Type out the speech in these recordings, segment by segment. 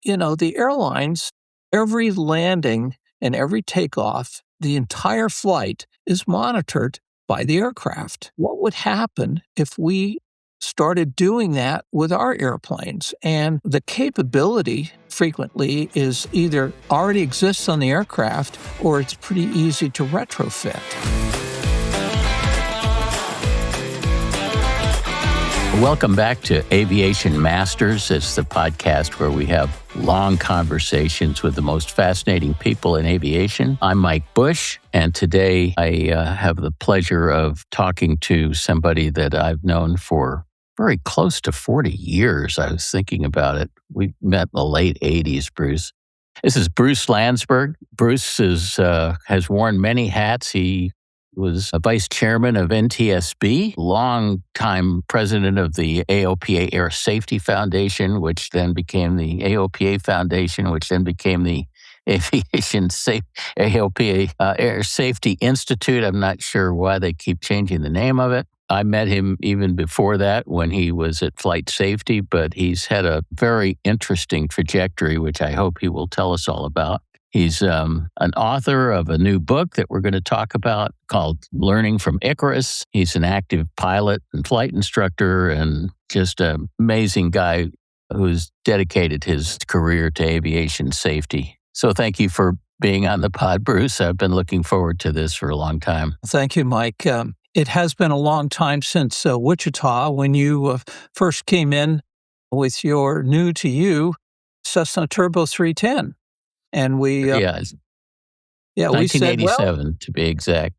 the airlines, every landing and every takeoff, the entire flight is monitored by the aircraft. What would happen if we started doing that with our airplanes? And the capability frequently is either already exists on the aircraft or it's pretty easy to retrofit. Welcome back to Aviation Masters. It's the podcast where we have long conversations with the most fascinating people in aviation. I'm Mike Busch, and today I have the pleasure of talking to somebody that I've known for very close to 40 years. I was thinking about it. We met in the late 80s, Bruce. This is Bruce Landsberg. Bruce has worn many hats. He was a vice chairman of NTSB, longtime president of the AOPA Air Safety Foundation, which then became the AOPA Foundation, which then became the AOPA Air Safety Institute. I'm not sure why they keep changing the name of it. I met him even before that when he was at FlightSafety, but he's had a very interesting trajectory, which I hope he will tell us all about. He's an author of a new book that we're going to talk about called Learning from Icarus. He's an active pilot and flight instructor and just an amazing guy who's dedicated his career to aviation safety. So thank you for being on the pod, Bruce. I've been looking forward to this for a long time. Thank you, Mike. It has been a long time since Wichita when you first came in with your new to you Cessna Turbo 310. And we we 1987 said, well, to be exact.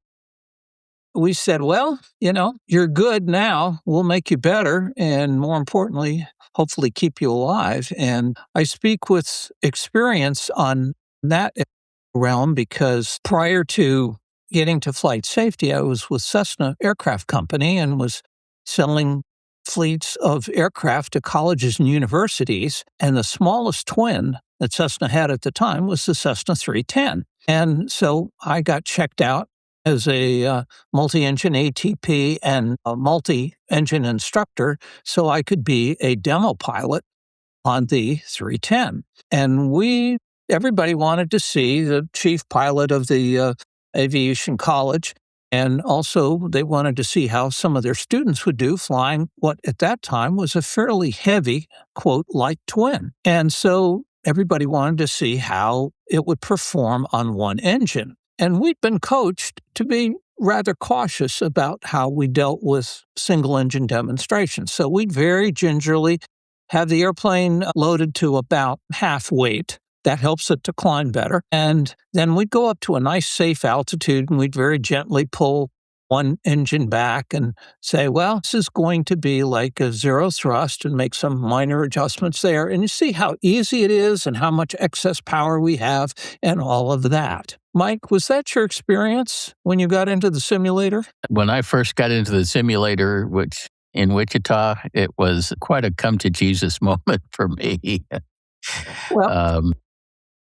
We said, well, you're good now. We'll make you better. And more importantly, hopefully keep you alive. And I speak with experience on that realm because prior to getting to flight safety, I was with Cessna Aircraft Company and was selling fleets of aircraft to colleges and universities. And the smallest twin that Cessna had at the time was the Cessna 310. And so I got checked out as a multi-engine ATP and a multi-engine instructor so I could be a demo pilot on the 310. And everybody wanted to see the chief pilot of the aviation college. And also they wanted to see how some of their students would do flying what at that time was a fairly heavy, quote, light twin. And so everybody wanted to see how it would perform on one engine. And we'd been coached to be rather cautious about how we dealt with single-engine demonstrations. So we'd very gingerly have the airplane loaded to about half weight. That helps it to climb better. And then we'd go up to a nice safe altitude and we'd very gently pull one engine back and say, well, this is going to be like a zero thrust and make some minor adjustments there. And you see how easy it is and how much excess power we have and all of that. Mike, was that your experience when you got into the simulator? When I first got into the simulator, which in Wichita, it was quite a come to Jesus moment for me. Well,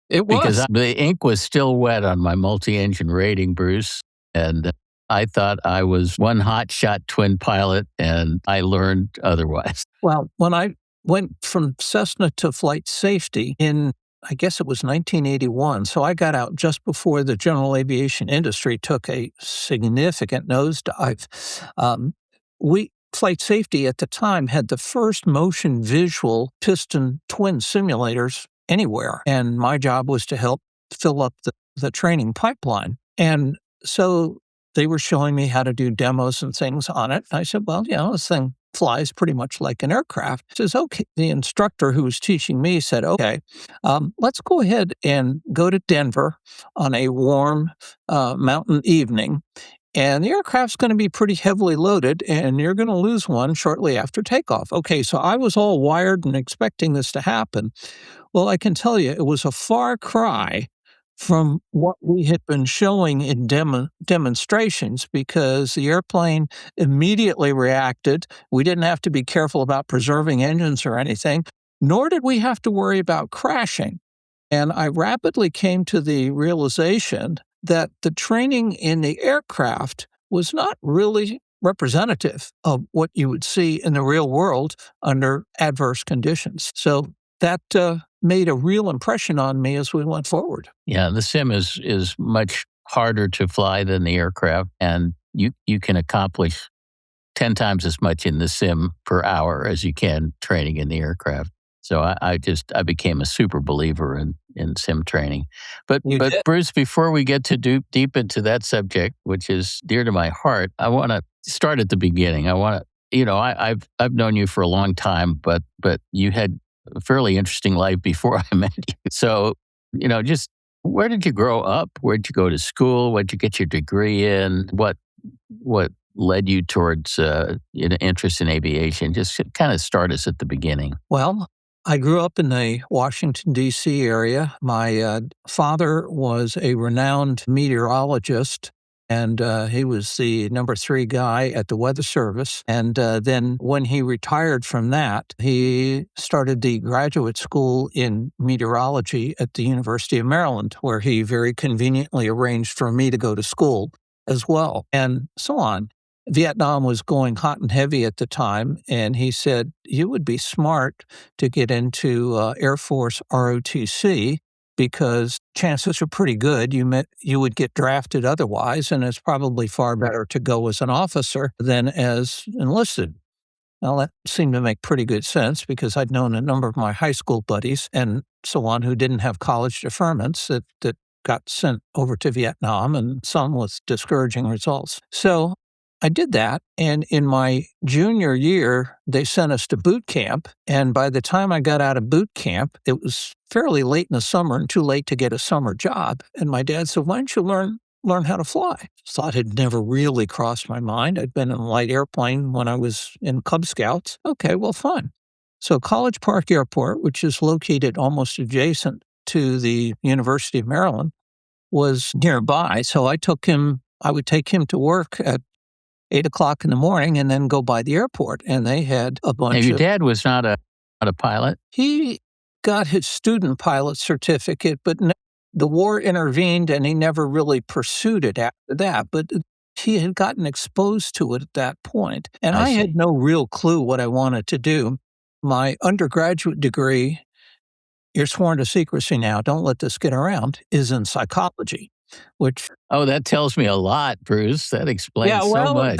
it was. Because the ink was still wet on my multi-engine rating, Bruce, and I thought I was one hotshot twin pilot, and I learned otherwise. Well, when I went from Cessna to flight safety in, I guess it was 1981, so I got out just before the general aviation industry took a significant nosedive. Flight safety at the time had the first motion visual piston twin simulators anywhere, and my job was to help fill up the training pipeline. And so they were showing me how to do demos and things on it. And I said, well, this thing flies pretty much like an aircraft. He says, okay. The instructor who was teaching me said, okay, let's go ahead and go to Denver on a warm mountain evening. And the aircraft's going to be pretty heavily loaded, and you're going to lose one shortly after takeoff. Okay, so I was all wired and expecting this to happen. Well, I can tell you, it was a far cry from what we had been showing in demonstrations because the airplane immediately reacted. We didn't have to be careful about preserving engines or anything, nor did we have to worry about crashing. And I rapidly came to the realization that the training in the aircraft was not really representative of what you would see in the real world under adverse conditions. So that made a real impression on me as we went forward. Yeah, the sim is much harder to fly than the aircraft, and you can accomplish 10 times as much in the sim per hour as you can training in the aircraft. So I became a super believer in sim training. But You did? Bruce, before we get to deep into that subject, which is dear to my heart, I want to start at the beginning. I want to, I've known you for a long time, but you had a fairly interesting life before I met you. So, just where did you grow up? Where did you go to school? What did you get your degree in? What led you towards interest in aviation? Just kind of start us at the beginning. Well, I grew up in the Washington, D.C. area. My father was a renowned meteorologist, and he was the number 3 guy at the Weather Service. And then when he retired from that, he started the graduate school in meteorology at the University of Maryland, where he very conveniently arranged for me to go to school as well, and so on. Vietnam was going hot and heavy at the time, and he said, you would be smart to get into Air Force ROTC because chances are pretty good you would get drafted otherwise, and it's probably far better to go as an officer than as enlisted. Well, that seemed to make pretty good sense because I'd known a number of my high school buddies and so on who didn't have college deferments that got sent over to Vietnam, and some with discouraging results. So I did that, and in my junior year, they sent us to boot camp, and by the time I got out of boot camp, it was fairly late in the summer and too late to get a summer job, and my dad said, why don't you learn how to fly? Thought had never really crossed my mind. I'd been in a light airplane when I was in Cub Scouts. Okay, well, fine. So College Park Airport, which is located almost adjacent to the University of Maryland, was nearby, so I would take him to work at 8 o'clock in the morning and then go by the airport. And they had a bunch Now, your dad was not a pilot? He got his student pilot certificate, but the war intervened and he never really pursued it after that. But he had gotten exposed to it at that point. And I had no real clue what I wanted to do. My undergraduate degree, you're sworn to secrecy now, don't let this get around, is in psychology. Oh, that tells me a lot, Bruce. That explains so much.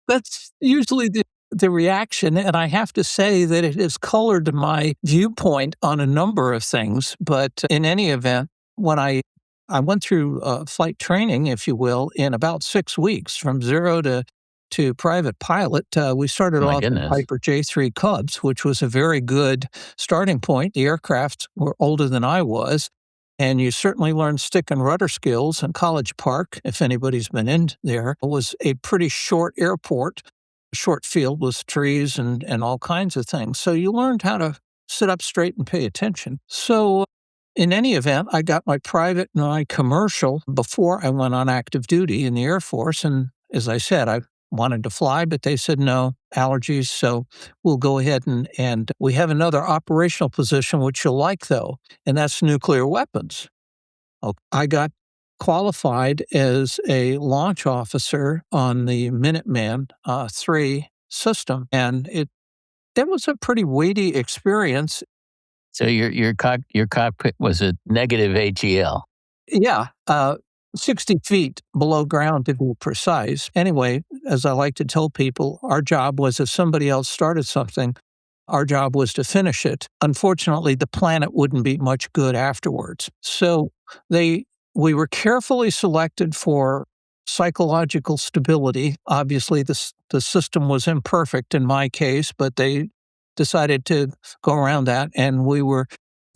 That's usually the reaction, and I have to say that it has colored my viewpoint on a number of things. But in any event, when I went through flight training, if you will, in about 6 weeks, from zero to private pilot, we started off in Piper J3 Cubs, which was a very good starting point. The aircraft were older than I was. And you certainly learn stick and rudder skills. And College Park, if anybody's been in there, was a pretty short airport, short field with trees and all kinds of things. So you learned how to sit up straight and pay attention. So in any event, I got my private and my commercial before I went on active duty in the Air Force. And as I said, I wanted to fly, but they said no, allergies, so we'll go ahead and we have another operational position, which you'll like, though, and that's nuclear weapons. I got qualified as a launch officer on the Minuteman III system, and that was a pretty weighty experience. So your cockpit was a negative AGL? Yeah, 60 feet below ground to be precise. Anyway, as I like to tell people, our job was if somebody else started something, our job was to finish it. Unfortunately, the planet wouldn't be much good afterwards. So we were carefully selected for psychological stability. Obviously, the system was imperfect in my case, but they decided to go around that, and we were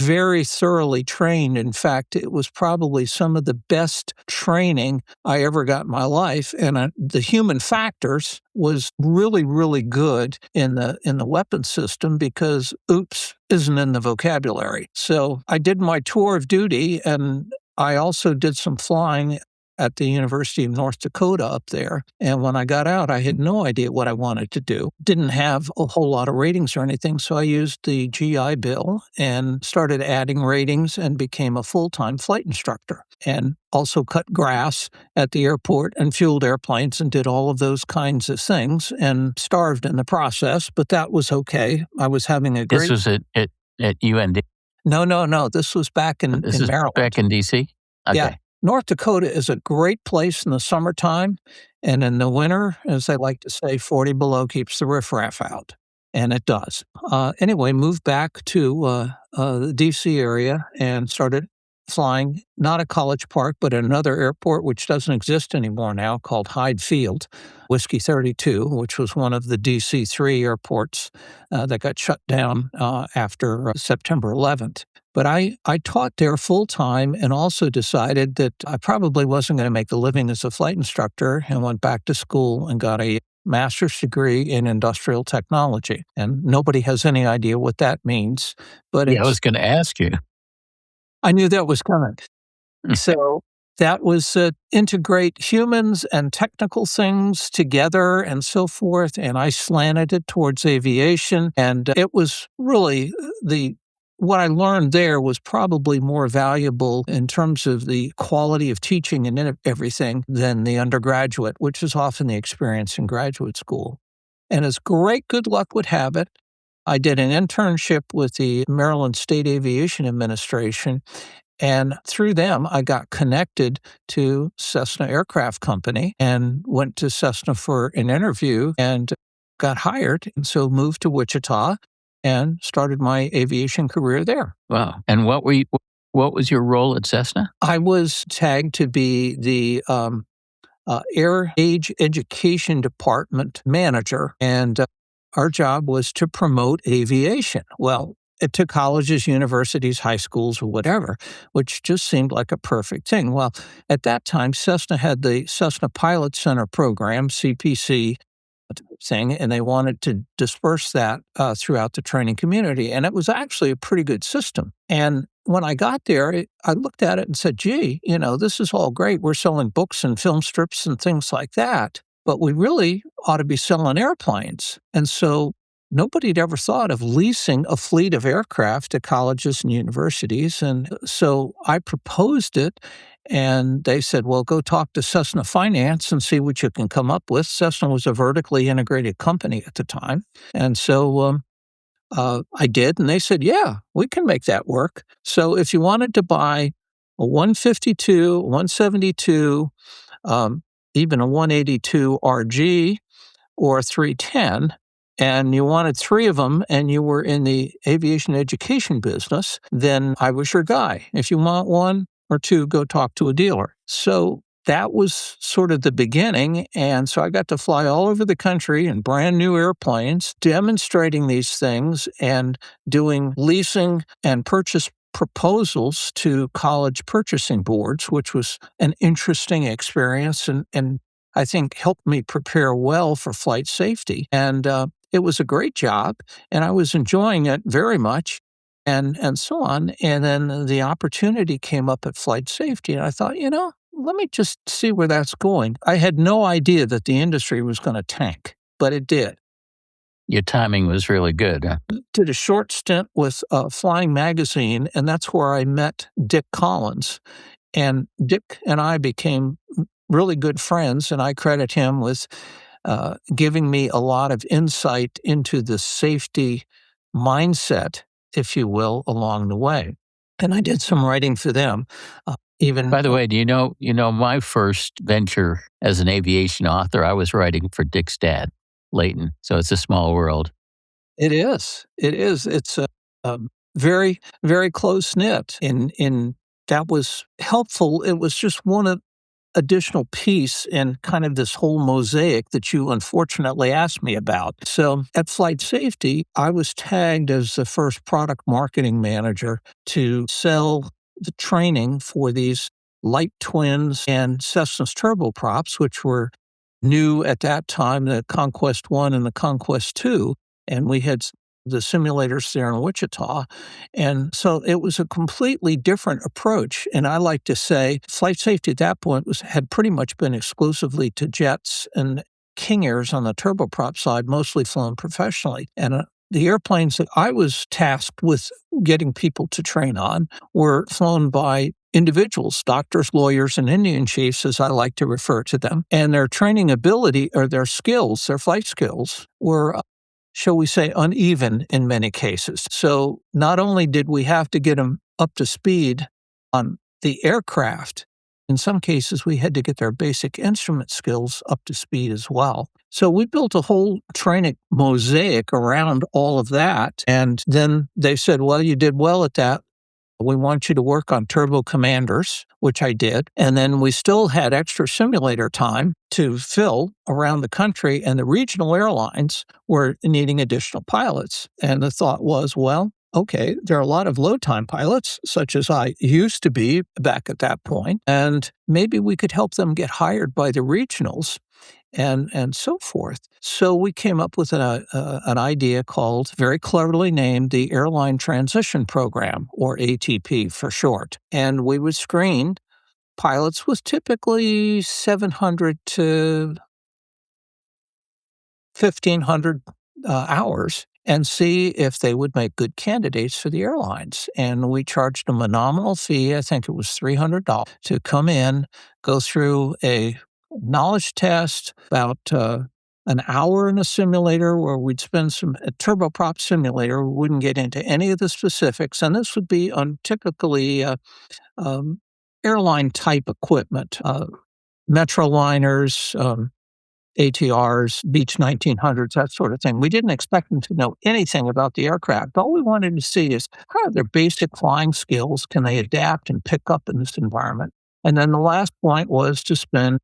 very thoroughly trained. In fact, it was probably some of the best training I ever got in my life. And the human factors was really, really good in the weapon system because oops isn't in the vocabulary. So I did my tour of duty, and I also did some flying at the University of North Dakota up there. And when I got out, I had no idea what I wanted to do. Didn't have a whole lot of ratings or anything, so I used the GI Bill and started adding ratings and became a full-time flight instructor. And also cut grass at the airport and fueled airplanes and did all of those kinds of things and starved in the process, but that was okay. I was having a great... This was at UND? No. This was back This in is Maryland. back in D.C.? Yeah. Okay. North Dakota is a great place in the summertime, and in the winter, as they like to say, 40 below keeps the riffraff out, and it does. Anyway, moved back to the D.C. area and started flying, not at College Park, but at another airport which doesn't exist anymore now, called Hyde Field, Whiskey 32, which was one of the DC-3 airports that got shut down after September 11th. But I taught there full time and also decided that I probably wasn't going to make a living as a flight instructor and went back to school and got a master's degree in industrial technology. And nobody has any idea what that means, but Yeah, I was going to ask you. I knew that was coming. So that was integrate humans and technical things together and so forth. And I slanted it towards aviation. And it was really what I learned there was probably more valuable in terms of the quality of teaching and everything than the undergraduate, which is often the experience in graduate school. And as great good luck would have it, I did an internship with the Maryland State Aviation Administration. And through them, I got connected to Cessna Aircraft Company and went to Cessna for an interview and got hired. And so moved to Wichita and started my aviation career there. Wow. And what was your role at Cessna? I was tagged to be the Air Age Education Department manager, and our job was to promote aviation. Well, to colleges, universities, high schools, or whatever, which just seemed like a perfect thing. Well, at that time, Cessna had the Cessna Pilot Center program, CPC thing, and they wanted to disperse that throughout the training community. And it was actually a pretty good system. And when I got there, I looked at it and said, gee, this is all great. We're selling books and film strips and things like that, but we really ought to be selling airplanes. And so nobody had ever thought of leasing a fleet of aircraft to colleges and universities. And so I proposed it, and they said, well, go talk to Cessna Finance and see what you can come up with. Cessna was a vertically integrated company at the time. And so I did, and they said, yeah, we can make that work. So if you wanted to buy a 152, 172, even a 182 RG, or 310, and you wanted three of them and you were in the aviation education business, then I was your guy. If you want one or two, go talk to a dealer. So that was sort of the beginning. And so I got to fly all over the country in brand new airplanes, demonstrating these things and doing leasing and purchase proposals to college purchasing boards, which was an interesting experience and I think helped me prepare well for flight safety. And it was a great job, and I was enjoying it very much, and so on. And then the opportunity came up at flight safety, and I thought, let me just see where that's going. I had no idea that the industry was going to tank, but it did. Your timing was really good. Huh? Did a short stint with Flying Magazine, and that's where I met Dick Collins. And Dick and I became really good friends, and I credit him with giving me a lot of insight into the safety mindset, if you will, along the way. And I did some writing for them. By the way, do you know my first venture as an aviation author, I was writing for Dick's dad, Leighton. So it's a small world. It is. It's a very, very close knit. In that was helpful. It was just one additional piece in kind of this whole mosaic that you unfortunately asked me about. So at Flight Safety, I was tagged as the first product marketing manager to sell the training for these light twins and Cessna's turboprops, which were new at that time, the Conquest 1 and the Conquest 2. And we had the simulators there in Wichita. And so it was a completely different approach. And I like to say flight safety at that point had pretty much been exclusively to jets and King Airs on the turboprop side, mostly flown professionally. And the airplanes that I was tasked with getting people to train on were flown by individuals, doctors, lawyers, and Indian chiefs, as I like to refer to them. And their training ability or their skills, their flight skills, were shall we say, uneven in many cases. So not only did we have to get them up to speed on the aircraft, in some cases we had to get their basic instrument skills up to speed as well. So we built a whole training mosaic around all of that. And then they said, well, you did well at that. We want you to work on turbo commanders, which I did. And then we still had extra simulator time to fill around the country, and the regional airlines were needing additional pilots. And the thought was, well, okay, there are a lot of low-time pilots, such as I used to be back at that point, and maybe we could help them get hired by the regionals and so forth. So we came up with an idea called, very cleverly named, the Airline Transition Program, or ATP for short. And we would screen pilots with typically 700 to 1,500 hours and see if they would make good candidates for the airlines. And we charged them a nominal fee, I think it was $300, to come in, go through a knowledge test, about an hour in a simulator where we'd spend a turboprop simulator. We wouldn't get into any of the specifics, and this would be on typically airline type equipment, Metroliners, ATRs, Beech 1900s, that sort of thing. We didn't expect them to know anything about the aircraft. All we wanted to see is how are their basic flying skills, can they adapt and pick up in this environment? And then the last point was to spend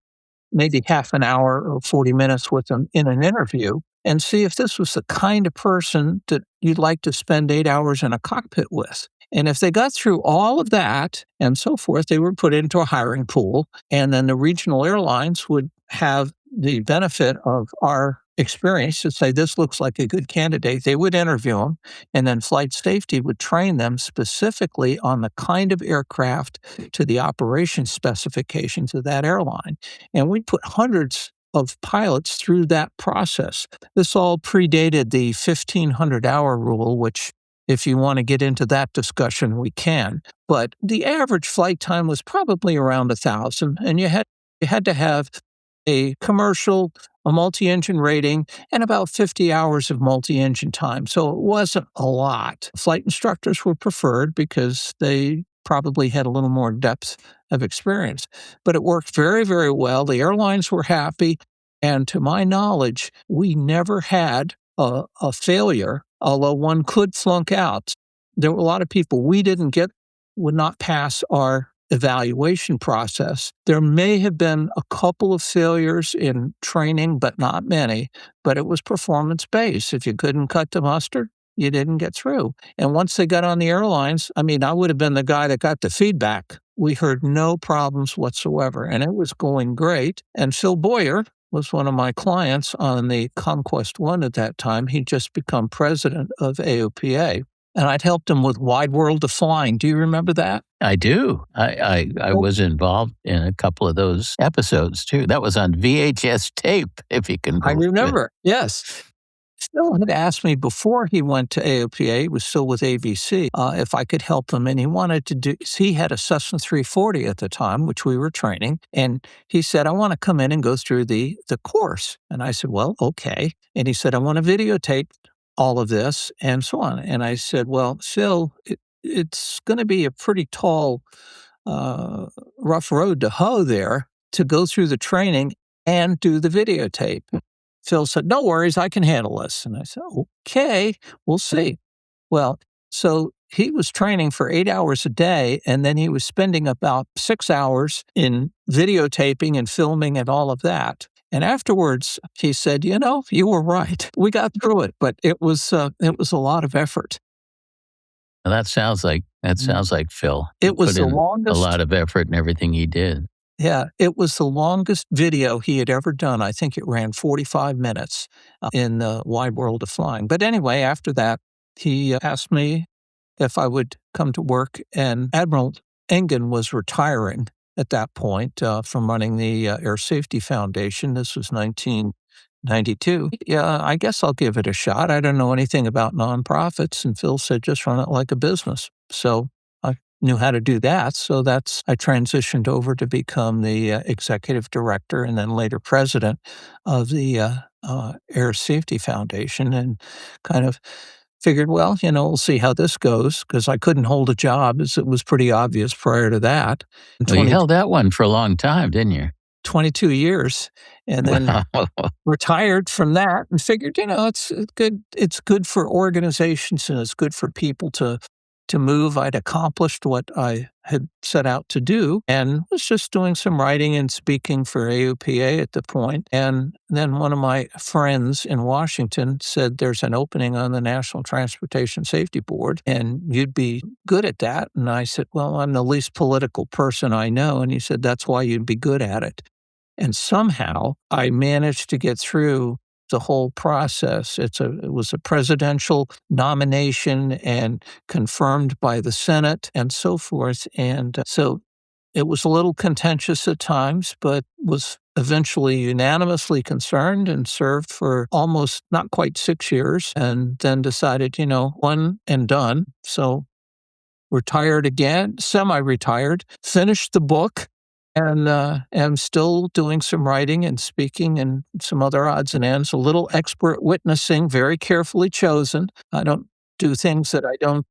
maybe half an hour or 40 minutes with them in an interview and see if this was the kind of person that you'd like to spend 8 hours in a cockpit with. And if they got through all of that and so forth, they were put into a hiring pool, and then the regional airlines would have the benefit of our experience to say, this looks like a good candidate. They would interview them, and then FlightSafety would train them specifically on the kind of aircraft to the operation specifications of that airline. And we put hundreds of pilots through that process. This all predated the 1,500-hour rule, which, if you want to get into that discussion, we can. But the average flight time was probably around 1,000, and you had to have a commercial, a multi-engine rating, and about 50 hours of multi-engine time. So it wasn't a lot. Flight instructors were preferred because they probably had a little more depth of experience. But it worked very, very well. The airlines were happy. And to my knowledge, we never had a failure, although one could flunk out. There were a lot of people would not pass our evaluation process. There may have been a couple of failures in training, but not many, but it was performance-based. If you couldn't cut the mustard, you didn't get through. And once they got on the airlines, I would have been the guy that got the feedback. We heard no problems whatsoever, and it was going great. And Phil Boyer was one of my clients on the Conquest One at that time. He'd just become president of AOPA. And I'd helped him with Wide World of Flying. Do you remember that? I do. I was involved in a couple of those episodes, too. That was on VHS tape, if you can believe I remember, yes. Phil had asked me before he went to AOPA, he was still with AVC, if I could help him. And he wanted to do, he had a Cessna 340 at the time, which we were training. And he said, I want to come in and go through the course. And I said, well, okay. And he said, I want to videotape all of this and so on. And I said, well, Phil, it's going to be a pretty tall, rough road to hoe there to go through the training and do the videotape. Phil said, no worries, I can handle this. And I said, okay, we'll see. Well, so he was training for 8 hours a day, and then he was spending about 6 hours in videotaping and filming and all of that. And afterwards, he said, you were right. We got through it, but it was a lot of effort. Well, that sounds like Phil. It was the longest. A lot of effort in everything he did. Yeah, it was the longest video he had ever done. I think it ran 45 minutes in the Wide World of Flying. But anyway, after that, he asked me if I would come to work, and Admiral Engen was retiring at that point from running the Air Safety Foundation. This was 1992. Yeah, I guess I'll give it a shot. I don't know anything about nonprofits. And Phil said, just run it like a business. So I knew how to do that. So I transitioned over to become the executive director and then later president of the Air Safety Foundation, and kind of figured, well, we'll see how this goes, because I couldn't hold a job, as it was pretty obvious prior to that. Well, you held that one for a long time, didn't you? 22 years, and then Wow. retired from that and figured, it's good. It's good for organizations and it's good for people to move. I'd accomplished what I had set out to do and was just doing some writing and speaking for AOPA at the point. And then one of my friends in Washington said, there's an opening on the National Transportation Safety Board and you'd be good at that. And I said, well, I'm the least political person I know. And he said, that's why you'd be good at it. And somehow I managed to get through the whole process. It was a presidential nomination and confirmed by the Senate and so forth. And so it was a little contentious at times, but was eventually unanimously concerned and served for almost not quite 6 years, and then decided, one and done. So retired again, semi-retired, finished the book, and am still doing some writing and speaking and some other odds and ends, a little expert witnessing, very carefully chosen. I don't do things that I don't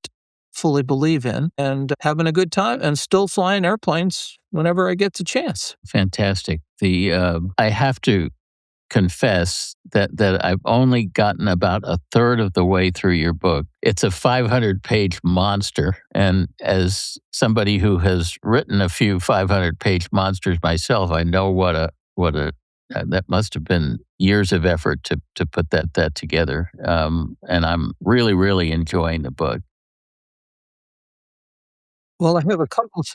fully believe in, and having a good time and still flying airplanes whenever I get the chance. Fantastic. I have to confess that I've only gotten about a third of the way through your book. It's a 500-page monster, and as somebody who has written a few 500-page monsters myself, I know what a that must have been years of effort to put that together. And I'm really, really enjoying the book. Well, I have a couple of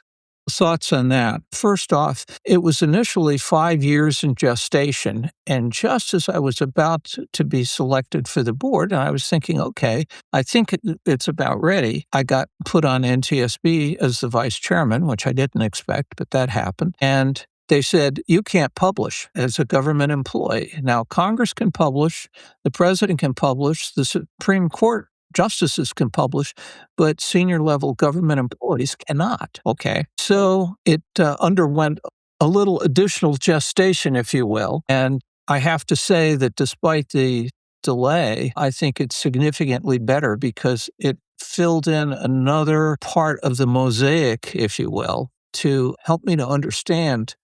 thoughts on that. First off, it was initially 5 years in gestation, and just as I was about to be selected for the board, and I was thinking, okay, I think it's about ready, I got put on NTSB as the vice chairman, which I didn't expect, but that happened. And they said, you can't publish as a government employee. Now, Congress can publish, the president can publish, the Supreme Court justices can publish, but senior level government employees cannot. Okay. So it underwent a little additional gestation, if you will. And I have to say that despite the delay, I think it's significantly better because it filled in another part of the mosaic, if you will, to help me to understand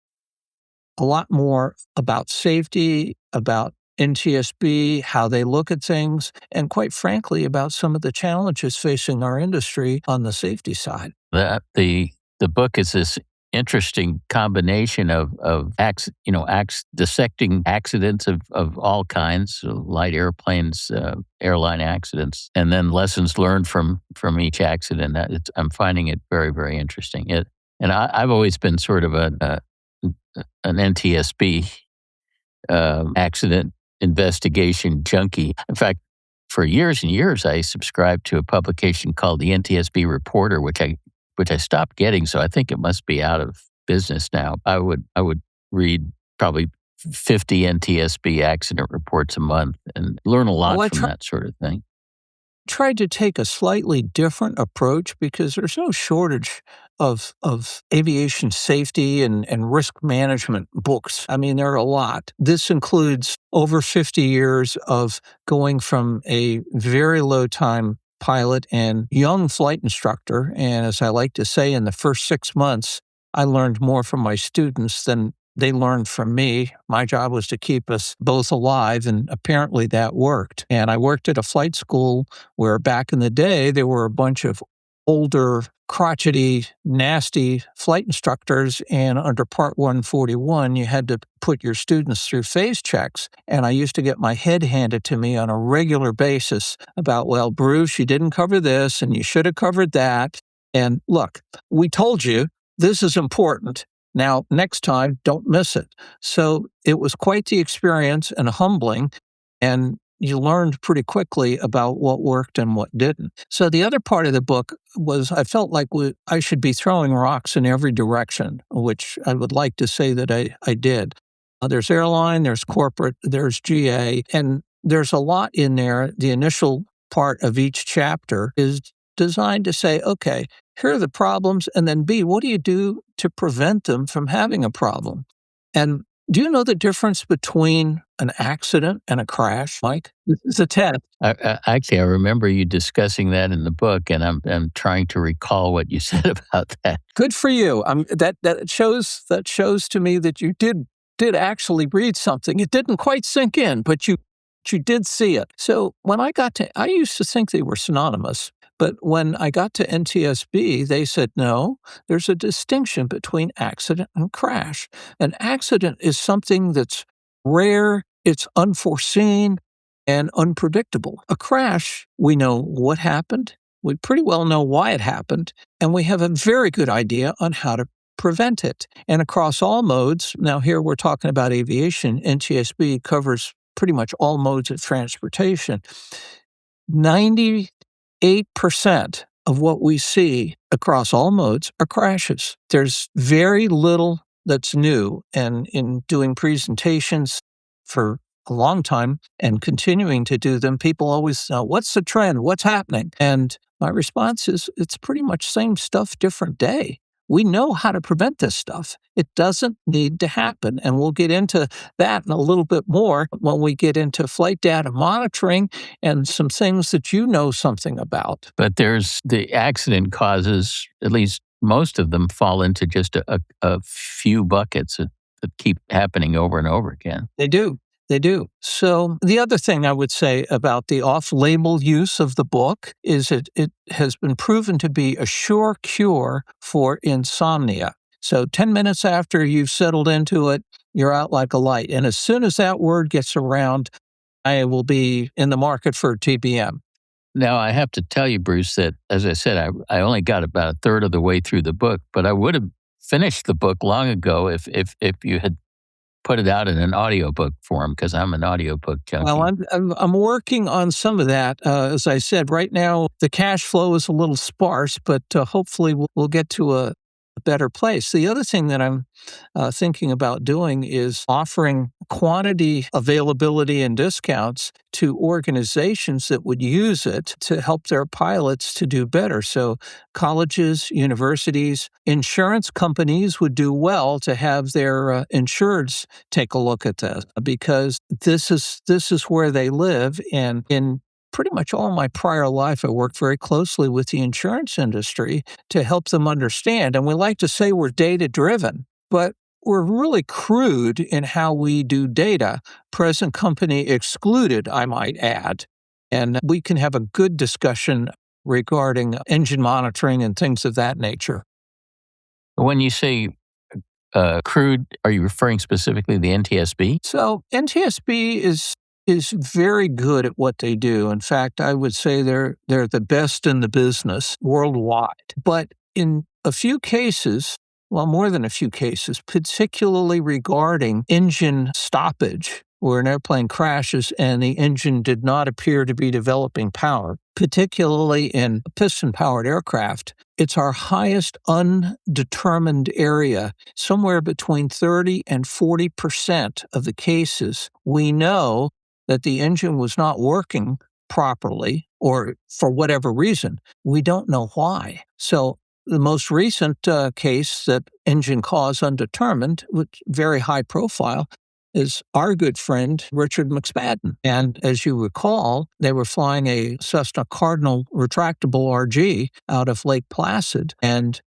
a lot more about safety, about NTSB, how they look at things, and quite frankly, about some of the challenges facing our industry on the safety side. The book is this interesting combination of dissecting accidents of all kinds, light airplanes, airline accidents, and then lessons learned from each accident. I'm finding it very, very interesting. And I've always been sort of an NTSB accident investigation junkie. In fact, for years and years, I subscribed to a publication called the NTSB Reporter, which I stopped getting. So I think it must be out of business now. I would read probably 50 NTSB accident reports a month and learn a lot from that sort of thing. Tried to take a slightly different approach because there's no shortage of aviation safety and risk management books. I mean, there are a lot. This includes over 50 years of going from a very low time pilot and young flight instructor. And as I like to say, in the first 6 months, I learned more from my students than they learned from me. My job was to keep us both alive, and apparently that worked. And I worked at a flight school where back in the day, there were a bunch of older, crotchety, nasty flight instructors, and under Part 141, you had to put your students through phase checks. And I used to get my head handed to me on a regular basis about, well, Bruce, you didn't cover this, and you should have covered that. And look, we told you this is important. Now, next time, don't miss it. So it was quite the experience and humbling, and you learned pretty quickly about what worked and what didn't. So the other part of the book was I felt like I should be throwing rocks in every direction, which I would like to say that I did. There's airline, there's corporate, there's GA, and there's a lot in there. The initial part of each chapter is designed to say, okay, here are the problems, and then B, what do you do to prevent them from having a problem? And do you know the difference between an accident and a crash, Mike? This is a test. Actually, I remember you discussing that in the book, and I'm trying to recall what you said about that. Good for you. That shows to me that you did actually read something. It didn't quite sink in, but you did see it. So when I used to think they were synonymous, but when I got to NTSB, they said, no, there's a distinction between accident and crash. An accident is something that's rare, it's unforeseen, and unpredictable. A crash, we know what happened, we pretty well know why it happened, and we have a very good idea on how to prevent it. And across all modes, now here we're talking about aviation, NTSB covers pretty much all modes of transportation. 98% of what we see across all modes are crashes. There's very little that's new. And in doing presentations for a long time and continuing to do them, people always know, what's the trend? What's happening? And my response is, it's pretty much same stuff, different day. We know how to prevent this stuff. It doesn't need to happen. And we'll get into that in a little bit more when we get into flight data monitoring and some things that you know something about. But there's the accident causes, at least most of them fall into just a few buckets that keep happening over and over again. They do. They do. So the other thing I would say about the off-label use of the book is it has been proven to be a sure cure for insomnia. So 10 minutes after you've settled into it, you're out like a light. And as soon as that word gets around, I will be in the market for TBM. Now, I have to tell you, Bruce, that as I said, I only got about a third of the way through the book, but I would have finished the book long ago if you had put it out in an audiobook form, because I'm an audiobook junkie. Well, I'm working on some of that. As I said, right now the cash flow is a little sparse, but hopefully we'll get to a better place. The other thing that I'm thinking about doing is offering quantity, availability, and discounts to organizations that would use it to help their pilots to do better. So colleges, universities, insurance companies would do well to have their insureds take a look at this, because this is where they live. And in pretty much all my prior life, I worked very closely with the insurance industry to help them understand. And we like to say we're data-driven, but we're really crude in how we do data, present company excluded, I might add. And we can have a good discussion regarding engine monitoring and things of that nature. When you say crude, are you referring specifically to the NTSB? So NTSB is very good at what they do. In fact, I would say they're the best in the business worldwide. But in a few cases, well, more than a few cases, particularly regarding engine stoppage, where an airplane crashes and the engine did not appear to be developing power, particularly in piston-powered aircraft, it's our highest undetermined area. Somewhere between 30 and 40% of the cases, we know that the engine was not working properly, or for whatever reason. We don't know why. So the most recent case that engine cause undetermined, which very high profile, is our good friend Richard McSpadden. And as you recall, they were flying a Cessna Cardinal retractable RG out of Lake Placid and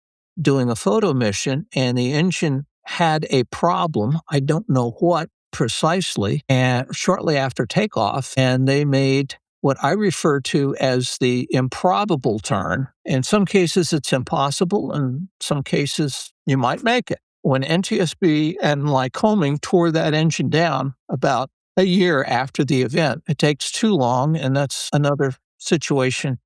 doing a photo mission, and the engine had a problem. I don't know what precisely, and shortly after takeoff, and they made what I refer to as the improbable turn. In some cases, it's impossible. In some cases, you might make it. When NTSB and Lycoming tore that engine down about a year after the event, it takes too long, and that's another situation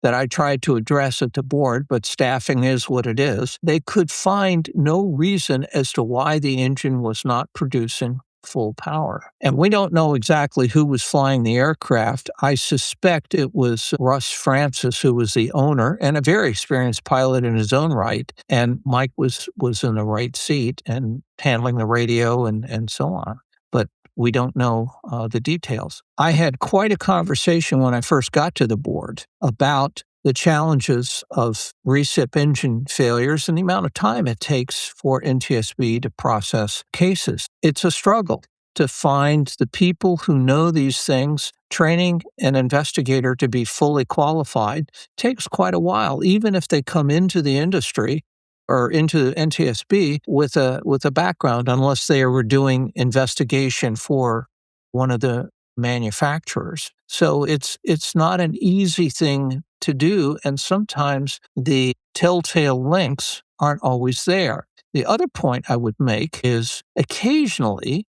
that I tried to address at the board, but staffing is what it is. They could find no reason as to why the engine was not producing full power. And we don't know exactly who was flying the aircraft. I suspect it was Russ Francis, who was the owner and a very experienced pilot in his own right. And Mike was in the right seat and handling the radio and so on. But we don't know the details. I had quite a conversation when I first got to the board about the challenges of recip engine failures and the amount of time it takes for NTSB to process cases. It's a struggle to find the people who know these things. Training an investigator to be fully qualified takes quite a while, even if they come into the industry or into NTSB with a background, unless they were doing investigation for one of the manufacturers. So it's not an easy thing to do, and sometimes the telltale links aren't always there. The other point I would make is occasionally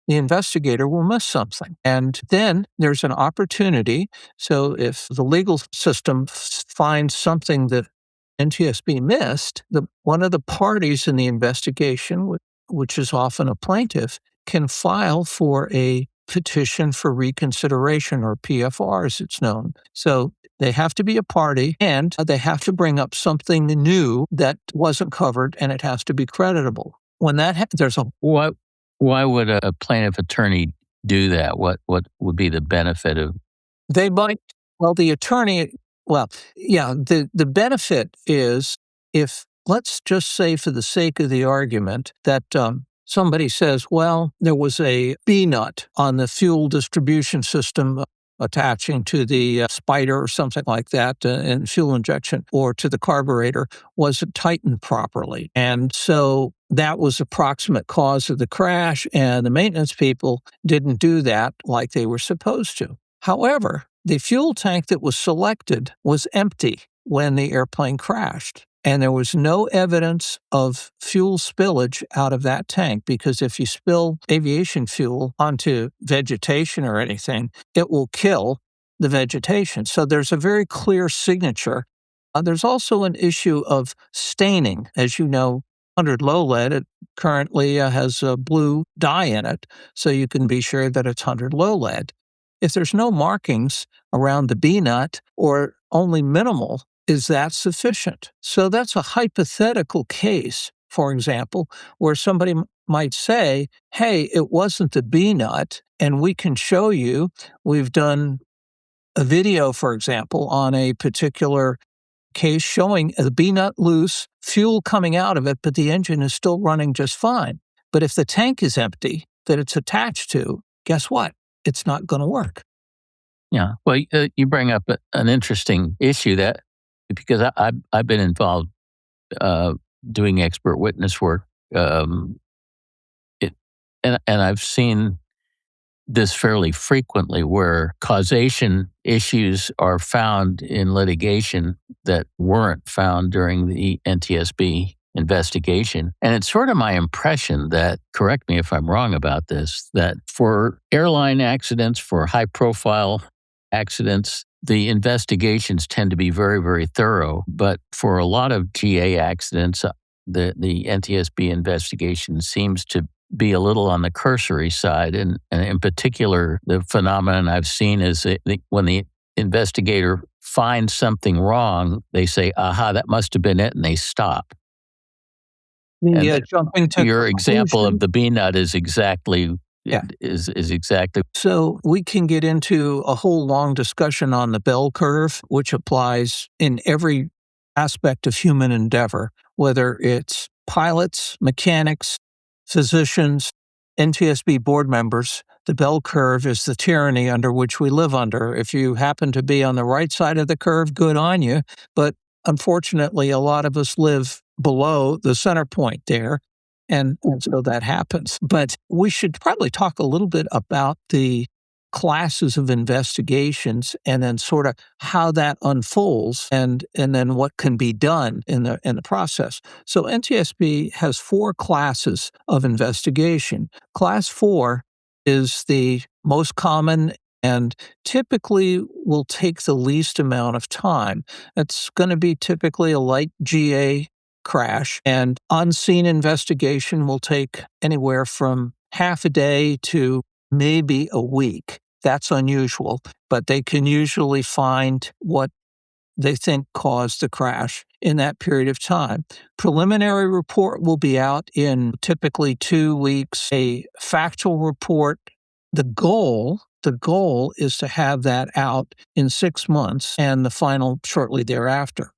the investigator will miss something. And then there's an opportunity. So if the legal system finds something that NTSB missed, one of the parties in the investigation, which is often a plaintiff, can file for a petition for reconsideration, or PFR as it's known. So they have to be a party, and they have to bring up something new that wasn't covered, and it has to be creditable. When that there's a Why would a plaintiff attorney do that? What would be the benefit of? They might, well, the attorney, well, yeah, the benefit is if, let's just say for the sake of the argument, that somebody says, well, there was a B-nut on the fuel distribution system attaching to the spider or something like that in fuel injection, or to the carburetor, wasn't tightened properly. And so that was the proximate cause of the crash, and the maintenance people didn't do that like they were supposed to. However, the fuel tank that was selected was empty when the airplane crashed. And there was no evidence of fuel spillage out of that tank, because if you spill aviation fuel onto vegetation or anything, it will kill the vegetation. So there's a very clear signature. There's also an issue of staining. As you know, 100 low lead, it currently has a blue dye in it, so you can be sure that it's 100 low lead. If there's no markings around the B-nut, or only minimal, is that sufficient? So that's a hypothetical case, for example, where somebody might say, hey, it wasn't the B-nut, and we can show you. We've done a video, for example, on a particular case showing the B-nut loose, fuel coming out of it, but the engine is still running just fine. But if the tank is empty that it's attached to, guess what? It's not going to work. Yeah. Well, you bring up an interesting issue, that because I've been involved doing expert witness work, and I've seen this fairly frequently, where causation issues are found in litigation that weren't found during the NTSB investigation. And it's sort of my impression that, correct me if I'm wrong about this, that for airline accidents, for high-profile accidents, the investigations tend to be very, very thorough. But for a lot of GA accidents, the NTSB investigation seems to be a little on the cursory side. And in particular, the phenomenon I've seen is when the investigator finds something wrong, they say, aha, that must have been it, and they stop. Jumping to your example conclusion. of the B-nut is exactly is exactly. So we can get into a whole long discussion on the bell curve, which applies in every aspect of human endeavor, whether it's pilots, mechanics, physicians, NTSB board members. The bell curve is the tyranny under which we live under. If you happen to be on the right side of the curve, good on you. But unfortunately, a lot of us live below the center point there. And so that happens. But we should probably talk a little bit about the classes of investigations, and then sort of how that unfolds, and then what can be done in the process. So NTSB has 4 classes of investigation. Class 4 is the most common and typically will take the least amount of time. It's going to be typically a light GA crash, and on-scene investigation will take anywhere from half a day to maybe a week. That's unusual, but they can usually find what they think caused the crash in that period of time. Preliminary report will be out in typically 2 weeks. A factual report, the goal The goal is to have that out in 6 months and the final shortly thereafter.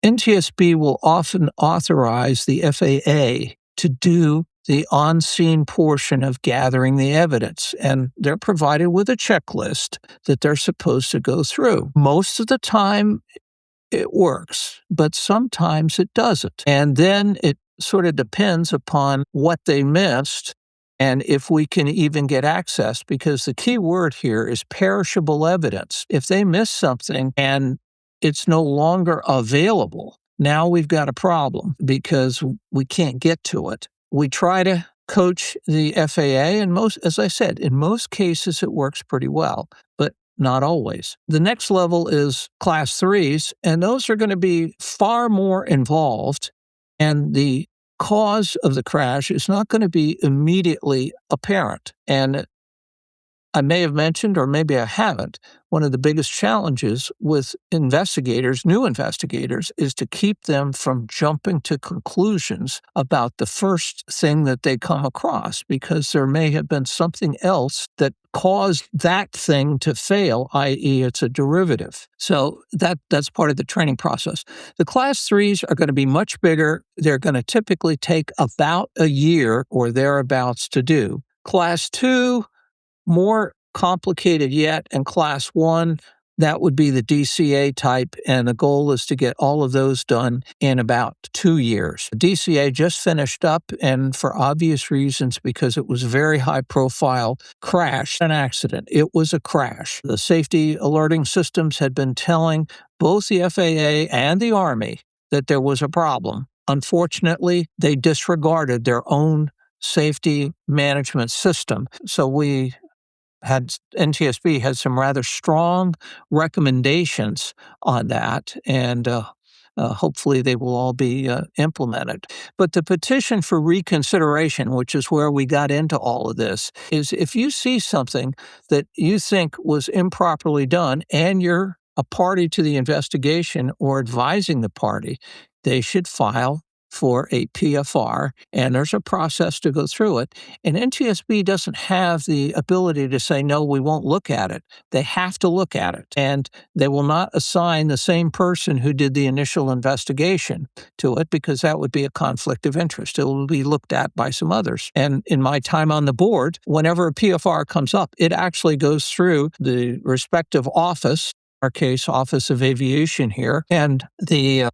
NTSB will often authorize the FAA to do the on-scene portion of gathering the evidence, and they're provided with a checklist that they're supposed to go through. Most of the time, it works, but sometimes it doesn't. And then it sort of depends upon what they missed and if we can even get access, because the key word here is perishable evidence. If they miss something and it's no longer available, now we've got a problem because we can't get to it. We try to coach the FAA, and as I said, in most cases it works pretty well, but not always. The next level is Class 3s, and those are going to be far more involved, and the cause of the crash is not going to be immediately apparent. And I may have mentioned, or maybe I haven't, one of the biggest challenges with investigators, new investigators, is to keep them from jumping to conclusions about the first thing that they come across, because there may have been something else that caused that thing to fail, i.e. it's a derivative. So that's part of the training process. The Class 3s are going to be much bigger. They're going to typically take about a year or thereabouts to do. Class 2, more complicated yet, and Class 1, that would be the DCA type, and the goal is to get all of those done in about 2 years. DCA just finished up, and for obvious reasons, because it was a very high-profile crash, an accident. It was a crash. The safety alerting systems had been telling both the FAA and the Army that there was a problem. Unfortunately, they disregarded their own safety management system, so NTSB had some rather strong recommendations on that, and hopefully they will all be implemented. But the petition for reconsideration, which is where we got into all of this, is if you see something that you think was improperly done and you're a party to the investigation or advising the party, they should file for a PFR, and there's a process to go through it. And NTSB doesn't have the ability to say, no, we won't look at it. They have to look at it, and they will not assign the same person who did the initial investigation to it, because that would be a conflict of interest. It will be looked at by some others. And in my time on the board, whenever a PFR comes up, it actually goes through the respective office, our case, Office of Aviation here, and the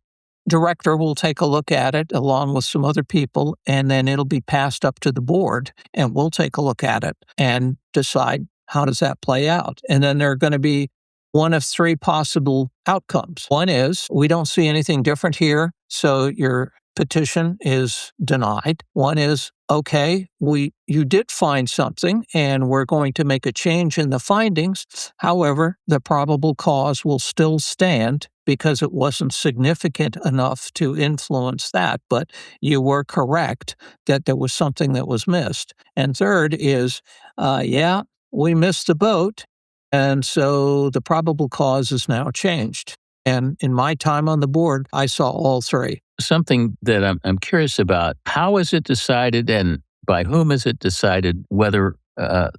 director will take a look at it along with some other people, and then it'll be passed up to the board, and we'll take a look at it and decide how does that play out. And then there are going to be one of 3 possible outcomes. One is, we don't see anything different here, so your petition is denied. One is, okay, you did find something, and we're going to make a change in the findings. However, the probable cause will still stand because it wasn't significant enough to influence that, but you were correct that there was something that was missed. And third is, we missed the boat, and so the probable cause is now changed. And in my time on the board, I saw all 3. Something that I'm curious about, how is it decided and by whom is it decided whether a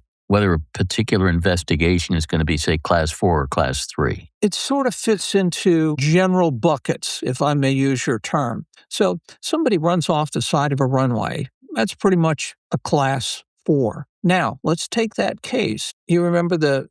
particular investigation is going to be, say, Class 4 or Class 3? It sort of fits into general buckets, if I may use your term. So somebody runs off the side of a runway. That's pretty much a Class 4. Now, let's take that case. You remember the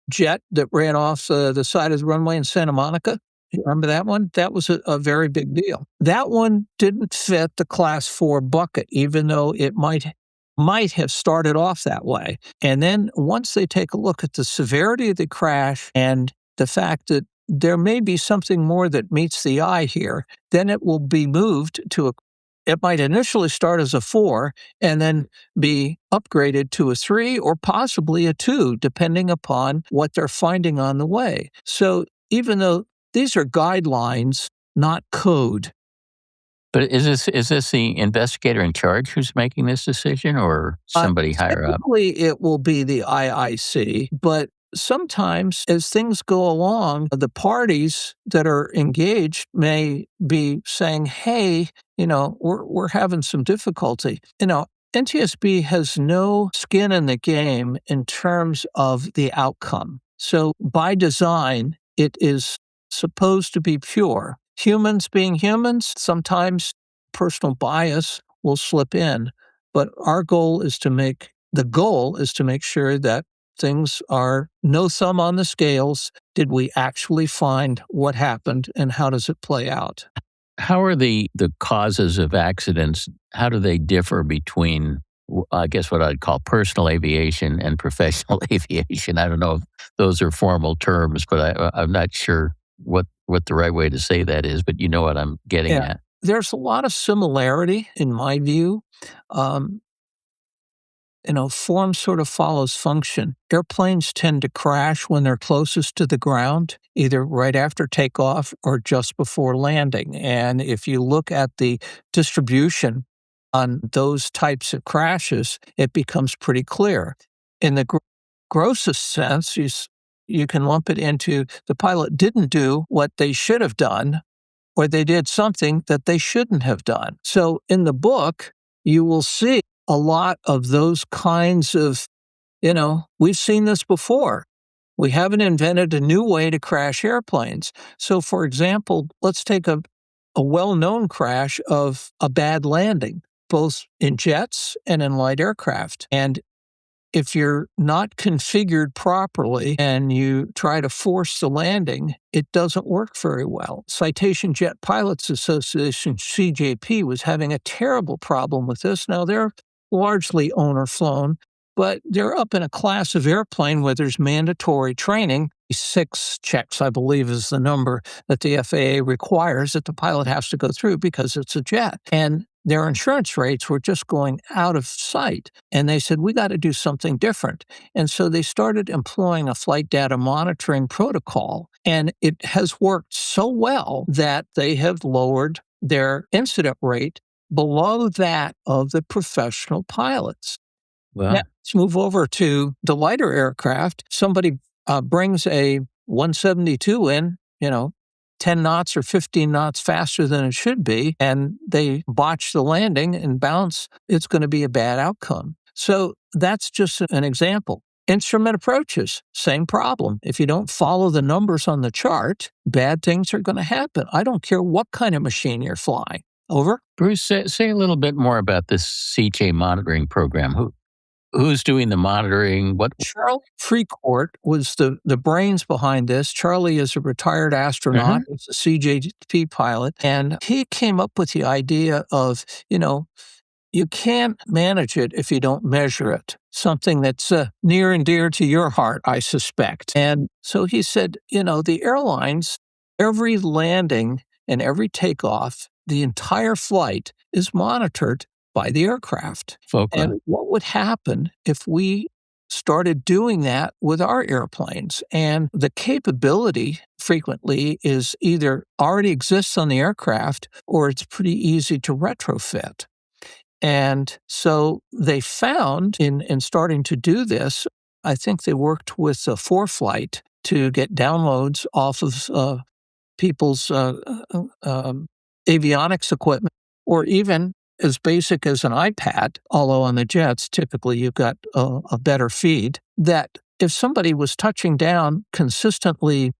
jet that ran off the side of the runway in Santa Monica? You remember that one? That was a very big deal. That one didn't fit the Class 4 bucket, even though it might have started off that way. And then once they take a look at the severity of the crash and the fact that there may be something more that meets the eye here, then it will be moved to it might initially start as a 4 and then be upgraded to a 3 or possibly a 2, depending upon what they're finding on the way. So even though these are guidelines, not code. But is this the investigator in charge who's making this decision, or somebody higher up? Typically, it will be the IIC, but sometimes as things go along, the parties that are engaged may be saying, hey, we're having some difficulty. NTSB has no skin in the game in terms of the outcome. So by design, it is supposed to be pure. Humans being humans, sometimes personal bias will slip in, but the goal is to make sure that things are no thumb on the scales. Did we actually find what happened and how does it play out? How are the causes of accidents, how do they differ between, I guess, what I'd call personal aviation and professional aviation? I don't know if those are formal terms, but I'm not sure what the right way to say that is, but you know what I'm getting Yeah. at. There's a lot of similarity in my view. Um, Form sort of follows function. Airplanes tend to crash when they're closest to the ground, either right after takeoff or just before landing. And if you look at the distribution on those types of crashes, it becomes pretty clear. In the grossest sense, you can lump it into the pilot didn't do what they should have done, or they did something that they shouldn't have done. So in the book, you will see a lot of those kinds of, we've seen this before. We haven't invented a new way to crash airplanes. So, for example, let's take a well-known crash of a bad landing, both in jets and in light aircraft. And if you're not configured properly and you try to force the landing, it doesn't work very well. Citation Jet Pilots Association, CJP, was having a terrible problem with this. Now, they're largely owner-flown, but they're up in a class of airplane where there's mandatory training. 6 checks, I believe, is the number that the FAA requires that the pilot has to go through because it's a jet. And their insurance rates were just going out of sight. And they said, we got to do something different. And so they started employing a flight data monitoring protocol. And it has worked so well that they have lowered their incident rate below that of the professional pilots. Well, Now, let's move over to the lighter aircraft. Somebody brings a 172 in, 10 knots or 15 knots faster than it should be, and they botch the landing and bounce, it's going to be a bad outcome. So that's just an example. Instrument approaches, same problem. If you don't follow the numbers on the chart, bad things are going to happen. I don't care what kind of machine you're flying. Over? Bruce, say a little bit more about this CJ monitoring program. Who's doing the monitoring? What? Charlie Freecourt was the brains behind this. Charlie is a retired astronaut. He's a CJP pilot. And he came up with the idea of, you can't manage it if you don't measure it. Something that's near and dear to your heart, I suspect. And so he said, the airlines, every landing and every takeoff, the entire flight is monitored by the aircraft. Okay. And what would happen if we started doing that with our airplanes? And the capability frequently is either already exists on the aircraft or it's pretty easy to retrofit. And so they found in starting to do this, I think they worked with ForeFlight to get downloads off of people's avionics equipment, or even as basic as an iPad, although on the jets, typically you've got a better feed, that if somebody was touching down consistently,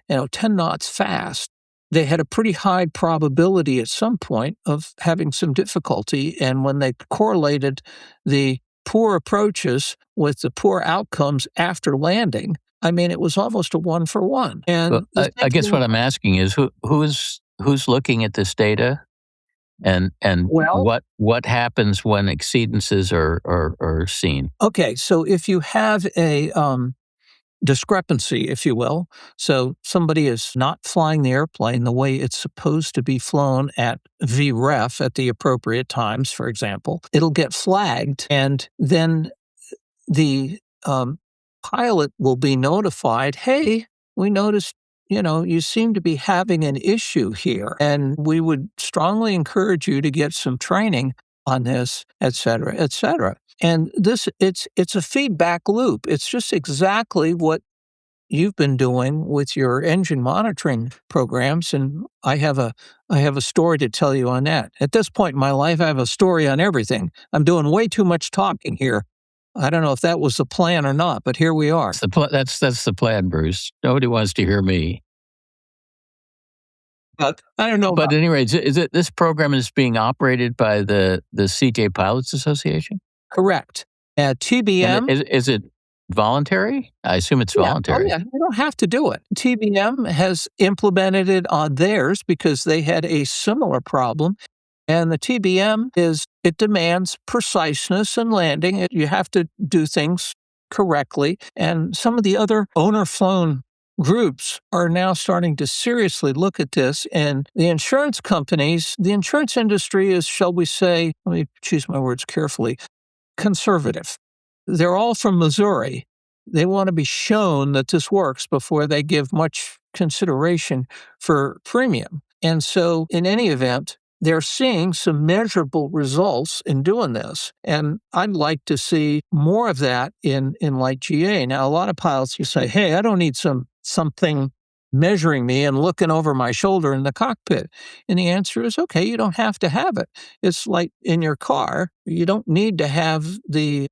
10 knots fast, they had a pretty high probability at some point of having some difficulty. And when they correlated the poor approaches with the poor outcomes after landing, it was almost a 1-for-1. And I guess what I'm asking is who's looking at this data, and what happens when exceedances are seen? Okay, so if you have a discrepancy, if you will. So somebody is not flying the airplane the way it's supposed to be flown at VREF at the appropriate times, for example. It'll get flagged, and then the pilot will be notified, hey, we noticed, you seem to be having an issue here, and we would strongly encourage you to get some training on this, et cetera, et cetera. And it's a feedback loop. It's just exactly what you've been doing with your engine monitoring programs, and I have a story to tell you on that. At this point in my life, I have a story on everything. I'm doing way too much talking here. I don't know if that was the plan or not, but here we are. That's the plan, Bruce. Nobody wants to hear me. But I don't know But about anyway, is it this program is being operated by the CJ Pilots Association? correct. At And TBM, is it voluntary? I assume it's yeah. Oh, voluntary. yeah. You don't have to do it. TBM has implemented it on theirs because they had a similar problem. And the TBM it demands preciseness in landing. You have to do things correctly. And some of the other owner flown groups are now starting to seriously look at this. And the insurance companies, the insurance industry is, shall we say, let me choose my words carefully, conservative. They're all from Missouri. They want to be shown that this works before they give much consideration for premium. And so, in any event, they're seeing some measurable results in doing this. And I'd like to see more of that in light GA. Now, a lot of pilots, you say, hey, I don't need something measuring me and looking over my shoulder in the cockpit. And the answer is, okay, you don't have to have it. It's like in your car, you don't need to have the,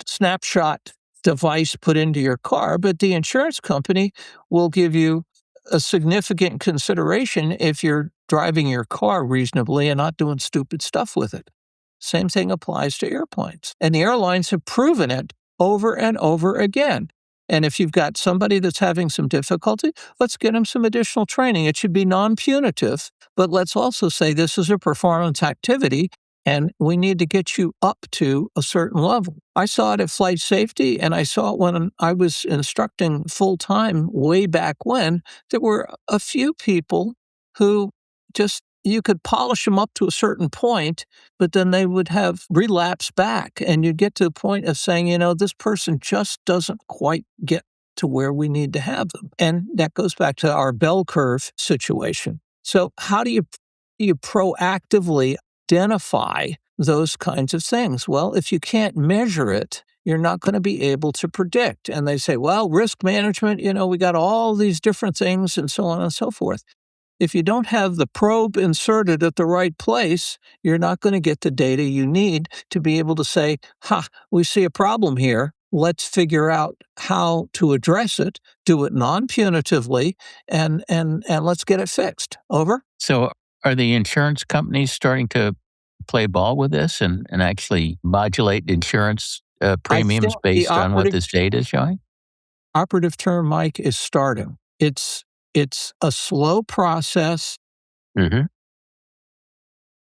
snapshot device put into your car, but the insurance company will give you a significant consideration if you're driving your car reasonably and not doing stupid stuff with it. Same thing applies to airplanes. And the airlines have proven it over and over again. And if you've got somebody that's having some difficulty, let's get them some additional training. It should be non-punitive, but let's also say this is a performance activity and we need to get you up to a certain level. I saw it at FlightSafety, and I saw it when I was instructing full-time way back when. There were a few people who just, you could polish them up to a certain point, but then they would have relapse back, and you'd get to the point of saying, this person just doesn't quite get to where we need to have them. And that goes back to our bell curve situation. So how do you proactively identify those kinds of things? Well, if you can't measure it, you're not going to be able to predict. And they say, well, risk management, we got all these different things and so on and so forth. If you don't have the probe inserted at the right place, you're not going to get the data you need to be able to say, we see a problem here. Let's figure out how to address it, do it non-punitively, and let's get it fixed. Over? So are the insurance companies starting to play ball with this and actually modulate insurance premiums based on what this data is showing? Operative term, Mike, is starting. It's a slow process. Mm-hmm.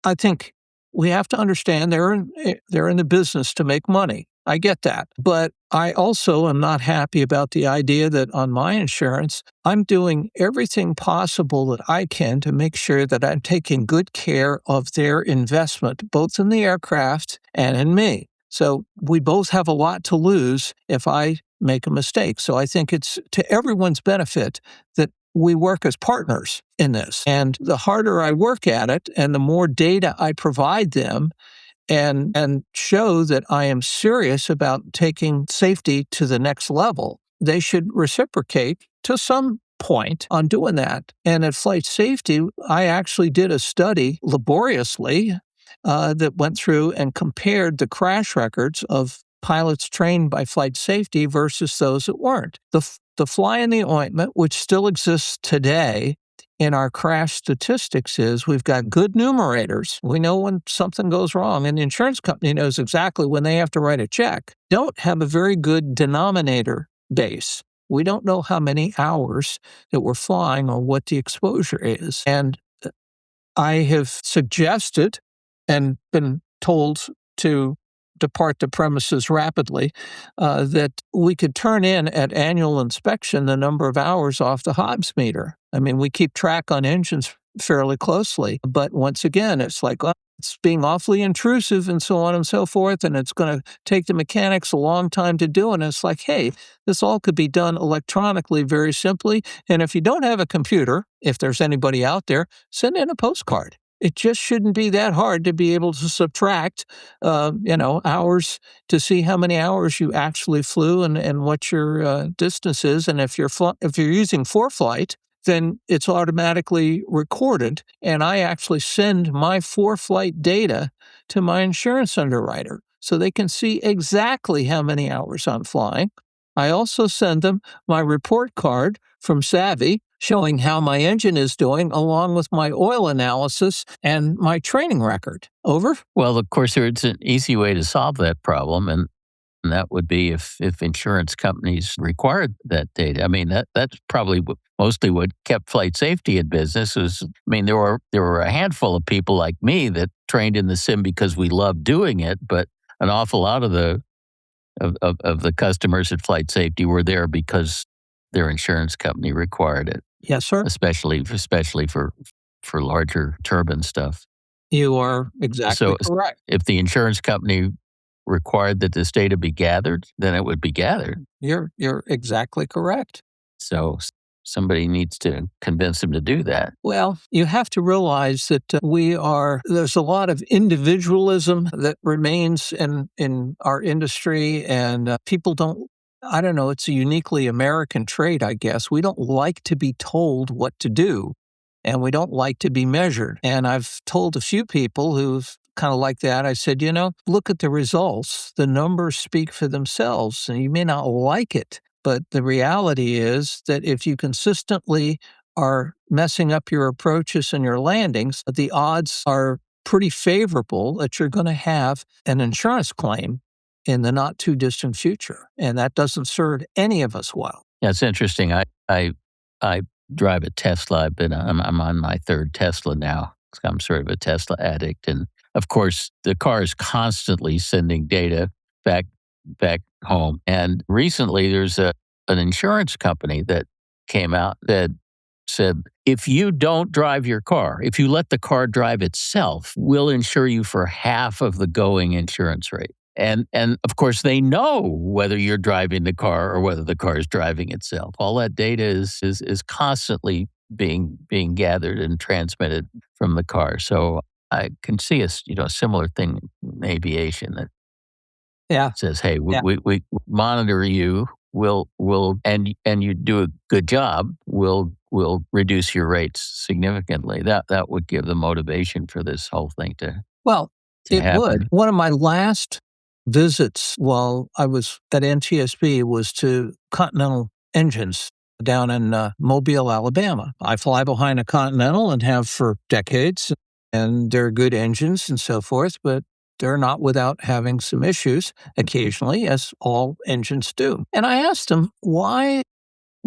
I think we have to understand they're in the business to make money. I get that. But I also am not happy about the idea that on my insurance, I'm doing everything possible that I can to make sure that I'm taking good care of their investment, both in the aircraft and in me. So we both have a lot to lose if I make a mistake. So I think it's to everyone's benefit that we work as partners in this. And the harder I work at it and the more data I provide them, and show that I am serious about taking safety to the next level, they should reciprocate to some point on doing that. And at FlightSafety, I actually did a study laboriously that went through and compared the crash records of pilots trained by FlightSafety versus those that weren't. The fly in the ointment, which still exists today, in our crash statistics is we've got good numerators. We know when something goes wrong, and the insurance company knows exactly when they have to write a check. Don't have a very good denominator base. We don't know how many hours that we're flying or what the exposure is. And I have suggested and been told to depart the premises rapidly, that we could turn in at annual inspection the number of hours off the Hobbs meter. I mean, we keep track on engines fairly closely, but once again, it's like, well, it's being awfully intrusive and so on and so forth, and it's going to take the mechanics a long time to do, and it's like, hey, this all could be done electronically very simply, and if you don't have a computer, if there's anybody out there, send in a postcard. it just shouldn't be that hard to be able to subtract, hours to see how many hours you actually flew and what your distance is. And if if you're using ForeFlight, then it's automatically recorded. And I actually send my ForeFlight data to my insurance underwriter so they can see exactly how many hours I'm flying. I also send them my report card from Savvy showing how my engine is doing, along with my oil analysis and my training record. Over? Well, of course, there's an easy way to solve that problem, and that would be if insurance companies required that data. I mean, that's probably mostly what kept FlightSafety in business. There were a handful of people like me that trained in the sim because we loved doing it, but an awful lot of the customers at FlightSafety were there because their insurance company required it. Yes, sir. Especially for larger turbine stuff. You are exactly correct. If the insurance company required that this data be gathered, then it would be gathered. You're exactly correct. So somebody needs to convince them to do that. Well, you have to realize that there's a lot of individualism that remains in our industry, and people don't, I don't know, it's a uniquely American trait, I guess. We don't like to be told what to do, and we don't like to be measured. And I've told a few people who've kind of like that. I said, look at the results. The numbers speak for themselves, and you may not like it, but the reality is that if you consistently are messing up your approaches and your landings, the odds are pretty favorable that you're going to have an insurance claim in the not too distant future. And that doesn't serve any of us well. Yeah, it's interesting. I drive a Tesla. I'm on my third Tesla now. I'm sort of a Tesla addict. And of course, the car is constantly sending data back home. And recently, there's an insurance company that came out that said, if you don't drive your car, if you let the car drive itself, we'll insure you for half of the going insurance rate. And of course, they know whether you're driving the car or whether the car is driving itself. All that data is constantly being gathered and transmitted from the car. So I can see a similar thing in aviation that says, hey, we monitor you. We'll and you do a good job. We'll reduce your rates significantly. That would give the motivation for this whole thing to happen. Would. One of my last visits while I was at NTSB was to Continental Engines down in Mobile, Alabama. I fly behind a Continental and have for decades, and they're good engines and so forth, but they're not without having some issues occasionally, as all engines do. And I asked them, why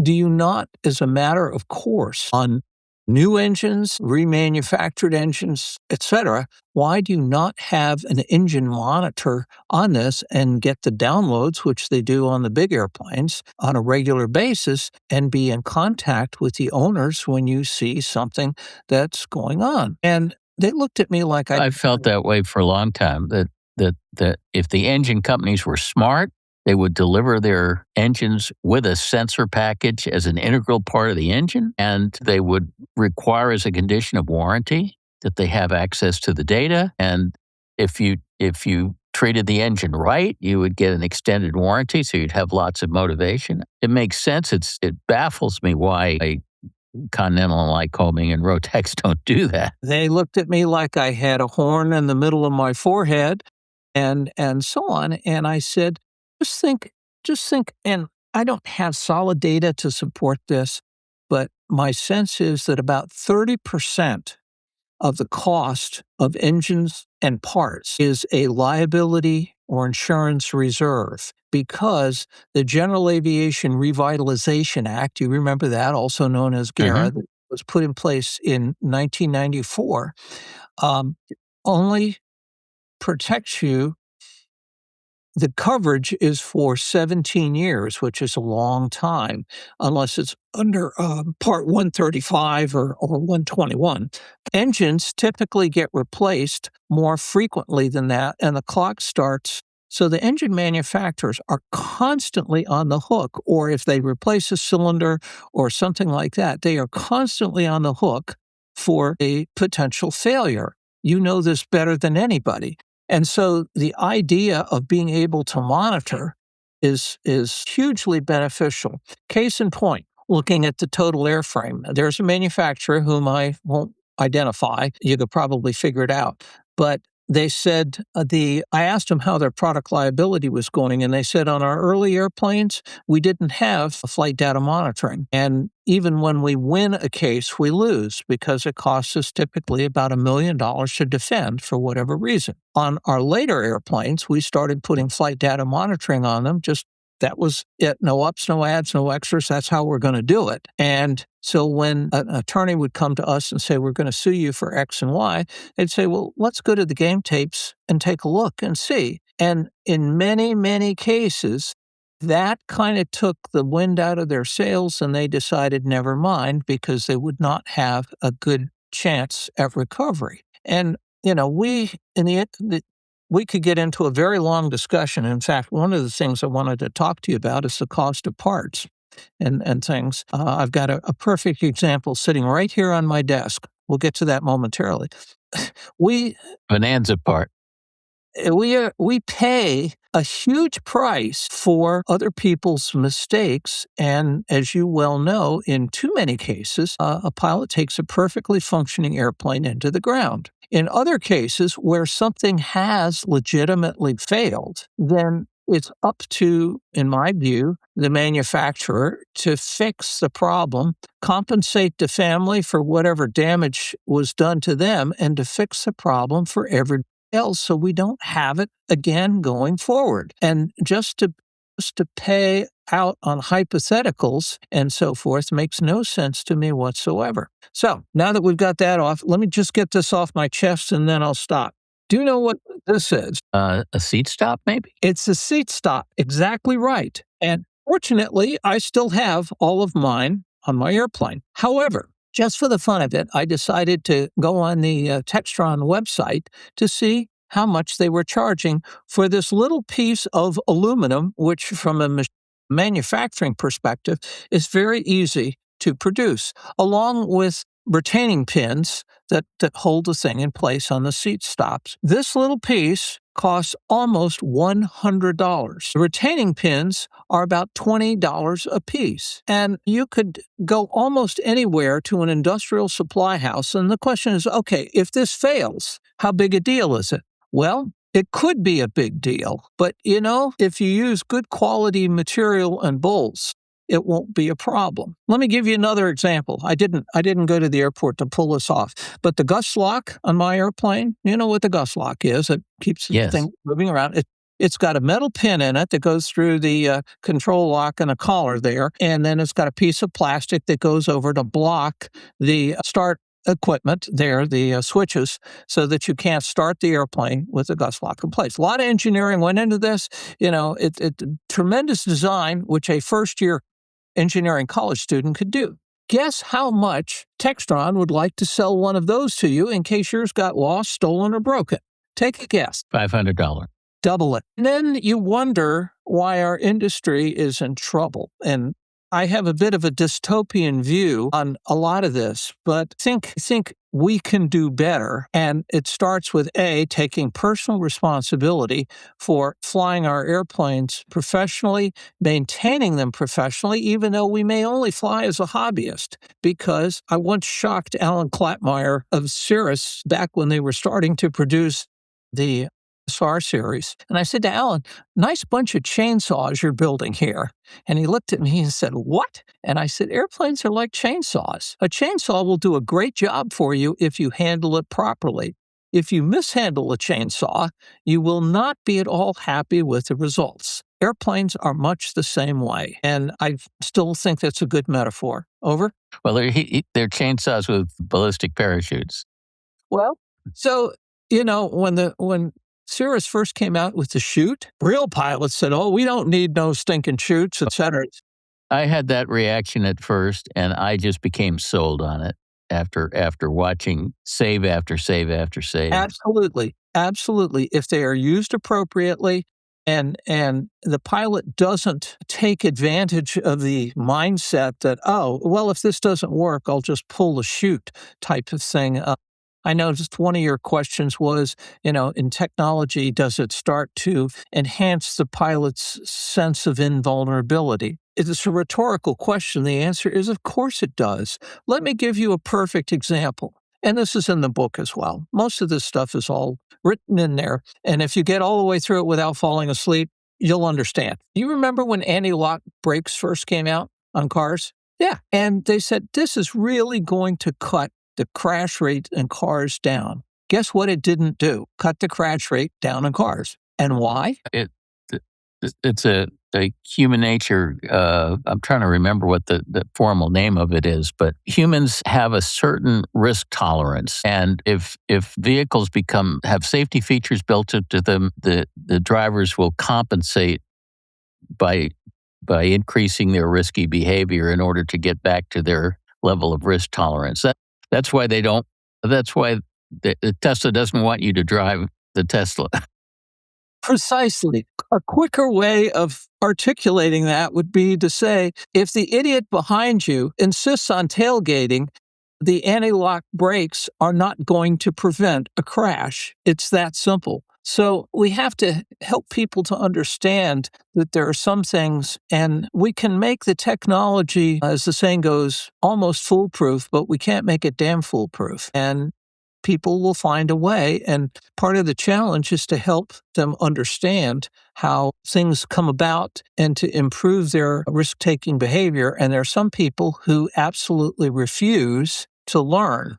do you not, as a matter of course, on new engines, remanufactured engines, etc., why do you not have an engine monitor on this and get the downloads, which they do on the big airplanes, on a regular basis, and be in contact with the owners when you see something that's going on? And they looked at me like I felt that way for a long time, that if the engine companies were smart, they would deliver their engines with a sensor package as an integral part of the engine, and they would require as a condition of warranty that they have access to the data. And if you treated the engine right, you would get an extended warranty, so you'd have lots of motivation. It makes sense. It baffles me why Continental and Lycoming and Rotex don't do that. They looked at me like I had a horn in the middle of my forehead and so on. And I said, just think, and I don't have solid data to support this, but my sense is that about 30% of the cost of engines and parts is a liability or insurance reserve, because the General Aviation Revitalization Act, you remember that, also known as GARA, that was put in place in 1994, only protects you. The coverage is for 17 years, which is a long time, unless it's under Part 135 or 121. Engines typically get replaced more frequently than that, and the clock starts. So the engine manufacturers are constantly on the hook, or if they replace a cylinder or something like that, they are constantly on the hook for a potential failure. You know this better than anybody. And so the idea of being able to monitor is hugely beneficial. Case in point, looking at the total airframe, there's a manufacturer whom I won't identify. You could probably figure it out. But they said I asked them how their product liability was going, and they said on our early airplanes, we didn't have flight data monitoring. And even when we win a case, we lose because it costs us typically about $1 million to defend for whatever reason. On our later airplanes, we started putting flight data monitoring on them. Just that was it. No ups, no adds, no extras. That's how we're going to do it. And so when an attorney would come to us and say, we're going to sue you for X and Y, they'd say, well, let's go to the game tapes and take a look and see. And in many, many cases, that kind of took the wind out of their sails, and they decided never mind because they would not have a good chance at recovery. And, we could get into a very long discussion. In fact, one of the things I wanted to talk to you about is the cost of parts and things. I've got a perfect example sitting right here on my desk. We'll get to that momentarily. Bonanza part. We pay a huge price for other people's mistakes, and as you well know, in too many cases, a pilot takes a perfectly functioning airplane into the ground. In other cases where something has legitimately failed, then it's up to, in my view, the manufacturer to fix the problem, compensate the family for whatever damage was done to them, and to fix the problem for everybody else so we don't have it again going forward. And just to pay out on hypotheticals and so forth makes no sense to me whatsoever. So now that we've got that off, let me just get this off my chest and then I'll stop. Do you know what this is? A seat stop, maybe? It's a seat stop. Exactly right. And fortunately, I still have all of mine on my airplane. However, just for the fun of it, I decided to go on the Textron website to see how much they were charging for this little piece of aluminum, which from a manufacturing perspective is very easy to produce, along with retaining pins that hold the thing in place on the seat stops. This little piece costs almost $100. The retaining pins are about $20 a piece. And you could go almost anywhere to an industrial supply house. And the question is, okay, if this fails, how big a deal is it? Well, it could be a big deal. But, if you use good quality material and bolts, it won't be a problem. Let me give you another example. I didn't go to the airport to pull this off, but the gust lock on my airplane, you know what the gust lock is? It keeps the thing moving around. It's got a metal pin in it that goes through the control lock and a collar there, and then it's got a piece of plastic that goes over to block the start equipment there, the switches, so that you can't start the airplane with the gust lock in place. A lot of engineering went into this. It's tremendous design, which a first-year engineering college student could do. Guess how much Textron would like to sell one of those to you in case yours got lost, stolen, or broken? Take a guess. $500. Double it. And then you wonder why our industry is in trouble. And I have a bit of a dystopian view on a lot of this, but think we can do better. And it starts with taking personal responsibility for flying our airplanes professionally, maintaining them professionally, even though we may only fly as a hobbyist. Because I once shocked Alan Klattmeyer of Cirrus back when they were starting to produce the SAR series. And I said to Alan, nice bunch of chainsaws you're building here. And he looked at me and said, what? And I said, airplanes are like chainsaws. A chainsaw will do a great job for you if you handle it properly. If you mishandle a chainsaw, you will not be at all happy with the results. Airplanes are much the same way. And I still think that's a good metaphor. Over? Well, they're chainsaws with ballistic parachutes. Well, so, when Cirrus first came out with the chute, real pilots said, we don't need no stinking chutes, et cetera. I had that reaction at first, and I just became sold on it after watching save after save after save. Absolutely. Absolutely. If they are used appropriately, And the pilot doesn't take advantage of the mindset that, oh, well, if this doesn't work, I'll just pull the chute type of thing. I know just one of your questions was, in technology, does it start to enhance the pilot's sense of invulnerability? It's a rhetorical question. The answer is, of course it does. Let me give you a perfect example. And this is in the book as well. Most of this stuff is all written in there. And if you get all the way through it without falling asleep, you'll understand. You remember when anti-lock brakes first came out on cars? Yeah. And they said, this is really going to cut the crash rate in cars down. Guess what it didn't do? Cut the crash rate down in cars. And why? It's a human nature. I'm trying to remember what the formal name of it is, but humans have a certain risk tolerance, and if vehicles have safety features built into them, the drivers will compensate by increasing their risky behavior in order to get back to their level of risk tolerance. That's why they don't. That's why the Tesla doesn't want you to drive the Tesla. Precisely. A quicker way of articulating that would be to say, if the idiot behind you insists on tailgating, the anti-lock brakes are not going to prevent a crash. It's that simple. So we have to help people to understand that there are some things, and we can make the technology, as the saying goes, almost foolproof, but we can't make it damn foolproof. And people will find a way. And part of the challenge is to help them understand how things come about and to improve their risk-taking behavior. And there are some people who absolutely refuse to learn.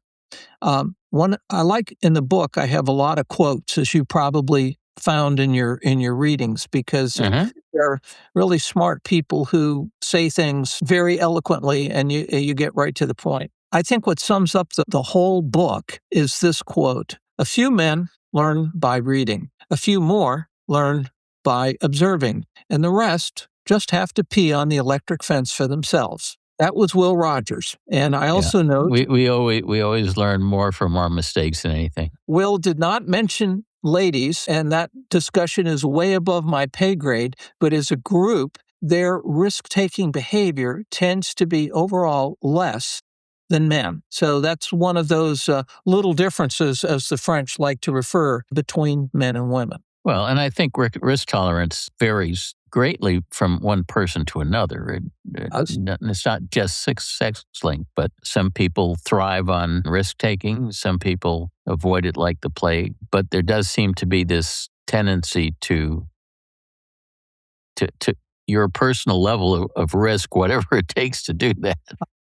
One I like in the book, I have a lot of quotes, as you probably found in your readings, because there are really smart people who say things very eloquently, and you get right to the point. I think what sums up the whole book is this quote: a few men learn by reading, a few more learn by observing, and the rest just have to pee on the electric fence for themselves. That was Will Rogers. And I also note we always learn more from our mistakes than anything. Will did not mention ladies, and that discussion is way above my pay grade, but as a group, their risk-taking behavior tends to be overall less than men. So that's one of those little differences, as the French like to refer, between men and women. Well, and I think risk tolerance varies greatly from one person to another. It's not just sex linked, but some people thrive on risk-taking. Some people avoid it like the plague. But there does seem to be this tendency to your personal level of risk, whatever it takes to do that.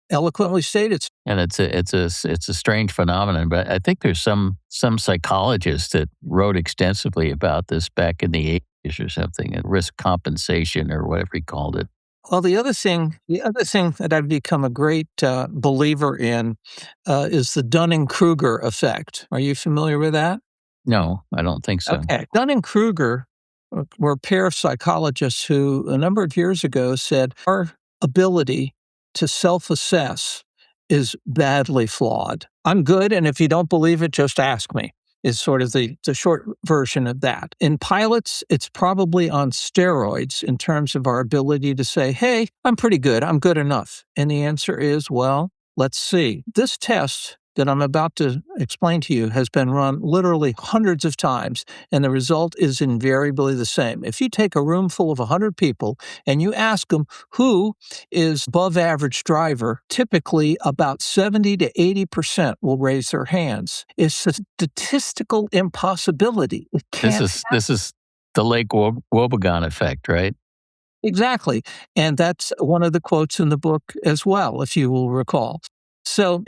Eloquently stated. And it's a strange phenomenon, but I think there's some psychologists that wrote extensively about this back in the 80s or something, and risk compensation or whatever he called it. Well, the other thing that I've become a great believer in is the Dunning-Kruger effect. Are you familiar with that? No, I don't think so. Okay. Dunning-Kruger were a pair of psychologists who, a number of years ago, said our ability to self-assess is badly flawed. I'm good, and if you don't believe it, just ask me, is sort of the short version of that. In pilots, it's probably on steroids in terms of our ability to say, hey, I'm pretty good, I'm good enough. And the answer is, well, let's see. This test that I'm about to explain to you has been run literally hundreds of times, and the result is invariably the same. If you take a room full of 100 people and you ask them who is above average driver, typically about 70 to 80% will raise their hands. It's a statistical impossibility. It can't this is the Lake Wobegon effect, right? Exactly. And that's one of the quotes in the book as well, if you will recall. So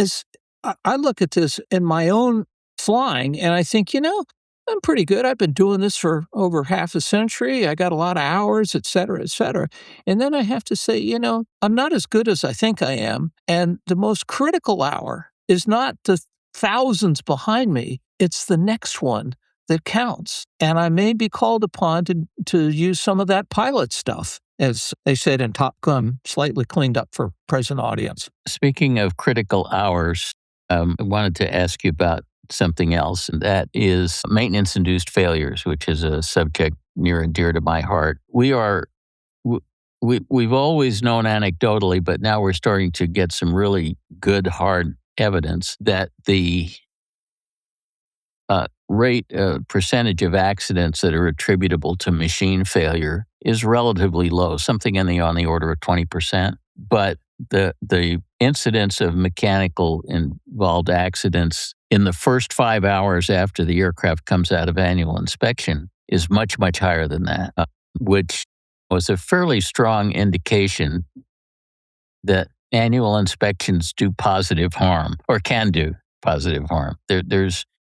I look at this in my own flying, and I think, I'm pretty good. I've been doing this for over half a century. I got a lot of hours, et cetera, et cetera. And then I have to say, I'm not as good as I think I am. And the most critical hour is not the thousands behind me. It's the next one that counts. And I may be called upon to use some of that pilot stuff, as they said in Top Gun, slightly cleaned up for present audience. Speaking of critical hours, I wanted to ask you about something else, and that is maintenance-induced failures, which is a subject near and dear to my heart. We've always known anecdotally, but now we're starting to get some really good, hard evidence that the percentage of accidents that are attributable to machine failure is relatively low, something on the order of 20%. But the incidence of mechanical involved accidents in the first 5 hours after the aircraft comes out of annual inspection is much, much higher than that, which was a fairly strong indication that annual inspections do positive harm or can do positive harm.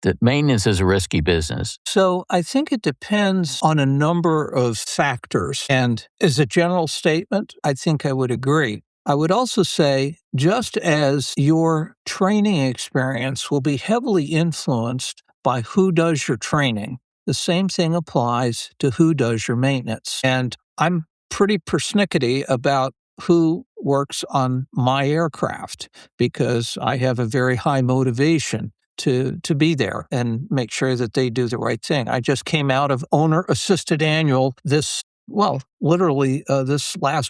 That maintenance is a risky business. So I think it depends on a number of factors. And as a general statement, I think I would agree. I would also say, just as your training experience will be heavily influenced by who does your training, the same thing applies to who does your maintenance. And I'm pretty persnickety about who works on my aircraft because I have a very high motivation to be there and make sure that they do the right thing. I just came out of owner-assisted annual this last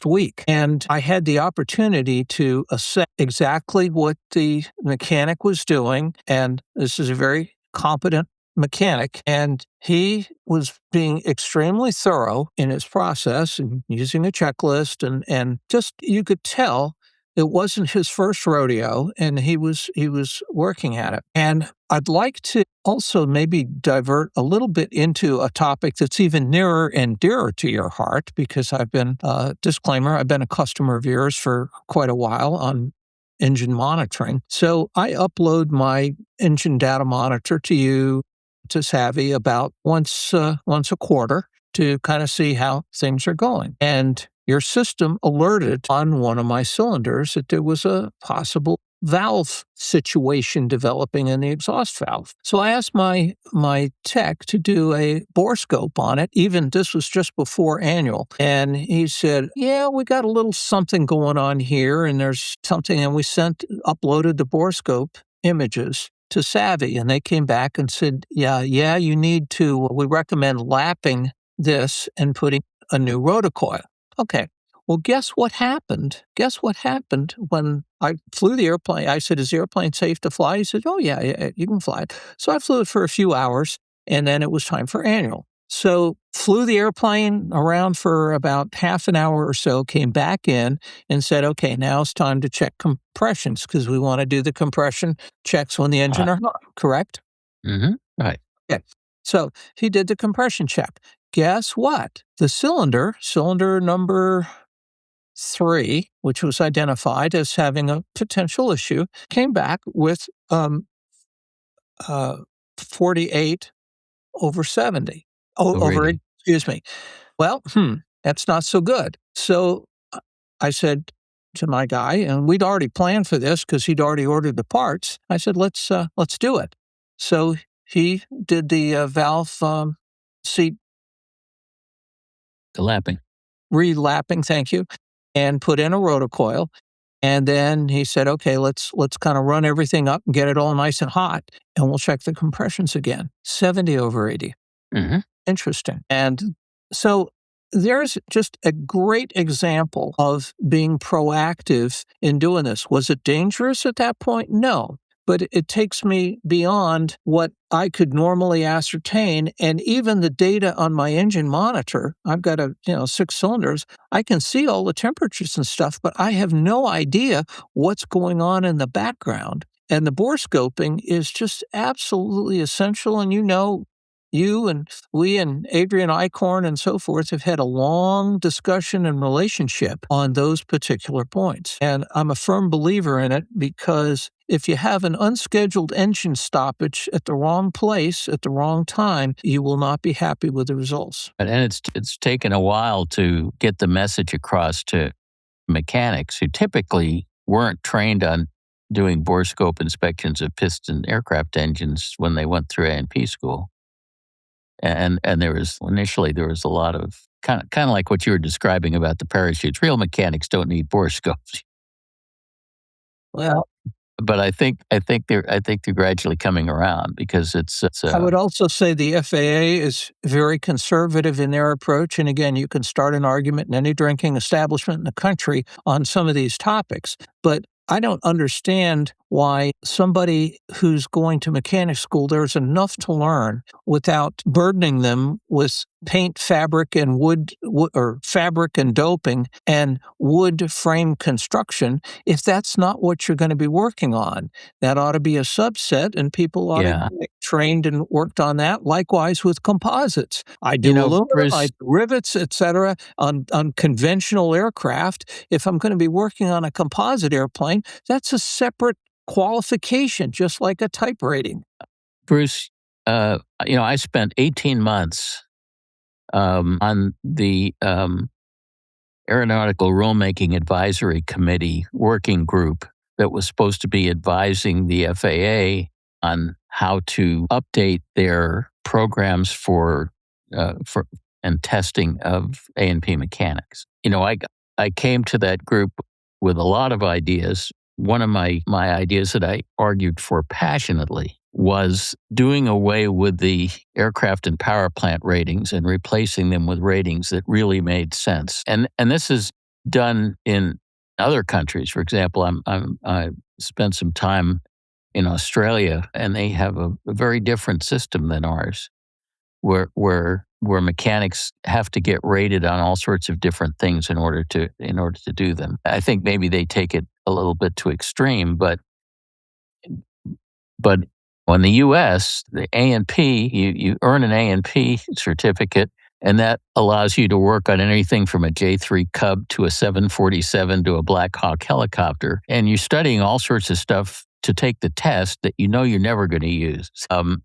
week. And I had the opportunity to assess exactly what the mechanic was doing. And this is a very competent mechanic. And he was being extremely thorough in his process and using a checklist. And just, you could tell it wasn't his first rodeo, and he was working at it. And I'd like to also maybe divert a little bit into a topic that's even nearer and dearer to your heart, because I've been a customer of yours for quite a while on engine monitoring. So I upload my engine data monitor to you, to Savvy, about once a quarter to kind of see how things are going. And your system alerted on one of my cylinders that there was a possible valve situation developing in the exhaust valve. So I asked my tech to do a bore scope on it. Even this was just before annual. And he said, yeah, we got a little something going on here, and there's something. And we uploaded the bore scope images to Savvy, and they came back and said, yeah, you need to, we recommend lapping this and putting a new rotocoil. Okay. Well, guess what happened? Guess what happened when I flew the airplane? I said, is the airplane safe to fly? He said, oh, yeah, you can fly it. So I flew it for a few hours, and then it was time for annual. So flew the airplane around for about half an hour or so, came back in and said, okay, now it's time to check compressions, because we want to do the compression checks when the engine are hot, correct? Mm-hmm. Right. Okay. So he did the compression check. Guess what? The cylinder number 3, which was identified as having a potential issue, came back with 48 over 70. Excuse me. Well, that's not so good. So I said to my guy, and we'd already planned for this because he'd already ordered the parts. I said, let's do it. So he did the valve seat relapping, thank you, and put in a rotocoil. And then he said, okay, let's kind of run everything up and get it all nice and hot, and we'll check the compressions again. 70 over 80. Mm-hmm. Interesting. And so there's just a great example of being proactive in doing this. Was it dangerous at that point? No. But it takes me beyond what I could normally ascertain. And even the data on my engine monitor, I've got 6 cylinders. I can see all the temperatures and stuff, but I have no idea what's going on in the background. And the bore scoping is just absolutely essential. And you and we and Adrian Eichhorn and so forth have had a long discussion and relationship on those particular points. And I'm a firm believer in it, because if you have an unscheduled engine stoppage at the wrong place at the wrong time, you will not be happy with the results. And it's taken a while to get the message across to mechanics who typically weren't trained on doing bore scope inspections of piston aircraft engines when they went through A&P school. And there was a lot of kind of like what you were describing about the parachutes. Real mechanics don't need bore scopes. Well, but I think they're gradually coming around because it's I would also say the FAA is very conservative in their approach. And again, you can start an argument in any drinking establishment in the country on some of these topics. But I don't understand why somebody who's going to mechanic school, there's enough to learn without burdening them with paint, fabric, and wood, or fabric and doping and wood frame construction if that's not what you're going to be working on. That ought to be a subset, and people ought to get trained and worked on that. Likewise with composites. I do aluminum, I Bruce, do rivets, etc. on conventional aircraft. If I'm going to be working on a composite airplane, that's a separate qualification, just like a type rating. Bruce, I spent 18 months on the Aeronautical Rulemaking Advisory Committee working group that was supposed to be advising the FAA on how to update their programs for and testing of A&P mechanics. I came to that group with a lot of ideas. One of my ideas that I argued for passionately was doing away with the aircraft and power plant ratings and replacing them with ratings that really made sense. And this is done in other countries. For example, I spent some time in Australia, and they have a very different system than ours, where mechanics have to get rated on all sorts of different things in order to do them. I think maybe they take it a little bit too extreme, but in the U.S., the A&P, you earn an A&P certificate, and that allows you to work on anything from a J3 Cub to a 747 to a Black Hawk helicopter, and you're studying all sorts of stuff to take the test that you're never going to use. And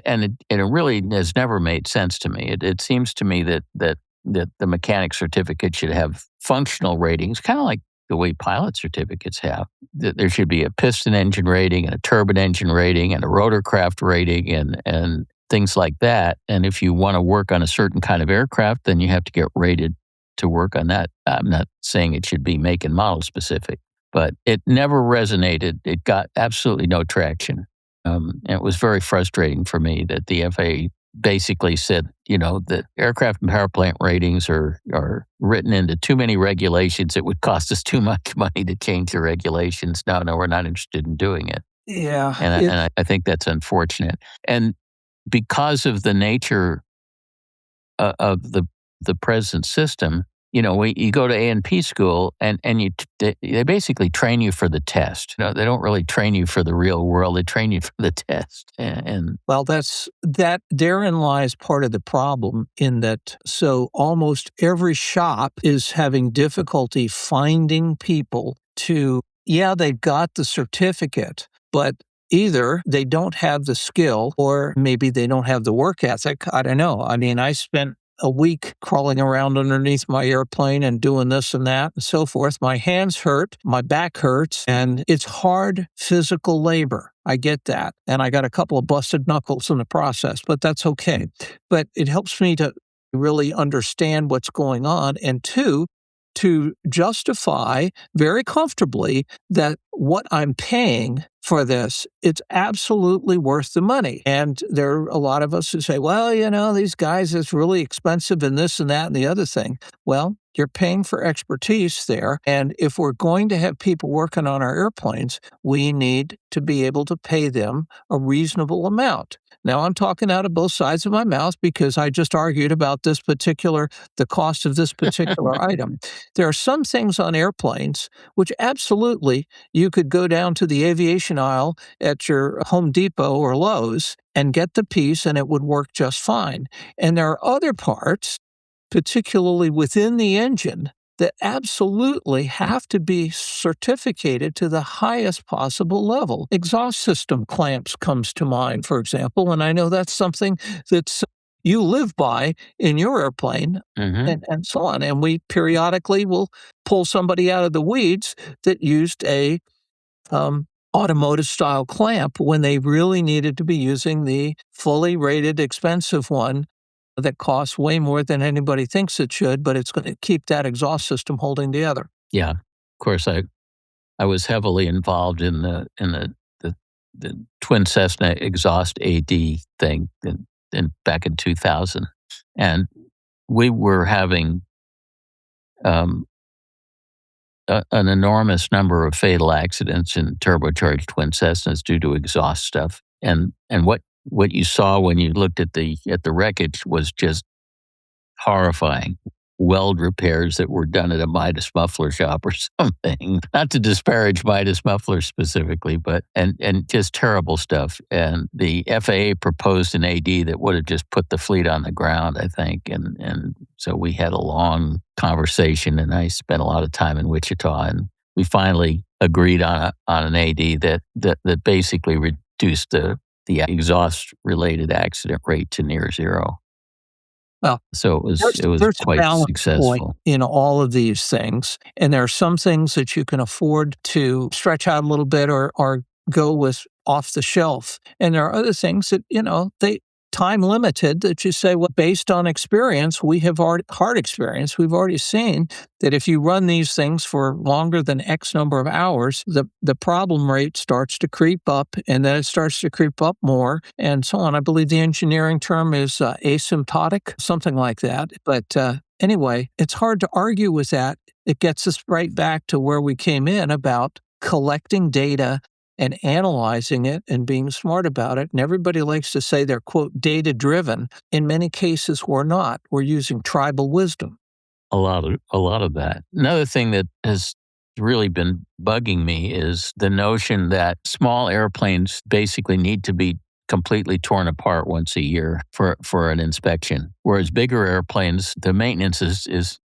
it really has never made sense to me. It seems to me that the mechanic certificate should have functional ratings, kind of like the way pilot certificates have. There should be a piston engine rating and a turbine engine rating and a rotorcraft rating and things like that. And if you want to work on a certain kind of aircraft, then you have to get rated to work on that. I'm not saying it should be make and model specific, but it never resonated. It got absolutely no traction. And it was very frustrating for me that the FAA basically said, that aircraft and power plant ratings are written into too many regulations. It would cost us too much money to change the regulations. No, we're not interested in doing it. Yeah. And I think that's unfortunate. And because of the nature of the present system, you go to A&P school and they basically train you for the test. They don't really train you for the real world. They train you for the test. And well, therein lies part of the problem in that. So almost every shop is having difficulty finding people they've got the certificate, but either they don't have the skill or maybe they don't have the work ethic. I don't know. I mean, I spent a week crawling around underneath my airplane and doing this and that and so forth. My hands hurt, my back hurts, and it's hard physical labor. I get that. And I got a couple of busted knuckles in the process, but that's okay. But it helps me to really understand what's going on. And two, to justify very comfortably that what I'm paying for this, it's absolutely worth the money. And there are a lot of us who say, well, these guys, it's really expensive and this and that and the other thing. Well, you're paying for expertise there. And if we're going to have people working on our airplanes, we need to be able to pay them a reasonable amount. Now, I'm talking out of both sides of my mouth because I just argued about the cost of this particular item. There are some things on airplanes which absolutely you could go down to the aviation aisle at your Home Depot or Lowe's and get the piece and it would work just fine. And there are other parts, particularly within the engine, that absolutely have to be certificated to the highest possible level. Exhaust system clamps comes to mind, for example, and I know that's something that's you live by in your airplane and so on. And we periodically will pull somebody out of the weeds that used a automotive style clamp when they really needed to be using the fully rated expensive one that costs way more than anybody thinks it should, but it's going to keep that exhaust system holding together. yeah, of course, I was heavily involved in the twin Cessna exhaust AD thing back in 2000, and we were having an enormous number of fatal accidents in turbocharged twin Cessnas due to exhaust stuff. And what you saw when you looked at the wreckage was just horrifying. Weld repairs that were done at a Midas muffler shop or something. Not to disparage Midas mufflers specifically, but and just terrible stuff. And the FAA proposed an AD that would have just put the fleet on the ground, I think. And so we had a long conversation, and I spent a lot of time in Wichita, and we finally agreed on an AD that basically reduced the exhaust related accident rate to near zero. Well, so it was there's quite a balance successful point in all of these things, and there are some things that you can afford to stretch out a little bit or go with off the shelf, and there are other things that they time limited that you say, well, based on experience, we have hard experience. We've already seen that if you run these things for longer than X number of hours, the problem rate starts to creep up, and then it starts to creep up more, and so on. I believe the engineering term is asymptotic, something like that. But anyway, it's hard to argue with that. It gets us right back to where we came in about collecting data and analyzing it and being smart about it. And everybody likes to say they're, quote, data-driven. In many cases, we're not. We're using tribal wisdom. A lot of that. Another thing that has really been bugging me is the notion that small airplanes basically need to be completely torn apart once a year for an inspection, whereas bigger airplanes, the maintenance is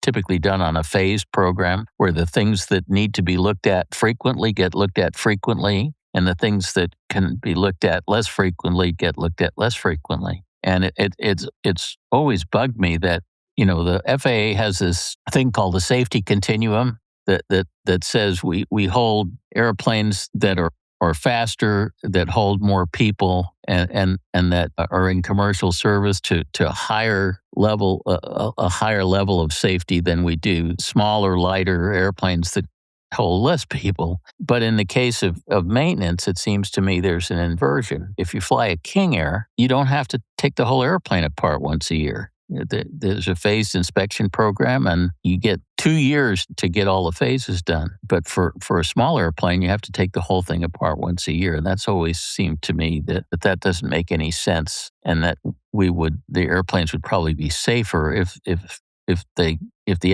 typically done on a phased program where the things that need to be looked at frequently get looked at frequently, and the things that can be looked at less frequently get looked at less frequently. And it's always bugged me that the FAA has this thing called the safety continuum that says we hold airplanes that are faster, that hold more people, and that are in commercial service to a higher level of safety than we do smaller, lighter airplanes that hold less people. But in the case of maintenance, it seems to me there's an inversion. If you fly a King Air, you don't have to take the whole airplane apart once a year. There's a phased inspection program, and you get 2 years to get all the phases done. But for a small airplane, you have to take the whole thing apart once a year. And that's always seemed to me that doesn't make any sense, and that the airplanes would probably be safer if the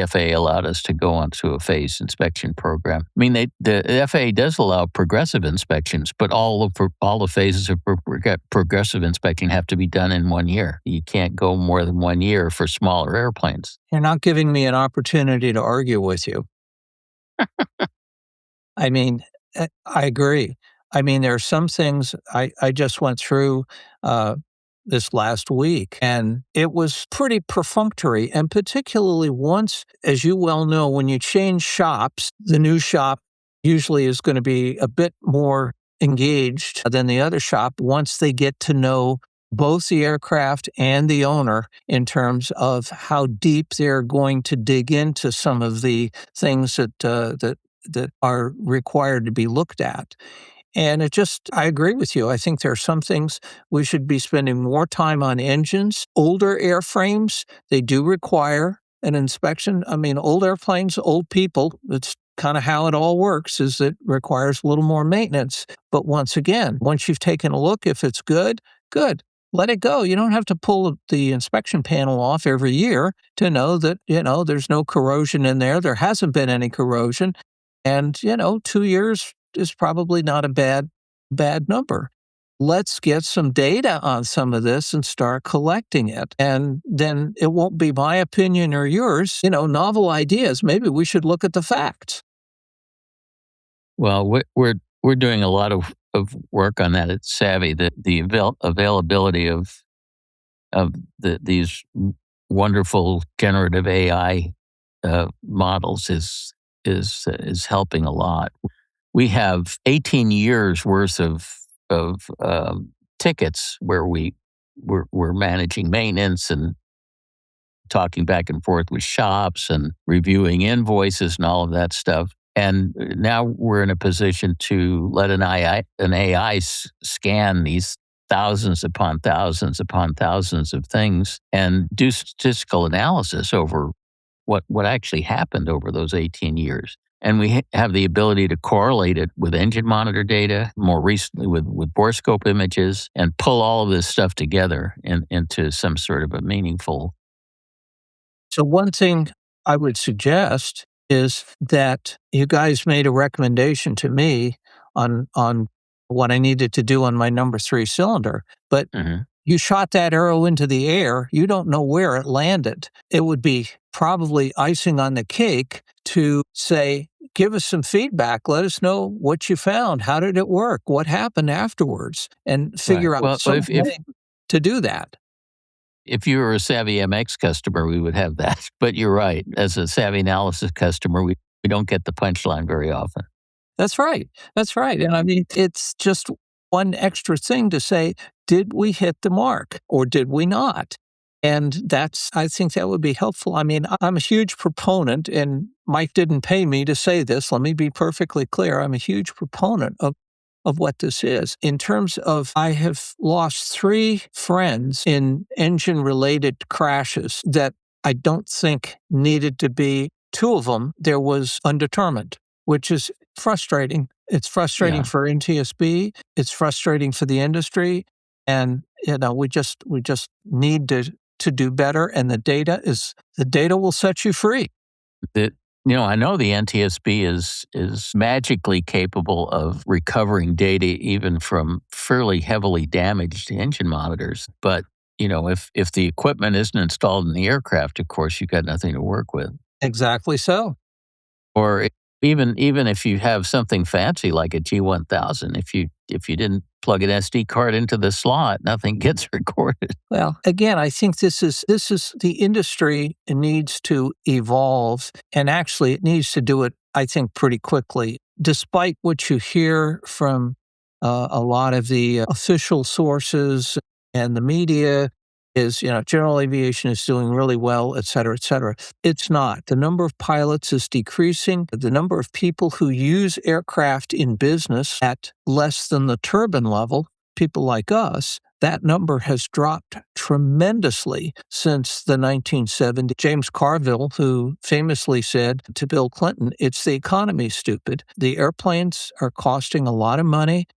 FAA allowed us to go onto a phased inspection program. I mean, the FAA does allow progressive inspections, but all the phases of progressive inspection have to be done in 1 year. You can't go more than 1 year for smaller airplanes. You're not giving me an opportunity to argue with you. I mean, I agree. I mean, there are some things I just went through this last week, and it was pretty perfunctory. And particularly once, as you well know, when you change shops, the new shop usually is going to be a bit more engaged than the other shop once they get to know both the aircraft and the owner in terms of how deep they're going to dig into some of the things that are required to be looked at. And I agree with you. I think there are some things we should be spending more time on engines. Older airframes, they do require an inspection. I mean, old airplanes, old people, it's kind of how it all works, is it requires a little more maintenance. But once again, once you've taken a look, if it's good, let it go. You don't have to pull the inspection panel off every year to know that, there's no corrosion in there. There hasn't been any corrosion. And, 2 years is probably not a bad number. Let's get some data on some of this and start collecting it. And then it won't be my opinion or yours, novel ideas. Maybe we should look at the facts. Well, we're doing a lot of work on that at Savvy. The availability of these wonderful generative AI models is helping a lot. We have 18 years worth of tickets where we're managing maintenance and talking back and forth with shops and reviewing invoices and all of that stuff. And now we're in a position to let an AI scan these thousands upon thousands upon thousands of things and do statistical analysis over what actually happened over those 18 years. And we have the ability to correlate it with engine monitor data, more recently with borescope images, and pull all of this stuff together into some sort of a meaningful. So one thing I would suggest is that you guys made a recommendation to me on what I needed to do on my number 3 cylinder, but you shot that arrow into the air, you don't know where it landed. It would be probably icing on the cake to say, give us some feedback. Let us know what you found. How did it work? What happened afterwards? And figure Right. Well, out some way to do that. If you were a Savvy MX customer, we would have that. But you're right. As a Savvy Analysis customer, we don't get the punchline very often. That's right. That's right. And I mean, it's just one extra thing to say, did we hit the mark or did we not? And I think that would be helpful. I mean, I'm a huge proponent, and Mike didn't pay me to say this. Let me be perfectly clear. I'm a huge proponent of what this is. In terms of, I have lost 3 friends in engine-related crashes that I don't think needed to be. 2 of them, there was undetermined, which is frustrating. It's frustrating for NTSB. It's frustrating for the industry. And, we just need to do better. And the data will set you free. I know the NTSB is magically capable of recovering data even from fairly heavily damaged engine monitors. But, if the equipment isn't installed in the aircraft, of course, you've got nothing to work with. Exactly so. Or even if you have something fancy like a G1000, if you didn't plug an SD card into the slot, nothing gets recorded. Well, again, I think this is the industry needs to evolve, and actually it needs to do it, I think, pretty quickly. Despite what you hear from a lot of the official sources and the media, is, general aviation is doing really well, et cetera, et cetera. It's not. The number of pilots is decreasing. The number of people who use aircraft in business at less than the turbine level, people like us, that number has dropped tremendously since the 1970s. James Carville, who famously said to Bill Clinton, it's the economy, stupid. The airplanes are costing a lot of money.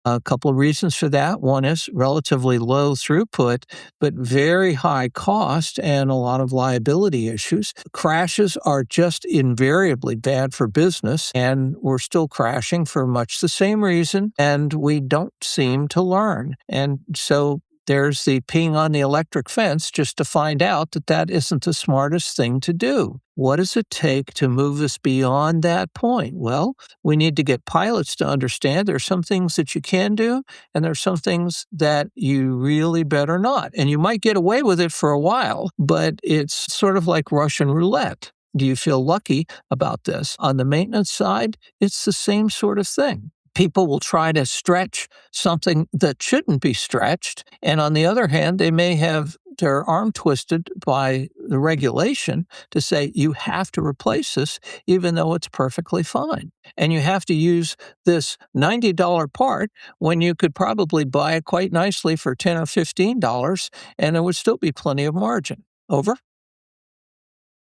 A couple of reasons for that. One is relatively low throughput, but very high cost and a lot of liability issues. Crashes are just invariably bad for business, and we're still crashing for much the same reason, and we don't seem to learn. And so there's the peeing on the electric fence just to find out that isn't the smartest thing to do. What does it take to move us beyond that point? Well, we need to get pilots to understand there's some things that you can do, and there's some things that you really better not. And you might get away with it for a while, but it's sort of like Russian roulette. Do you feel lucky about this? On the maintenance side, it's the same sort of thing. People will try to stretch something that shouldn't be stretched. And on the other hand, they may have their arm twisted by the regulation to say, you have to replace this, even though it's perfectly fine. And you have to use this $90 part when you could probably buy it quite nicely for $10 or $15, and there would still be plenty of margin. Over?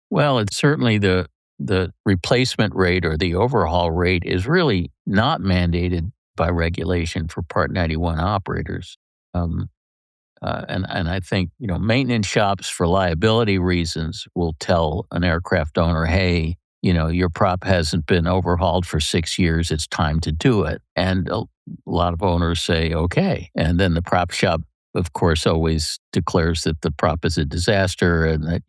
Well, it's certainly the replacement rate or the overhaul rate is really not mandated by regulation for Part 91 operators. And I think, maintenance shops for liability reasons will tell an aircraft owner, hey, your prop hasn't been overhauled for 6 years. It's time to do it. And a lot of owners say, okay. And then the prop shop, of course, always declares that the prop is a disaster and that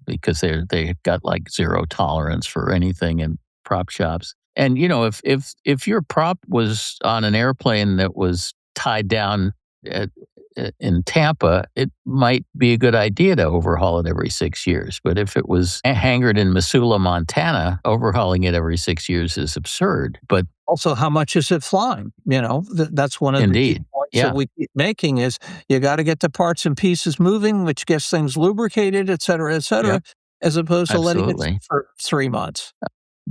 because they got like zero tolerance for anything in prop shops. And, if your prop was on an airplane that was tied down in Tampa, it might be a good idea to overhaul it every 6 years. But if it was hangared in Missoula, Montana, overhauling it every 6 years is absurd. But also, how much is it flying? That's one of the key points that we keep making is you got to get the parts and pieces moving, which gets things lubricated, et cetera, as opposed to letting it for 3 months.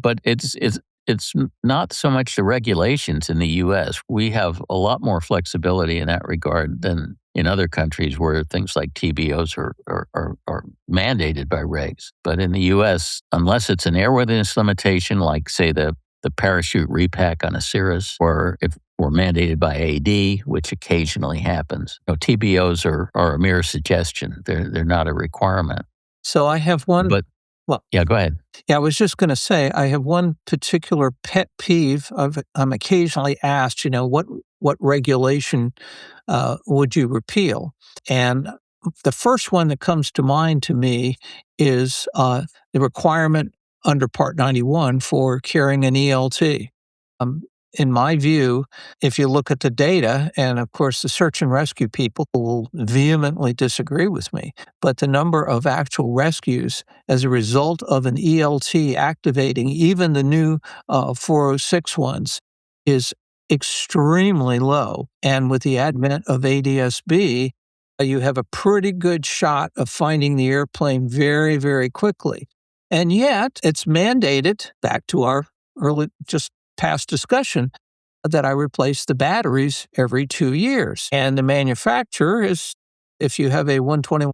but it's not so much the regulations in the U.S. We have a lot more flexibility in that regard than in other countries where things like TBOs are mandated by regs. But in the U.S., unless it's an airworthiness limitation, like, say, the parachute repack on a Cirrus, or if we're mandated by AD, which occasionally happens, TBOs are a mere suggestion. They're not a requirement. So I have one. But Well, yeah, go ahead. Yeah, I was just going to say I have one particular pet peeve. I'm occasionally asked, what regulation would you repeal? And the first one that comes to mind to me is the requirement under Part 91 for carrying an ELT. In my view, if you look at the data, and of course the search and rescue people will vehemently disagree with me, but the number of actual rescues as a result of an ELT activating, even the new 406 ones, is extremely low. And with the advent of ADSB, you have a pretty good shot of finding the airplane very, very quickly. And yet it's mandated, back to our just past discussion, that I replace the batteries every 2 years. And the manufacturer is, if you have a 121,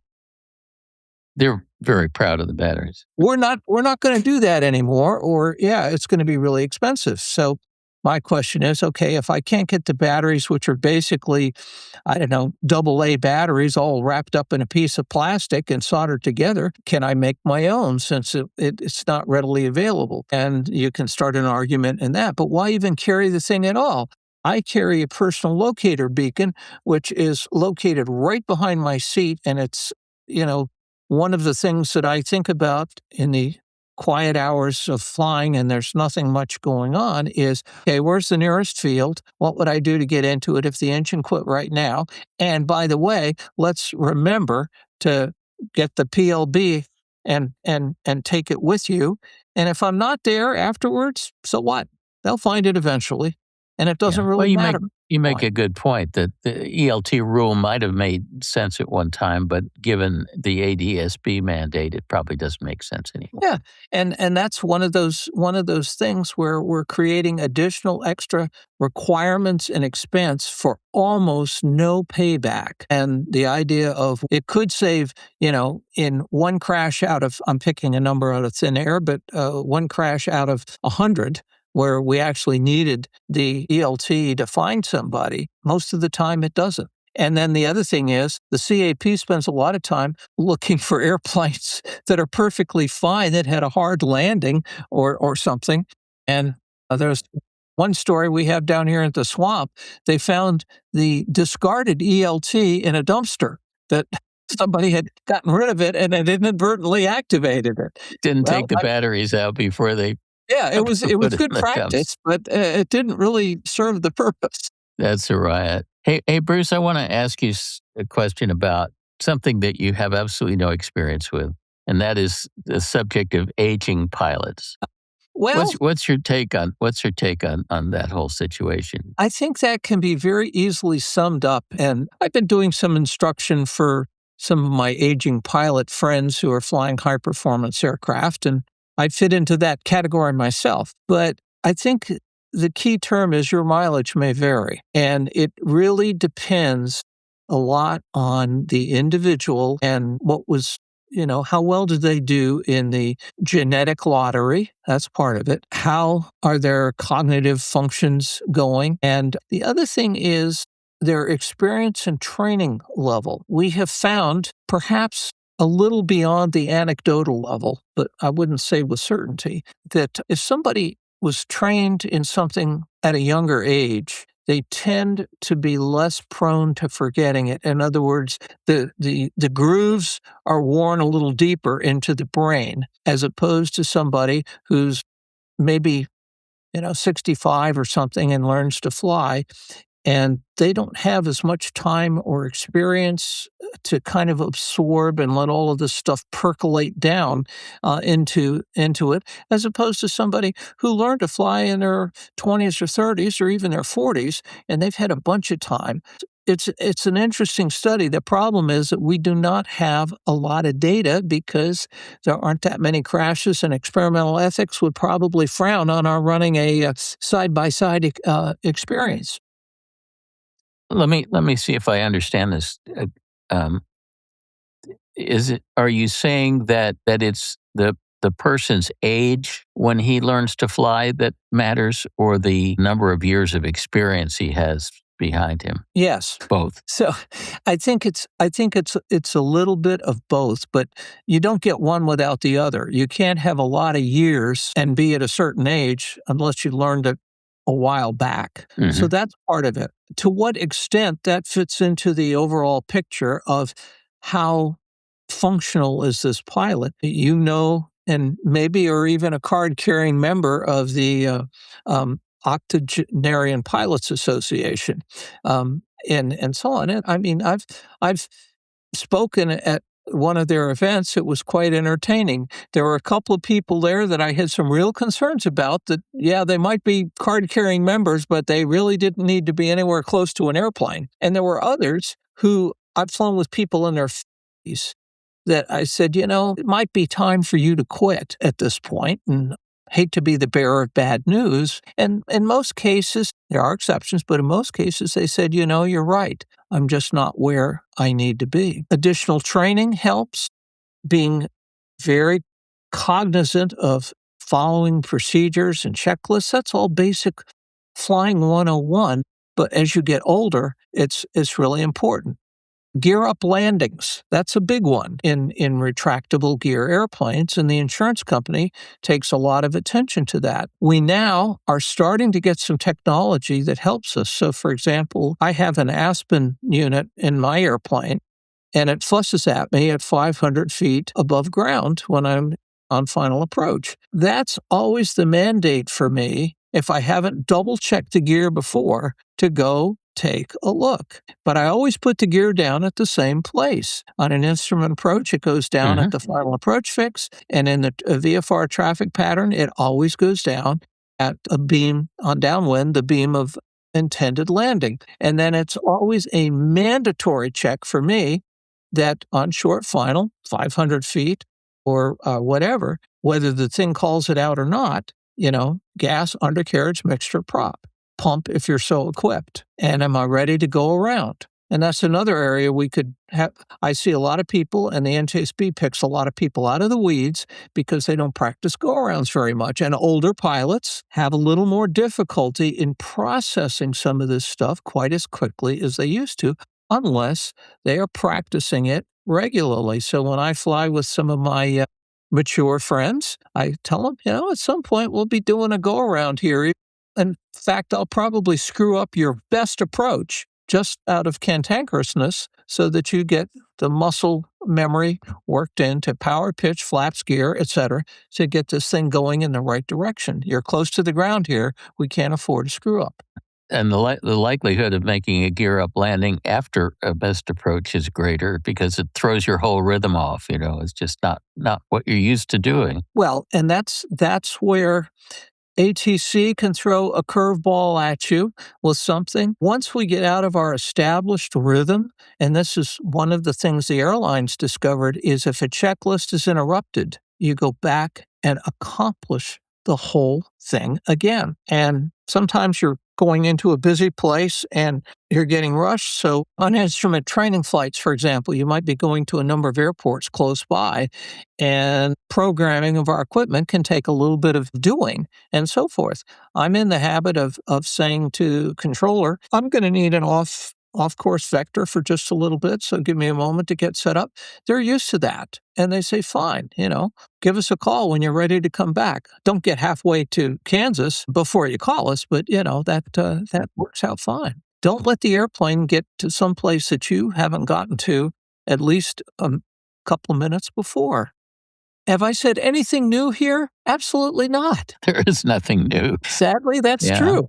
they're very proud of the batteries. We're not going to do that anymore, or it's going to be really expensive. So my question is, okay, if I can't get the batteries, which are basically, AA batteries all wrapped up in a piece of plastic and soldered together, can I make my own since it's not readily available? And you can start an argument in that, but why even carry the thing at all? I carry a personal locator beacon, which is located right behind my seat, and it's, one of the things that I think about in the quiet hours of flying and there's nothing much going on is, okay, where's the nearest field? What would I do to get into it if the engine quit right now? And by the way, let's remember to get the PLB and take it with you. And if I'm not there afterwards, so what? They'll find it eventually. And it doesn't really matter. You make a good point that the ELT rule might have made sense at one time, but given the ADSB mandate, it probably doesn't make sense anymore. Yeah, and that's one of those things where we're creating additional extra requirements and expense for almost no payback. And the idea of it could save, in one crash out of, I'm picking a number out of thin air, but one crash out of 100, where we actually needed the ELT to find somebody, most of the time it doesn't. And then the other thing is the CAP spends a lot of time looking for airplanes that are perfectly fine that had a hard landing or something. And there's one story we have down here at the swamp. They found the discarded ELT in a dumpster that somebody had gotten rid of it and had inadvertently activated it. Didn't take the batteries out before they... Yeah, it was good practice, but it didn't really serve the purpose. That's a riot. Hey, Bruce, I want to ask you a question about something that you have absolutely no experience with, and that is the subject of aging pilots. Well, what's your take on that whole situation? I think that can be very easily summed up, and I've been doing some instruction for some of my aging pilot friends who are flying high-performance aircraft, and I fit into that category myself. But I think the key term is your mileage may vary, and it really depends a lot on the individual and what was, how well did they do in the genetic lottery? That's part of it. How are their cognitive functions going? And the other thing is their experience and training level. We have found perhaps a little beyond the anecdotal level, but I wouldn't say with certainty, that if somebody was trained in something at a younger age, they tend to be less prone to forgetting it. In other words, the grooves are worn a little deeper into the brain, as opposed to somebody who's maybe 65 or something and learns to fly, and they don't have as much time or experience to kind of absorb and let all of this stuff percolate down into it, as opposed to somebody who learned to fly in their 20s or 30s or even their 40s, and they've had a bunch of time. it's an interesting study. The problem is that we do not have a lot of data because there aren't that many crashes, and experimental ethics would probably frown on our running a side-by-side experience. Let me see if I understand this. Um, are you saying that it's the person's age when he learns to fly that matters, or the number of years of experience he has behind him? Yes. Both. So I think it's a little bit of both, but you don't get one without the other. You can't have a lot of years and be at a certain age unless you learned it a while back. So that's part of it. To what extent that fits into the overall picture of how functional is this pilot, and maybe or even a card-carrying member of the Octogenarian Pilots Association, and so on. And I mean, I've spoken at one of their events. It was quite entertaining. There were a couple of people there that I had some real concerns about. That they might be card-carrying members, but they really didn't need to be anywhere close to an airplane. And there were others who I've flown with people in their 50s that I said, it might be time for you to quit at this point, and hate to be the bearer of bad news. And in most cases, there are exceptions, but in most cases, they said, you're right. I'm just not where I need to be. Additional training helps. Being very cognizant of following procedures and checklists, that's all basic flying 101. But as you get older, it's really important. Gear up landings. That's a big one in retractable gear airplanes, and the insurance company takes a lot of attention to that. We now are starting to get some technology that helps us. So, for example, I have an Aspen unit in my airplane, and it fusses at me at 500 feet above ground when I'm on final approach. That's always the mandate for me, if I haven't double-checked the gear before, to go take a look. But I always put the gear down at the same place. On an instrument approach, it goes down at the final approach fix, and in the VFR traffic pattern, it always goes down at a beam on downwind, the beam of intended landing. And then it's always a mandatory check for me that on short final, 500 feet or whatever, whether the thing calls it out or not, gas, undercarriage, mixture, prop. Pump if you're so equipped. And am I ready to go around? And that's another area we could have. I see a lot of people, and the NTSB picks a lot of people out of the weeds because they don't practice go-arounds very much. And older pilots have a little more difficulty in processing some of this stuff quite as quickly as they used to, unless they are practicing it regularly. So when I fly with some of my mature friends, I tell them, at some point we'll be doing a go-around here. In fact, I'll probably screw up your best approach just out of cantankerousness so that you get the muscle memory worked into power, pitch, flaps, gear, etc., to get this thing going in the right direction. You're close to the ground here. We can't afford to screw up. And the likelihood of making a gear-up landing after a best approach is greater because it throws your whole rhythm off. It's just not what you're used to doing. Well, and that's where ATC can throw a curveball at you with something. Once we get out of our established rhythm, and this is one of the things the airlines discovered, is if a checklist is interrupted, you go back and accomplish the whole thing again. And sometimes you're going into a busy place and you're getting rushed. So on instrument training flights, for example, you might be going to a number of airports close by, and programming of our equipment can take a little bit of doing and so forth. I'm in the habit of saying to controller, I'm going to need an off-course vector for just a little bit, so give me a moment to get set up. They're used to that, and they say, fine, give us a call when you're ready to come back. Don't get halfway to Kansas before you call us, but, that works out fine. Don't let the airplane get to some place that you haven't gotten to at least a couple of minutes before. Have I said anything new here? Absolutely not. There is nothing new. Sadly, that's true.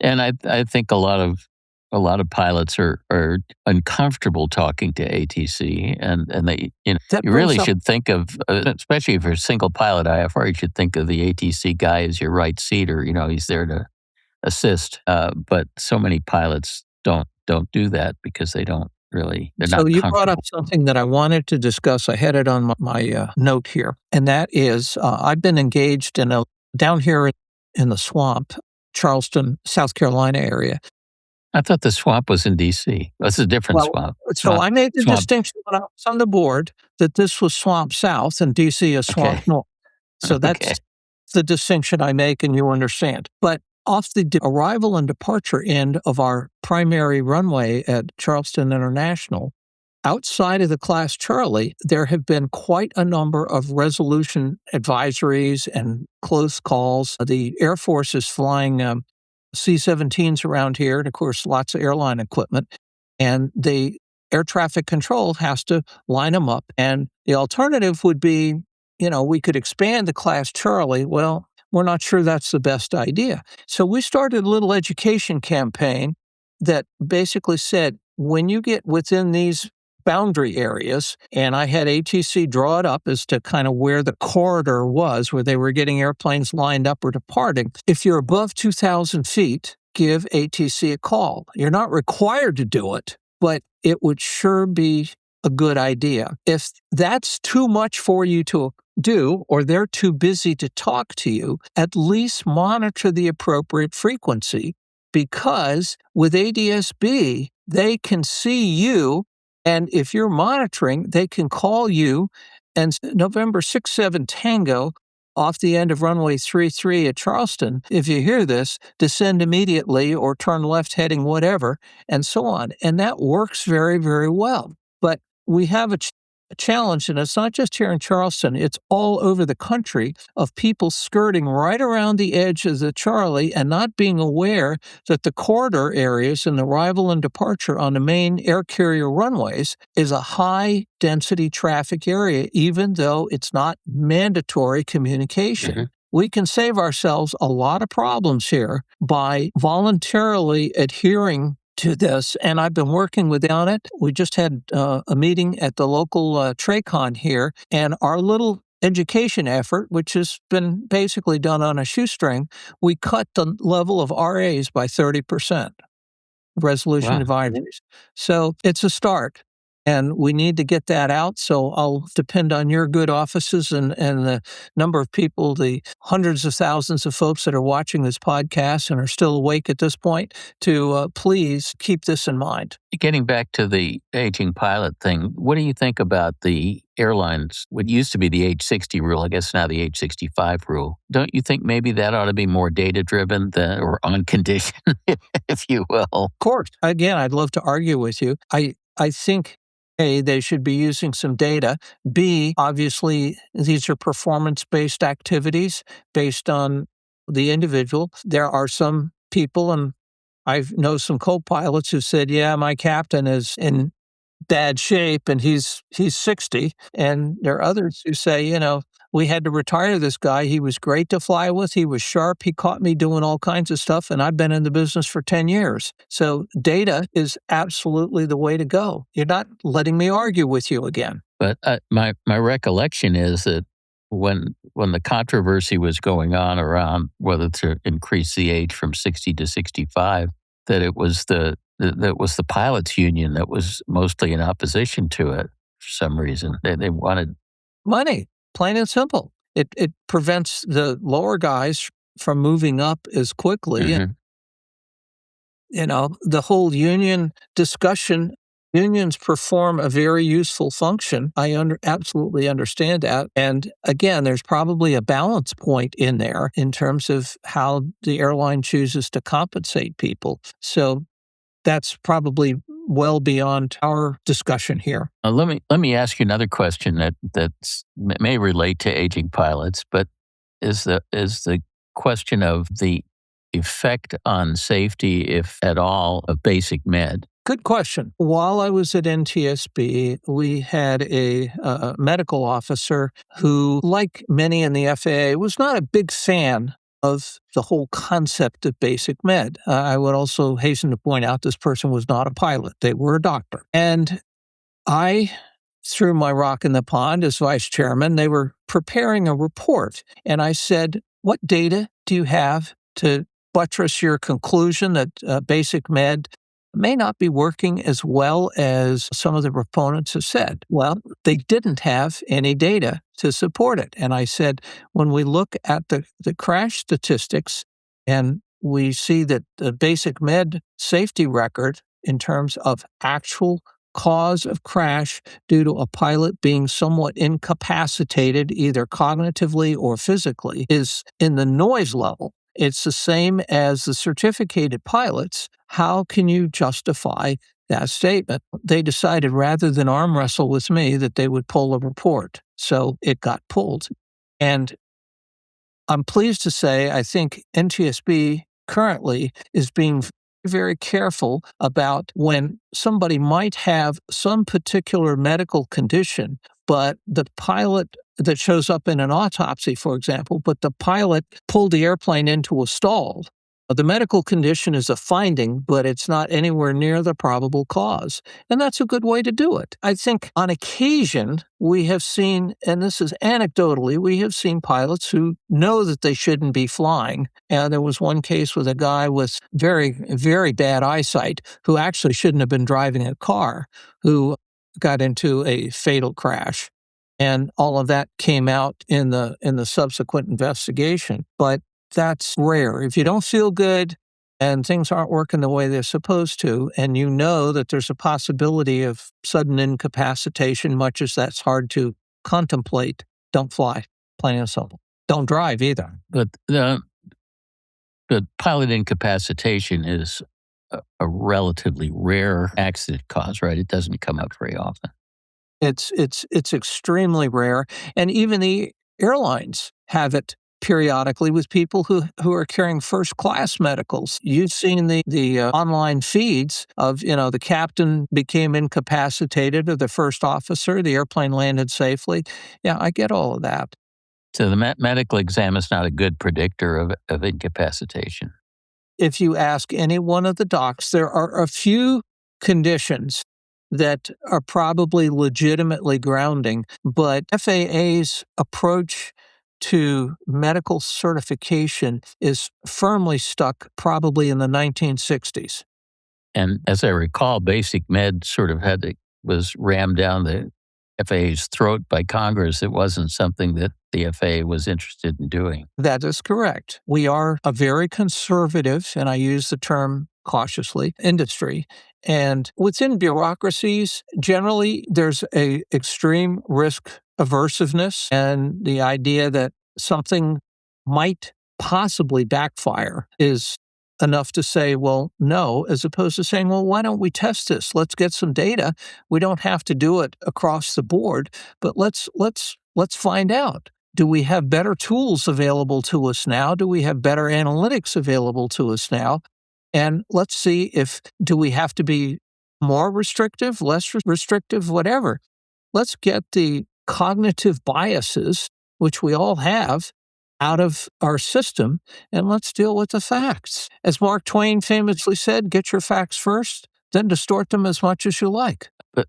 And I think a lot of pilots are uncomfortable talking to ATC, and they, you really should think of, especially if you're a single pilot IFR, you should think of the ATC guy as your right seater. He's there to assist. But so many pilots don't don't do that because they're So not you brought up comfortable. something that I wanted to discuss. I had it on my note here, and that is I've been engaged down here in the swamp, Charleston, South Carolina area. I thought the swamp was in D.C. That's a different Well, swamp. so I made the Swamp. distinction when I was on the board that this was swamp south and DC is swamp Okay. north. So Okay. that's the distinction I make, and you understand. But off the arrival and departure end of our primary runway at Charleston International, outside of the Class Charlie, there have been quite a number of resolution advisories and close calls. The Air Force is flying C-17s around here, and of course, lots of airline equipment. And the air traffic control has to line them up. And the alternative would be, we could expand the Class Charlie. Well, we're not sure that's the best idea. So we started a little education campaign that basically said, when you get within these boundary areas, and I had ATC draw it up as to kind of where the corridor was, where they were getting airplanes lined up or departing. If you're above 2,000 feet, give ATC a call. You're not required to do it, but it would sure be a good idea. If that's too much for you to do, or they're too busy to talk to you, at least monitor the appropriate frequency, because with ADSB, they can see you. And if you're monitoring, they can call you, and November 67 Tango off the end of runway 33 at Charleston, if you hear this, descend immediately or turn left heading whatever, and so on. And that works very, very well. But we have a challenge, and it's not just here in Charleston, it's all over the country, of people skirting right around the edge of the Charlie and not being aware that the corridor areas and the arrival and departure on the main air carrier runways is a high density traffic area, even though it's not mandatory communication. Mhm. We can save ourselves a lot of problems here by voluntarily adhering to this, and I've been working on it. We just had a meeting at the local TRACON here, and our little education effort, which has been basically done on a shoestring, we cut the level of RAs by 30%, resolution Wow. advisories. So it's a start. And we need to get that out. So I'll depend on your good offices and the number of people, the hundreds of thousands of folks that are watching this podcast and are still awake at this point, to please keep this in mind. Getting back to the aging pilot thing, what do you think about the airlines? What used to be the age 60 rule, I guess now the age 65 rule. Don't you think maybe that ought to be more data-driven or on condition, if you will? Of course. Again, I'd love to argue with you. I think A, they should be using some data. B, obviously, these are performance-based activities based on the individual. There are some people, and I know some co-pilots who said, yeah, my captain is in bad shape and he's 60. And there are others who say, we had to retire this guy. He was great to fly with. He was sharp. He caught me doing all kinds of stuff, and I've been in the business for 10 years. So data is absolutely the way to go. You're not letting me argue with you again. But my recollection is that when the controversy was going on around whether to increase the age from 60 to 65, that it was the pilots union that was mostly in opposition to it for some reason. They wanted money, plain and simple. It prevents the lower guys from moving up as quickly. Mhm. And, the whole union discussion, unions perform a very useful function. I absolutely understand that. And again, there's probably a balance point in there in terms of how the airline chooses to compensate people. So that's probably well beyond our discussion here. Let me ask you another question that may relate to aging pilots, but is the question of the effect on safety, if at all, of basic med? Good question. While I was at NTSB, we had a medical officer who, like many in the FAA, was not a big fan of the whole concept of basic med. I would also hasten to point out this person was not a pilot. They were a doctor. And I threw my rock in the pond as vice chairman. They were preparing a report. And I said, what data do you have to buttress your conclusion that basic med may not be working as well as some of the proponents have said. Well, they didn't have any data to support it. And I said, when we look at the crash statistics and we see that the basic med safety record in terms of actual cause of crash due to a pilot being somewhat incapacitated, either cognitively or physically, is in the noise level. It's the same as the certificated pilots. How can you justify that statement? They decided rather than arm wrestle with me that they would pull a report. So it got pulled. And I'm pleased to say I think NTSB currently is being very careful about when somebody might have some particular medical condition, but the pilot that shows up in an autopsy, for example, but the pilot pulled the airplane into a stall. The medical condition is a finding, but it's not anywhere near the probable cause. And that's a good way to do it. I think on occasion we have seen, and this is anecdotally, we have seen pilots who know that they shouldn't be flying. And there was one case with a guy with very, very bad eyesight who actually shouldn't have been driving a car, who got into a fatal crash. And all of that came out in the subsequent investigation. But that's rare. If you don't feel good and things aren't working the way they're supposed to, and you know that there's a possibility of sudden incapacitation, much as that's hard to contemplate, don't fly. Plain and simple. Don't drive either. But the pilot incapacitation is a relatively rare accident cause, right? It doesn't come up very often. It's extremely rare, and even the airlines have it periodically with people who are carrying first-class medicals. You've seen the online feeds of, the captain became incapacitated or the first officer, the airplane landed safely. Yeah, I get all of that. So the medical exam is not a good predictor of incapacitation. If you ask any one of the docs, there are a few conditions that are probably legitimately grounding, but FAA's approach to medical certification is firmly stuck probably in the 1960s. And as I recall, basic med sort of was rammed down the FAA's throat by Congress. It wasn't something that the FAA was interested in doing. That is correct. We are a very conservative, and I use the term cautiously, industry. And within bureaucracies, generally, there's a extreme risk aversiveness and the idea that something might possibly backfire is enough to say, well, no, as opposed to saying, well, why don't we test this? Let's get some data. We don't have to do it across the board, but let's find out. Do we have better tools available to us now? Do we have better analytics available to us now? And let's see do we have to be more restrictive, less restrictive, whatever. Let's get the cognitive biases, which we all have, out of our system, and let's deal with the facts. As Mark Twain famously said, get your facts first, then distort them as much as you like. But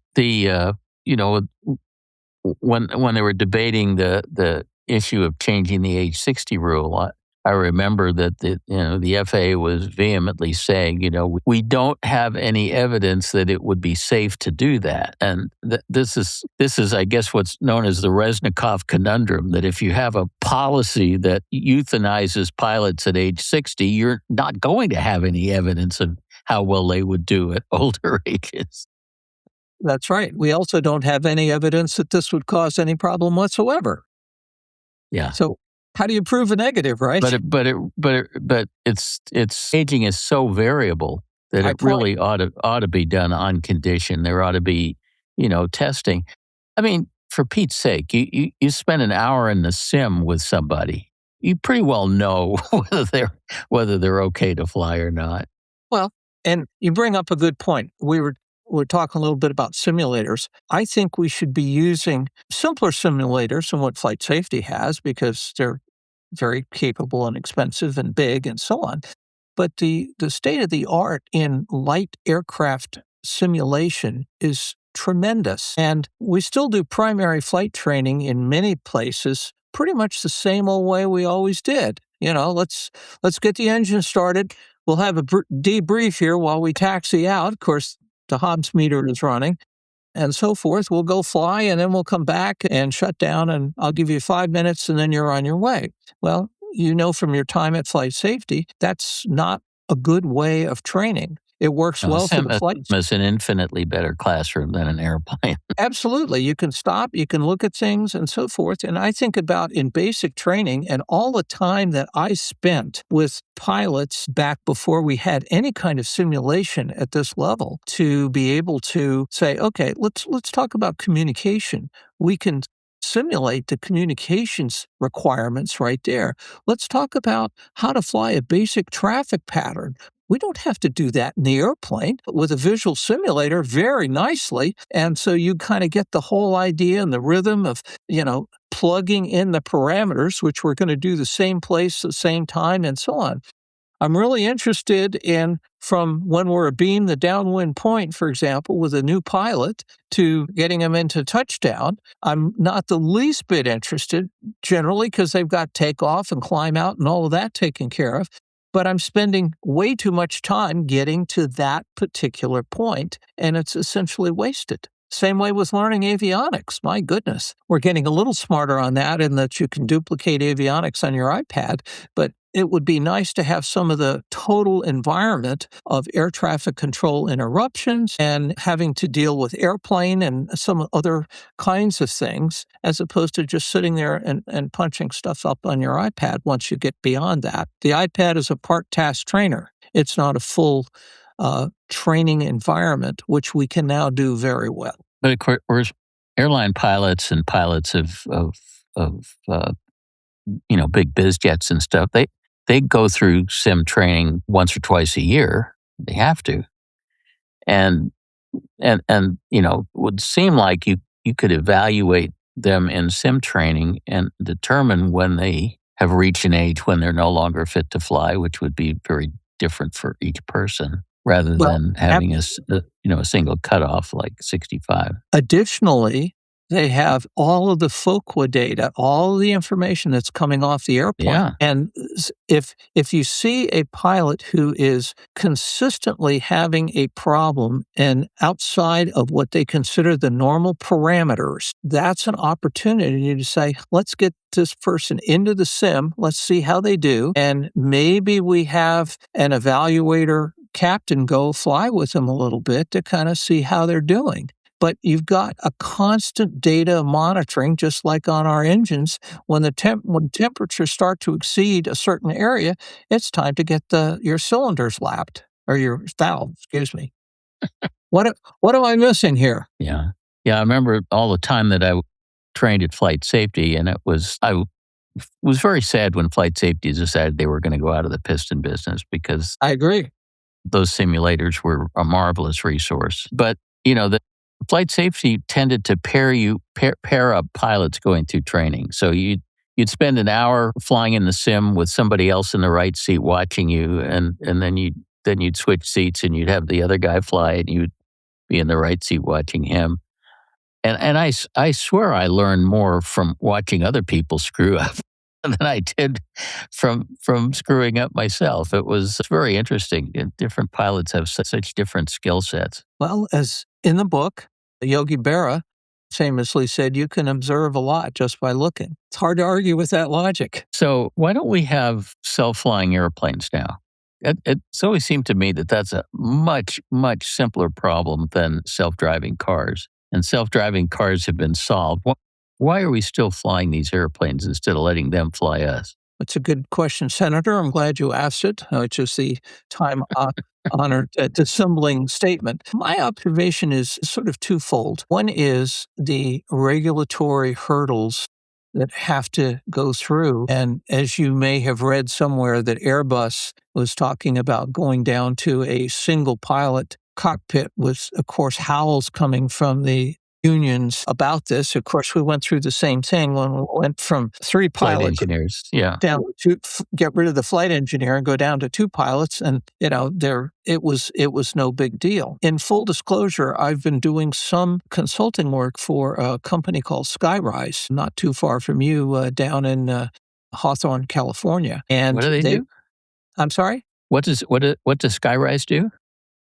when they were debating the issue of changing the age 60 rule, I remember that the FAA was vehemently saying, we don't have any evidence that it would be safe to do that. And this is, I guess, what's known as the Reznikov conundrum, that if you have a policy that euthanizes pilots at age 60, you're not going to have any evidence of how well they would do at older ages. That's right. We also don't have any evidence that this would cause any problem whatsoever. Yeah. So how do you prove a negative, right? But it's aging is so variable that it really ought to be done on condition. There ought to be, testing. I mean, for Pete's sake, you spend an hour in the sim with somebody, you pretty well know whether they're okay to fly or not. Well, and you bring up a good point. We're talking a little bit about simulators. I think we should be using simpler simulators than what FlightSafety has because they're very capable and expensive and big and so on. But the state of the art in light aircraft simulation is tremendous. And we still do primary flight training in many places pretty much the same old way we always did. Let's get the engine started. we'll have a debrief here while we taxi out. Of course, the Hobbs meter is running and so forth. We'll go fly and then we'll come back and shut down and I'll give you 5 minutes and then you're on your way. Well, you know from your time at Flight Safety, that's not a good way of training. It works well for the flight. It's an infinitely better classroom than an airplane. Absolutely. You can stop, you can look at things and so forth. And I think about in basic training and all the time that I spent with pilots back before we had any kind of simulation at this level to be able to say, okay, let's talk about communication. We can simulate the communications requirements right there. Let's talk about how to fly a basic traffic pattern. We don't have to do that in the airplane with a visual simulator very nicely. And so you kind of get the whole idea and the rhythm of, plugging in the parameters, which we're going to do the same place, the same time, and so on. I'm really interested in from when we're abeam the downwind point, for example, with a new pilot to getting them into touchdown. I'm not the least bit interested generally because they've got takeoff and climb out and all of that taken care of. But I'm spending way too much time getting to that particular point, and it's essentially wasted. Same way with learning avionics. My goodness, we're getting a little smarter on that in that you can duplicate avionics on your iPad, but it would be nice to have some of the total environment of air traffic control interruptions and having to deal with airplane and some other kinds of things, as opposed to just sitting there and punching stuff up on your iPad once you get beyond that. The iPad is a part task trainer. It's not a full training environment, which we can now do very well. But of course, airline pilots and pilots of big biz jets and stuff, they go through sim training once or twice a year. They have to. And would seem like you could evaluate them in sim training and determine when they have reached an age when they're no longer fit to fly, which would be very different for each person rather than having a single cutoff like 65. Additionally, they have all of the FOQA data, all of the information that's coming off the airplane. Yeah. And if you see a pilot who is consistently having a problem and outside of what they consider the normal parameters, that's an opportunity to say, let's get this person into the sim, let's see how they do, and maybe we have an evaluator captain go fly with them a little bit to kind of see how they're doing. But you've got a constant data monitoring, just like on our engines. When when temperatures start to exceed a certain area, it's time to get your cylinders lapped, or your valves, excuse me. What am I missing here? Yeah. I remember all the time that I trained at Flight Safety, and I was very sad when Flight Safety decided they were going to go out of the piston business, because I agree. Those simulators were a marvelous resource. But, the Flight Safety tended to pair up pilots going through training. So you'd spend an hour flying in the sim with somebody else in the right seat watching you, and then you'd switch seats and you'd have the other guy fly and you'd be in the right seat watching him. And I swear I learned more from watching other people screw up than I did from screwing up myself. It was very interesting. Different pilots have such different skill sets. Well, as in the book, Yogi Berra famously said, you can observe a lot just by looking. It's hard to argue with that logic. So why don't we have self-flying airplanes now? It's always seemed to me that that's a much, much simpler problem than self-driving cars. And self-driving cars have been solved. Why are we still flying these airplanes instead of letting them fly us? That's a good question, Senator. I'm glad you asked it. It's just the time-honored dissembling statement. My observation is sort of twofold. One is the regulatory hurdles that have to go through. And as you may have read somewhere, that Airbus was talking about going down to a single pilot cockpit with, of course, howls coming from the unions about this. Of course, we went through the same thing when we went from 3 pilots flight engineers, down to get rid of the flight engineer and go down to 2 pilots, and it was no big deal. In full disclosure, I've been doing some consulting work for a company called Skyrise, not too far from you, down in Hawthorne, California. And what do they do? I'm sorry? What does Skyrise do?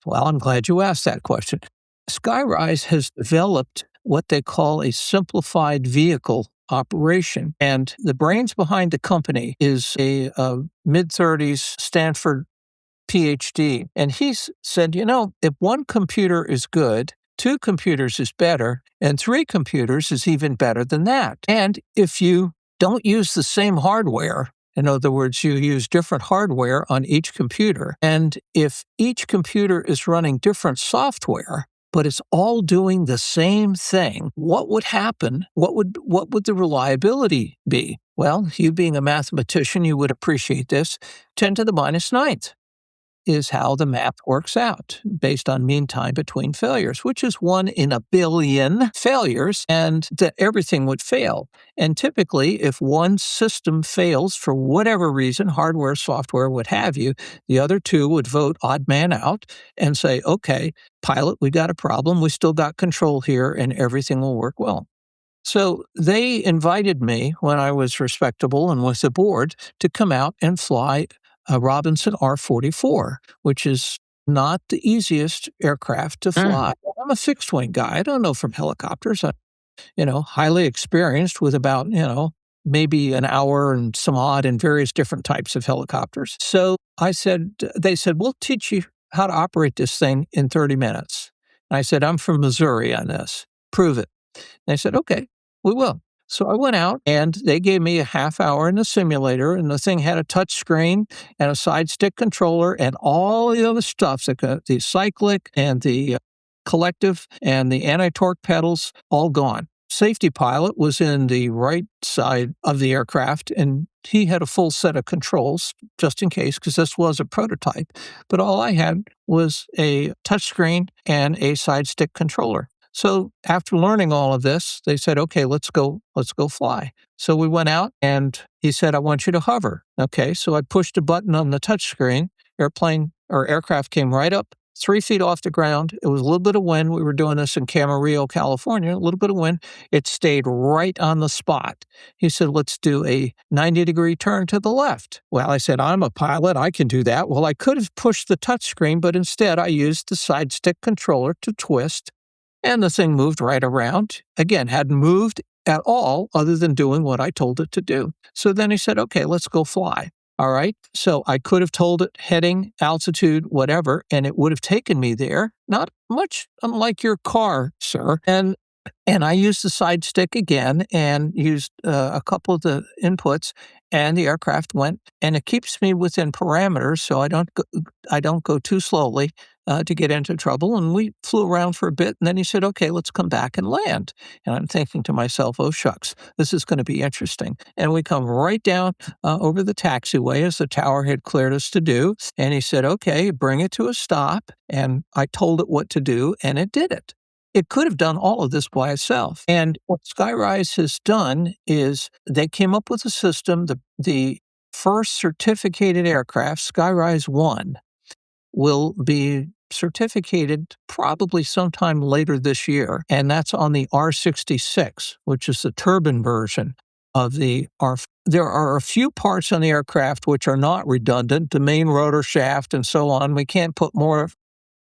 Well, I'm glad you asked that question. Skyrise has developed what they call a simplified vehicle operation. And the brains behind the company is a mid-30s Stanford PhD. And he's said, if one computer is good, two computers is better, and three computers is even better than that. And if you don't use the same hardware, in other words, you use different hardware on each computer, and if each computer is running different software, but it's all doing the same thing, what would happen? What would the reliability be? Well, you being a mathematician, you would appreciate this. 10 to the minus ninth is how the math works out based on mean time between failures, which is 1 in a billion failures, and that everything would fail. And typically, if one system fails for whatever reason, hardware, software, what have you, the other two would vote odd man out and say, okay, pilot, we got a problem. We still got control here and everything will work well. So they invited me when I was respectable and was aboard to come out and fly a Robinson R-44, which is not the easiest aircraft to fly. I'm a fixed-wing guy. I don't know from helicopters. I'm, highly experienced with about, maybe an hour and some odd in various different types of helicopters. So they said, we'll teach you how to operate this thing in 30 minutes. And I said, I'm from Missouri on this. Prove it. And they said, okay, we will. So I went out and they gave me a half hour in the simulator, and the thing had a touch screen and a side stick controller and all the other stuff, the cyclic and the collective and the anti-torque pedals, all gone. Safety pilot was in the right side of the aircraft, and he had a full set of controls just in case, because this was a prototype. But all I had was a touch screen and a side stick controller. So after learning all of this, they said, okay, let's go fly. So we went out and he said, I want you to hover. Okay, so I pushed a button on the touchscreen. Aircraft came right up 3 feet off the ground. It was a little bit of wind. We were doing this in Camarillo, California, a little bit of wind. It stayed right on the spot. He said, let's do a 90-degree turn to the left. Well, I said, I'm a pilot. I can do that. Well, I could have pushed the touchscreen, but instead I used the side stick controller to twist. And the thing moved right around. Again, hadn't moved at all other than doing what I told it to do. So then he said, okay, let's go fly. All right. So I could have told it heading, altitude, whatever, and it would have taken me there. Not much unlike your car, sir. And I used the side stick again and used a couple of the inputs, and the aircraft went, and it keeps me within parameters, so I don't go too slowly to get into trouble. And we flew around for a bit, and then he said, okay, let's come back and land. And I'm thinking to myself, oh, shucks, this is going to be interesting. And we come right down over the taxiway as the tower had cleared us to do. And he said, okay, bring it to a stop. And I told it what to do, and it did it. It could have done all of this by itself. And what Skyrise has done is they came up with a system, the first certificated aircraft, Skyrise 1, will be certificated probably sometime later this year, and that's on the R66, which is the turbine version of the R. There are a few parts on the aircraft which are not redundant, the main rotor shaft and so on. We can't put more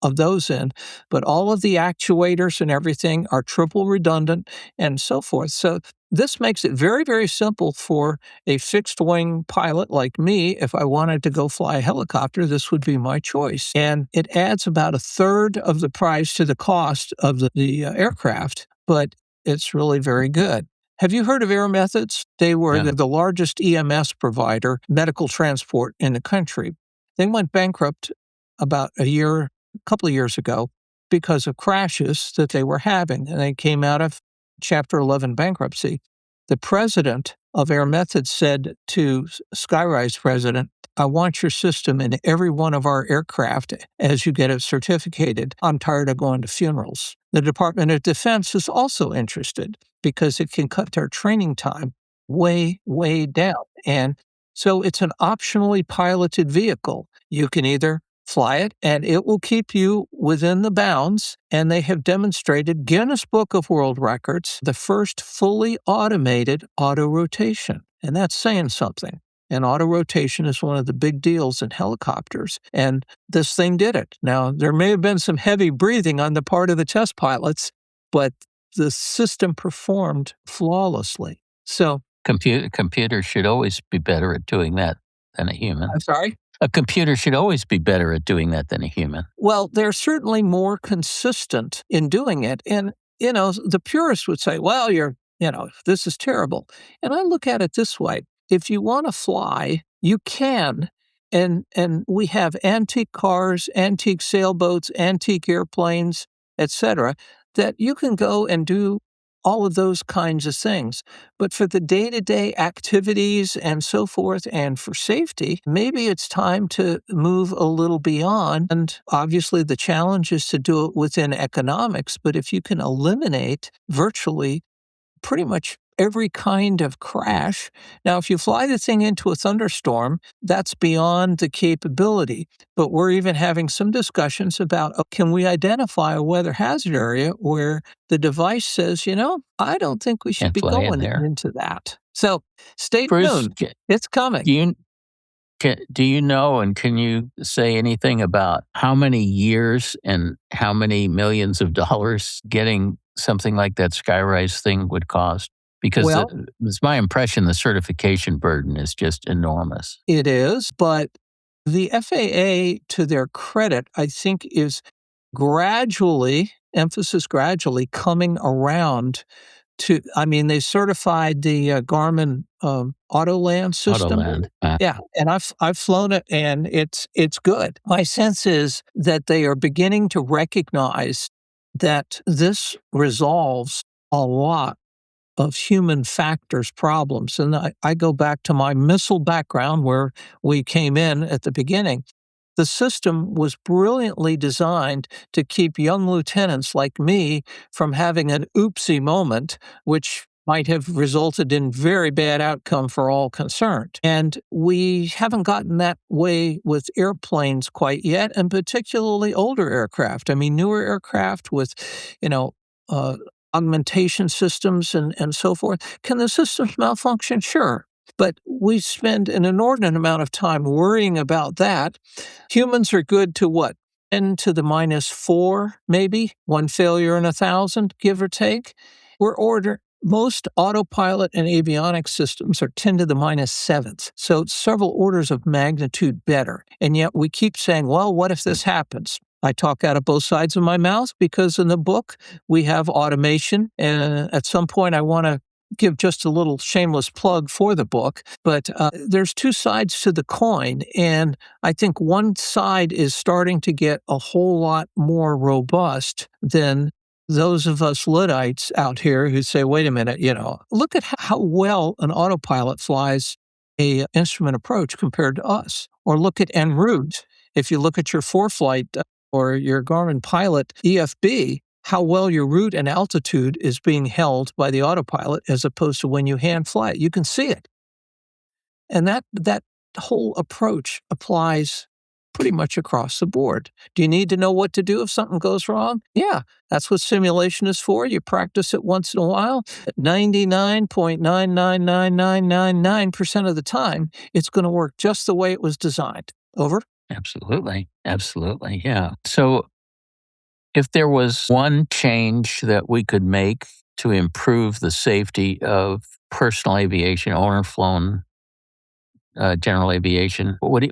of those in, but all of the actuators and everything are triple redundant and so forth. So this makes it very, very simple for a fixed-wing pilot like me. If I wanted to go fly a helicopter, this would be my choice. And it adds about a third of the price to the cost of the aircraft, but it's really very good. Have you heard of Air Methods? They were the largest EMS provider, medical transport in the country. They went bankrupt about a couple of years ago because of crashes that they were having, and they came out of Chapter 11 bankruptcy. The president of Air Methods said to Skyrise president, I want your system in every one of our aircraft as you get it certificated. I'm tired of going to funerals. The Department of Defense is also interested because it can cut their training time way, way down. And so it's an optionally piloted vehicle. You can either fly it, and it will keep you within the bounds. And they have demonstrated Guinness Book of World Records, the first fully automated auto rotation. And that's saying something. And auto rotation is one of the big deals in helicopters. And this thing did it. Now, there may have been some heavy breathing on the part of the test pilots, but the system performed flawlessly. So, Computer should always be better at doing that than a human. I'm sorry? A computer should always be better at doing that than a human. Well, they're certainly more consistent in doing it. And, the purist would say, well, this is terrible. And I look at it this way. If you want to fly, you can. And we have antique cars, antique sailboats, antique airplanes, etc., that you can go and do all of those kinds of things. But for the day-to-day activities and so forth, and for safety, maybe it's time to move a little beyond. And obviously the challenge is to do it within economics, but if you can eliminate virtually pretty much every kind of crash. Now, if you fly the thing into a thunderstorm, that's beyond the capability. But we're even having some discussions about, can we identify a weather hazard area where the device says, I don't think we should Can't be fly in going there. into that. So stay Bruce, tuned. It's coming. Do you know, and can you say anything about how many years and how many millions of dollars getting something like that Skyrise thing would cost? Because it's my impression the certification burden is just enormous. It is, but the FAA, to their credit, I think is gradually coming around to, they certified the Garmin Autoland system. Autoland. Yeah, and I've flown it, and it's good. My sense is that they are beginning to recognize that this resolves a lot of human factors problems. And I go back to my missile background where we came in at the beginning. The system was brilliantly designed to keep young lieutenants like me from having an oopsie moment, which might have resulted in very bad outcome for all concerned. And we haven't gotten that way with airplanes quite yet, and particularly older aircraft. Newer aircraft with, augmentation systems and so forth. Can the systems malfunction? Sure. But we spend an inordinate amount of time worrying about that. Humans are good to what? 10 to the -4, maybe? One failure in 1,000, give or take. Most autopilot and avionics systems are 10 to the -7th, so several orders of magnitude better. And yet we keep saying, well, what if this happens? I talk out of both sides of my mouth because in the book we have automation, and at some point I want to give just a little shameless plug for the book, but there's two sides to the coin, and I think one side is starting to get a whole lot more robust than those of us Luddites out here who say, wait a minute, look at how well an autopilot flies a instrument approach compared to us. Or look at en route. If you look at your ForeFlight or your Garmin Pilot EFB, how well your route and altitude is being held by the autopilot as opposed to when you hand fly it. You can see it. And that whole approach applies pretty much across the board. Do you need to know what to do if something goes wrong? Yeah, that's what simulation is for. You practice it once in a while. At 99.99999% of the time, it's going to work just the way it was designed. Over? Absolutely. Absolutely. Yeah. So if there was one change that we could make to improve the safety of personal aviation, owner-flown general aviation, what do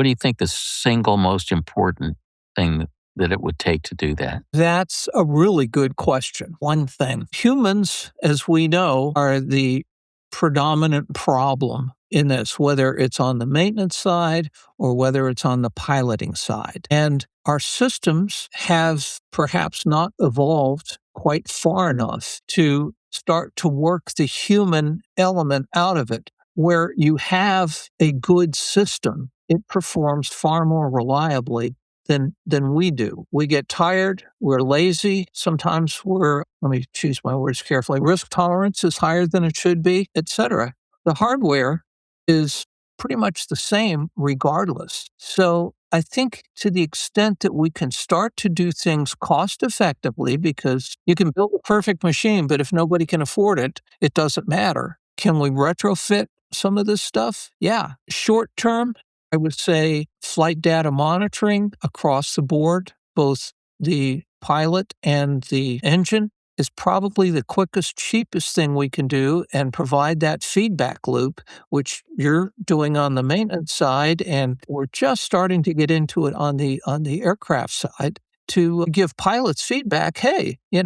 you think the single most important thing that it would take to do that? That's a really good question. One thing. Humans, as we know, are the predominant problem in this, whether it's on the maintenance side or whether it's on the piloting side. And our systems have perhaps not evolved quite far enough to start to work the human element out of it. Where you have a good system, it performs far more reliably than we do. We get tired, we're lazy, sometimes let me choose my words carefully, risk tolerance is higher than it should be, etc. The hardware is pretty much the same regardless. So I think to the extent that we can start to do things cost effectively, because you can build a perfect machine, but if nobody can afford it, it doesn't matter. Can we retrofit some of this stuff? Yeah. Short term, I would say flight data monitoring across the board, both the pilot and the engine, is probably the quickest, cheapest thing we can do and provide that feedback loop, which you're doing on the maintenance side, and we're just starting to get into it on the aircraft side to give pilots feedback. Hey, you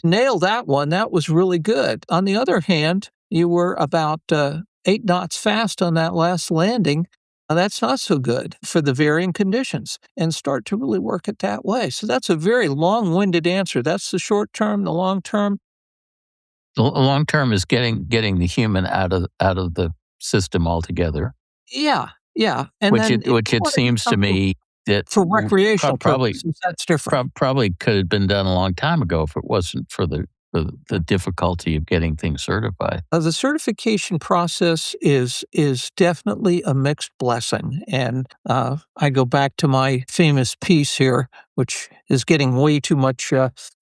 nailed that one. That was really good. On the other hand, you were about 8 knots fast on that last landing. That's not so good for the varying conditions, and start to really work it that way. So that's a very long-winded answer. That's the short term. The long term. The long term is getting the human out of the system altogether. Yeah, yeah. And Which then it seems to me that for recreational probably purposes, that's different. probably could have been done a long time ago if it wasn't for the difficulty of getting things certified. The certification process is definitely a mixed blessing, and I go back to my famous piece here, which is getting way too much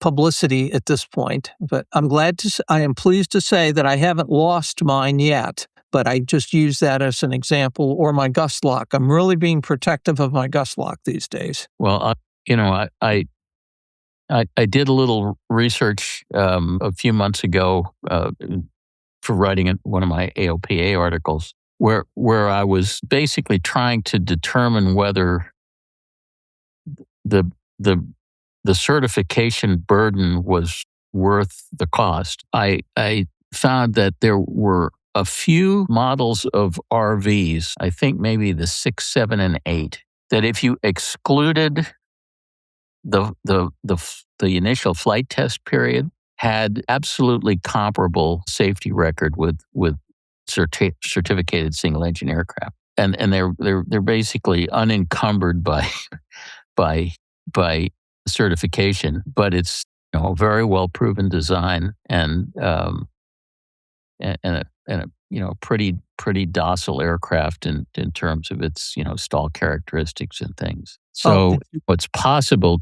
publicity at this point. But I am pleased to say that I haven't lost mine yet. But I just use that as an example, or my gust lock. I'm really being protective of my gust lock these days. Well, I did a little research a few months ago for writing one of my AOPA articles, where I was basically trying to determine whether the certification burden was worth the cost. I found that there were a few models of RVs, I think maybe the 6, 7, and 8, that if you excluded the initial flight test period, had absolutely comparable safety record with certificated single engine aircraft, and they're basically unencumbered by certification, but it's a very well proven design and a pretty docile aircraft in terms of its stall characteristics and things. So it's possible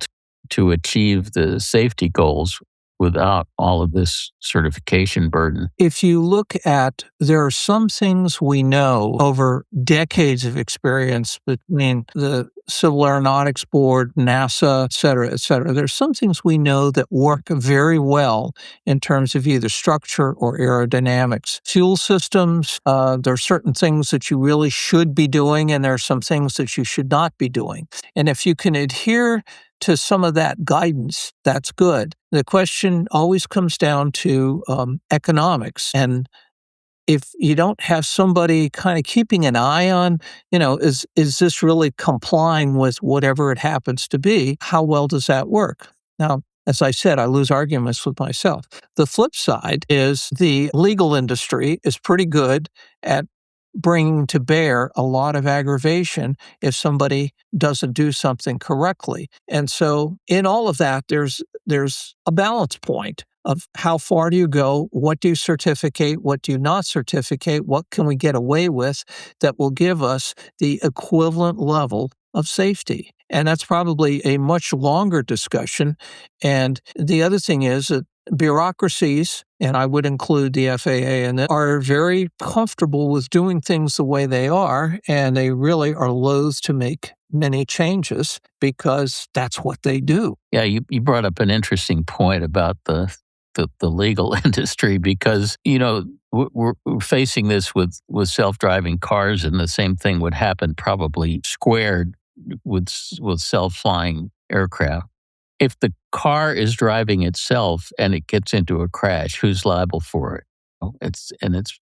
to achieve the safety goals without all of this certification burden. If you look at, there are some things we know over decades of experience between the Civil Aeronautics Board, NASA, et cetera. There's some things we know that work very well in terms of either structure or aerodynamics. Fuel systems, there are certain things that you really should be doing, and there are some things that you should not be doing. And if you can adhere to some of that guidance, that's good. The question always comes down to economics. And if you don't have somebody kind of keeping an eye on, is this really complying with whatever it happens to be, how well does that work? Now, as I said, I lose arguments with myself. The flip side is the legal industry is pretty good at bringing to bear a lot of aggravation if somebody doesn't do something correctly. And so in all of that, there's a balance point of how far do you go, what do you certificate, what do you not certificate, what can we get away with that will give us the equivalent level of safety. And that's probably a much longer discussion. And the other thing is that bureaucracies, and I would include the FAA, and are very comfortable with doing things the way they are, and they really are loath to make many changes because that's what they do. Yeah, you brought up an interesting point about the legal industry because, we're facing this with self-driving cars, and the same thing would happen probably squared with self-flying aircraft. If the car is driving itself and it gets into a crash, who's liable for it? It's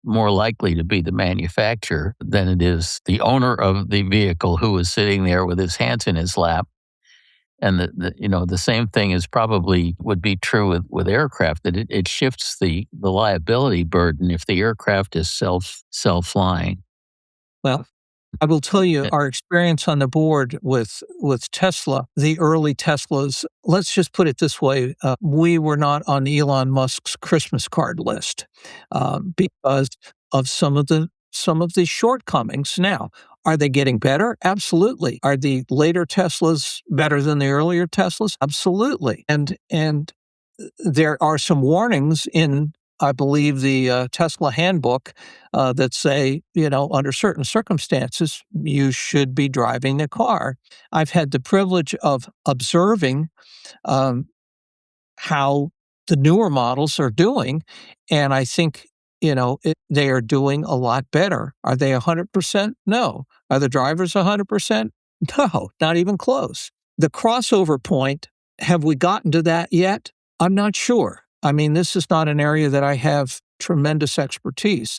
more likely to be the manufacturer than it is the owner of the vehicle who is sitting there with his hands in his lap. And the same thing would be true with aircraft, that it shifts the liability burden if the aircraft is self-flying. Well, I will tell you our experience on the board with Tesla, the early Teslas, let's just put it this way. We were not on Elon Musk's Christmas card list because of some of the shortcomings. Now, are they getting better? Absolutely. Are the later Teslas better than the earlier Teslas? Absolutely. And there are some warnings in I believe the Tesla handbook that say, under certain circumstances, you should be driving the car. I've had the privilege of observing um, how the newer models are doing, and I think, they are doing a lot better. Are they 100%? No. Are the drivers 100%? No, not even close. The crossover point, have we gotten to that yet? I'm not sure. I mean, this is not an area that I have tremendous expertise.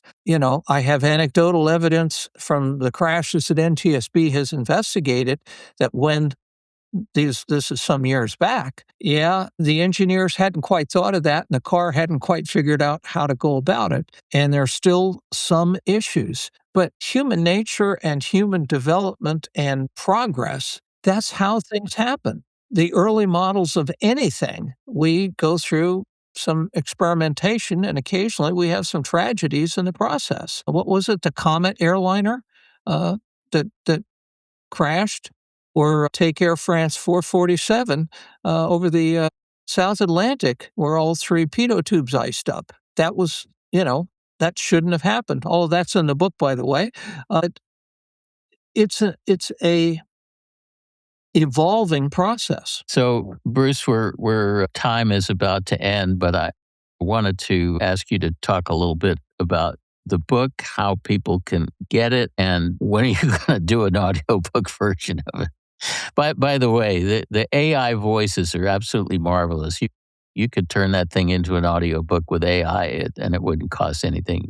I have anecdotal evidence from the crashes that NTSB has investigated that when this is some years back. Yeah, the engineers hadn't quite thought of that, and the car hadn't quite figured out how to go about it. And there's still some issues. But human nature and human development and progress, that's how things happen. The early models of anything, we go through some experimentation, and occasionally we have some tragedies in the process. What was it, the Comet airliner that crashed, or take Air France 447 over the South Atlantic, where all three pitot tubes iced up. That was, that shouldn't have happened. All of that's in the book, by the way. It's a evolving process. So, Bruce, we're time is about to end, but I wanted to ask you to talk a little bit about the book, how people can get it, and when are you going to do an audiobook version of it? By the way, the AI voices are absolutely marvelous. You could turn that thing into an audiobook with AI, and it wouldn't cost anything.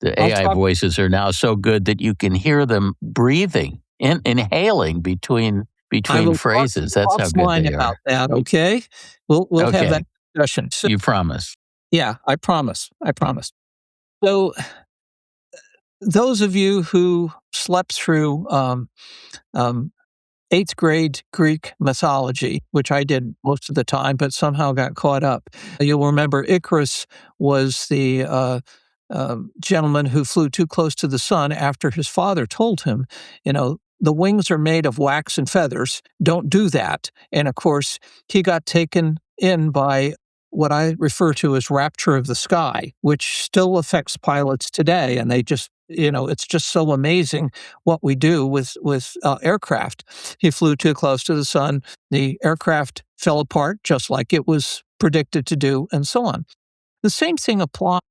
The AI voices are now so good that you can hear them breathing, inhaling between phrases. That's how good they about are. that. Okay, we'll have that discussion. So, you promise? Yeah, I promise. I promise. So, those of you who slept through eighth grade Greek mythology, which I did most of the time, but somehow got caught up. You'll remember Icarus was the gentleman who flew too close to the sun after his father told him, the wings are made of wax and feathers. Don't do that. And of course, he got taken in by what I refer to as rapture of the sky, which still affects pilots today. And they just, it's just so amazing what we do with aircraft. He flew too close to the sun. The aircraft fell apart just like it was predicted to do, and so on. The same thing applies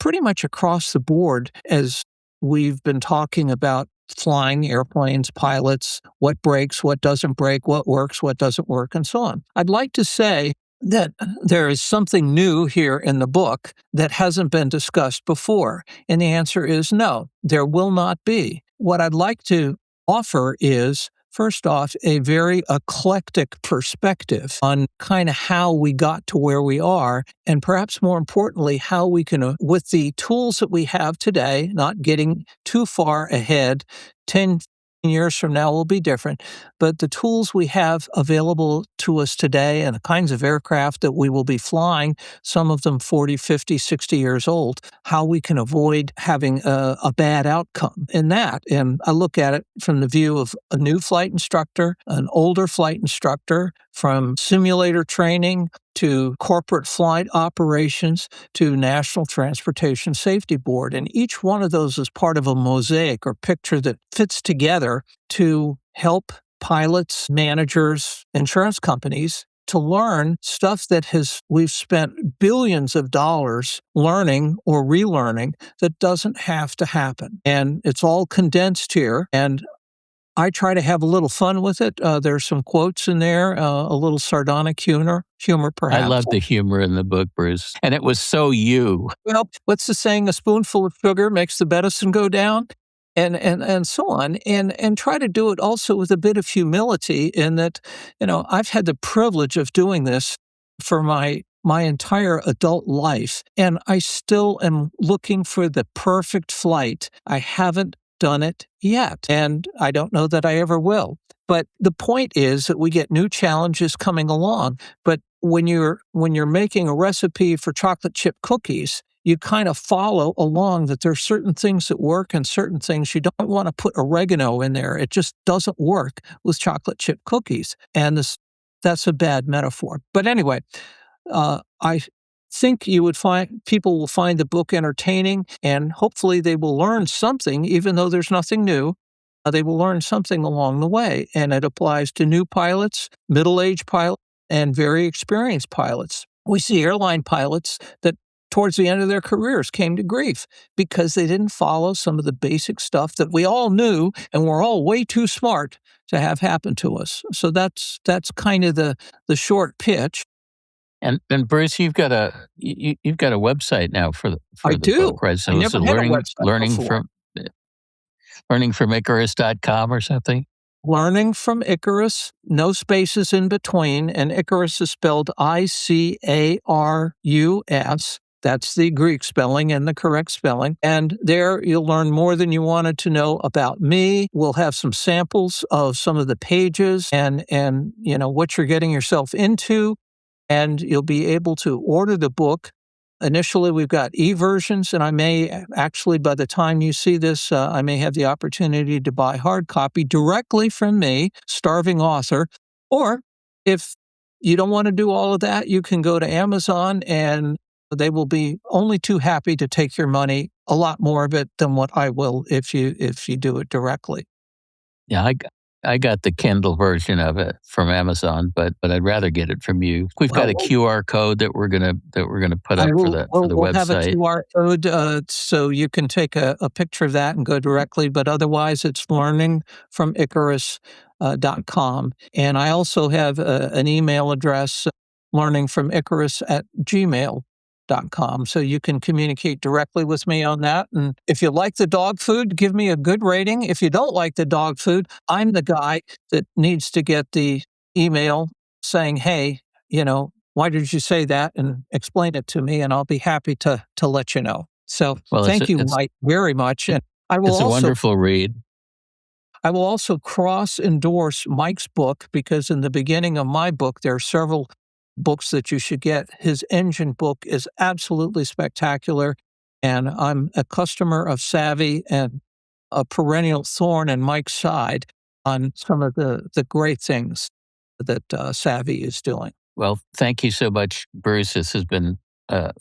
pretty much across the board as we've been talking about flying airplanes, pilots, what breaks, what doesn't break, what works, what doesn't work, and so on. I'd like to say that there is something new here in the book that hasn't been discussed before. And the answer is no, there will not be. What I'd like to offer is, first off, a very eclectic perspective on kind of how we got to where we are, and perhaps more importantly, how we can, with the tools that we have today, not getting too far ahead, 10 years from now will be different, but the tools we have available to us today and the kinds of aircraft that we will be flying, some of them 40, 50, 60 years old, how we can avoid having a bad outcome in that. And I look at it from the view of a new flight instructor, an older flight instructor, from simulator training to corporate flight operations to National Transportation Safety Board. And each one of those is part of a mosaic or picture that fits together to help pilots, managers, insurance companies to learn stuff that we've spent billions of dollars learning or relearning that doesn't have to happen. And it's all condensed here. And I try to have a little fun with it. There's some quotes in there, a little sardonic humor perhaps. I love the humor in the book, Bruce. And it was so you. Well, what's the saying? A spoonful of sugar makes the medicine go down, and so on. And try to do it also with a bit of humility in that, I've had the privilege of doing this for my entire adult life, and I still am looking for the perfect flight. I haven't done it yet, and I don't know that I ever will. But the point is that we get new challenges coming along. But when you're making a recipe for chocolate chip cookies, you kind of follow along that there's certain things that work and certain things you don't want to put oregano in there. It just doesn't work with chocolate chip cookies. And that's a bad metaphor. But anyway, I think people will find the book entertaining, and hopefully they will learn something, even though there's nothing new. They will learn something along the way, and it applies to new pilots, middle-aged pilots, and very experienced pilots. We see airline pilots that towards the end of their careers came to grief because they didn't follow some of the basic stuff that we all knew and we're all way too smart to have happen to us. So that's kind of the short pitch. And Bruce, you've got a website now for I the do. book, right? So I is never it had a website before. learning from Icarus.com or something? Learning from Icarus, no spaces in between, and Icarus is spelled Icarus. That's the Greek spelling and the correct spelling. And there you'll learn more than you wanted to know about me. We'll have some samples of some of the pages and what you're getting yourself into, and you'll be able to order the book. Initially, we've got e-versions, and I may actually, by the time you see this, I may have the opportunity to buy hard copy directly from me, starving author. Or if you don't want to do all of that, you can go to Amazon, and they will be only too happy to take your money, a lot more of it than what I will if you do it directly. Yeah, I got the Kindle version of it from Amazon, but I'd rather get it from you. We've got a QR code that we're gonna put up for the we'll website. have a QR code, so you can take a picture of that and go directly. But otherwise, it's learningfromicarus.com. And I also have an email address, learningfromicarus@gmail.com. So you can communicate directly with me on that. And if you like the dog food, give me a good rating. If you don't like the dog food, I'm the guy that needs to get the email saying, hey, why did you say that? And explain it to me, and I'll be happy to let you know. So thank you, Mike, very much. And it's a wonderful read. I will also cross-endorse Mike's book, because in the beginning of my book, there are several books that you should get. His engine book is absolutely spectacular, and I'm a customer of Savvy and a perennial thorn in Mike's side on some of the great things that Savvy is doing. Well, thank you so much, Bruce. This has been a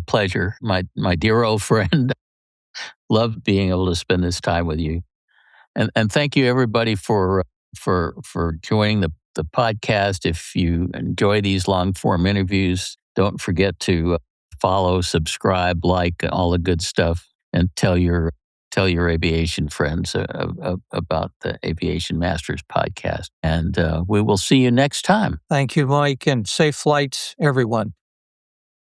pleasure. My dear old friend. Love being able to spend this time with you. And thank you, everybody, for joining the podcast. If you enjoy these long-form interviews, don't forget to follow, subscribe, like, all the good stuff, and tell your aviation friends about the Aviation Masters podcast. And we will see you next time. Thank you, Mike, and safe flights, everyone.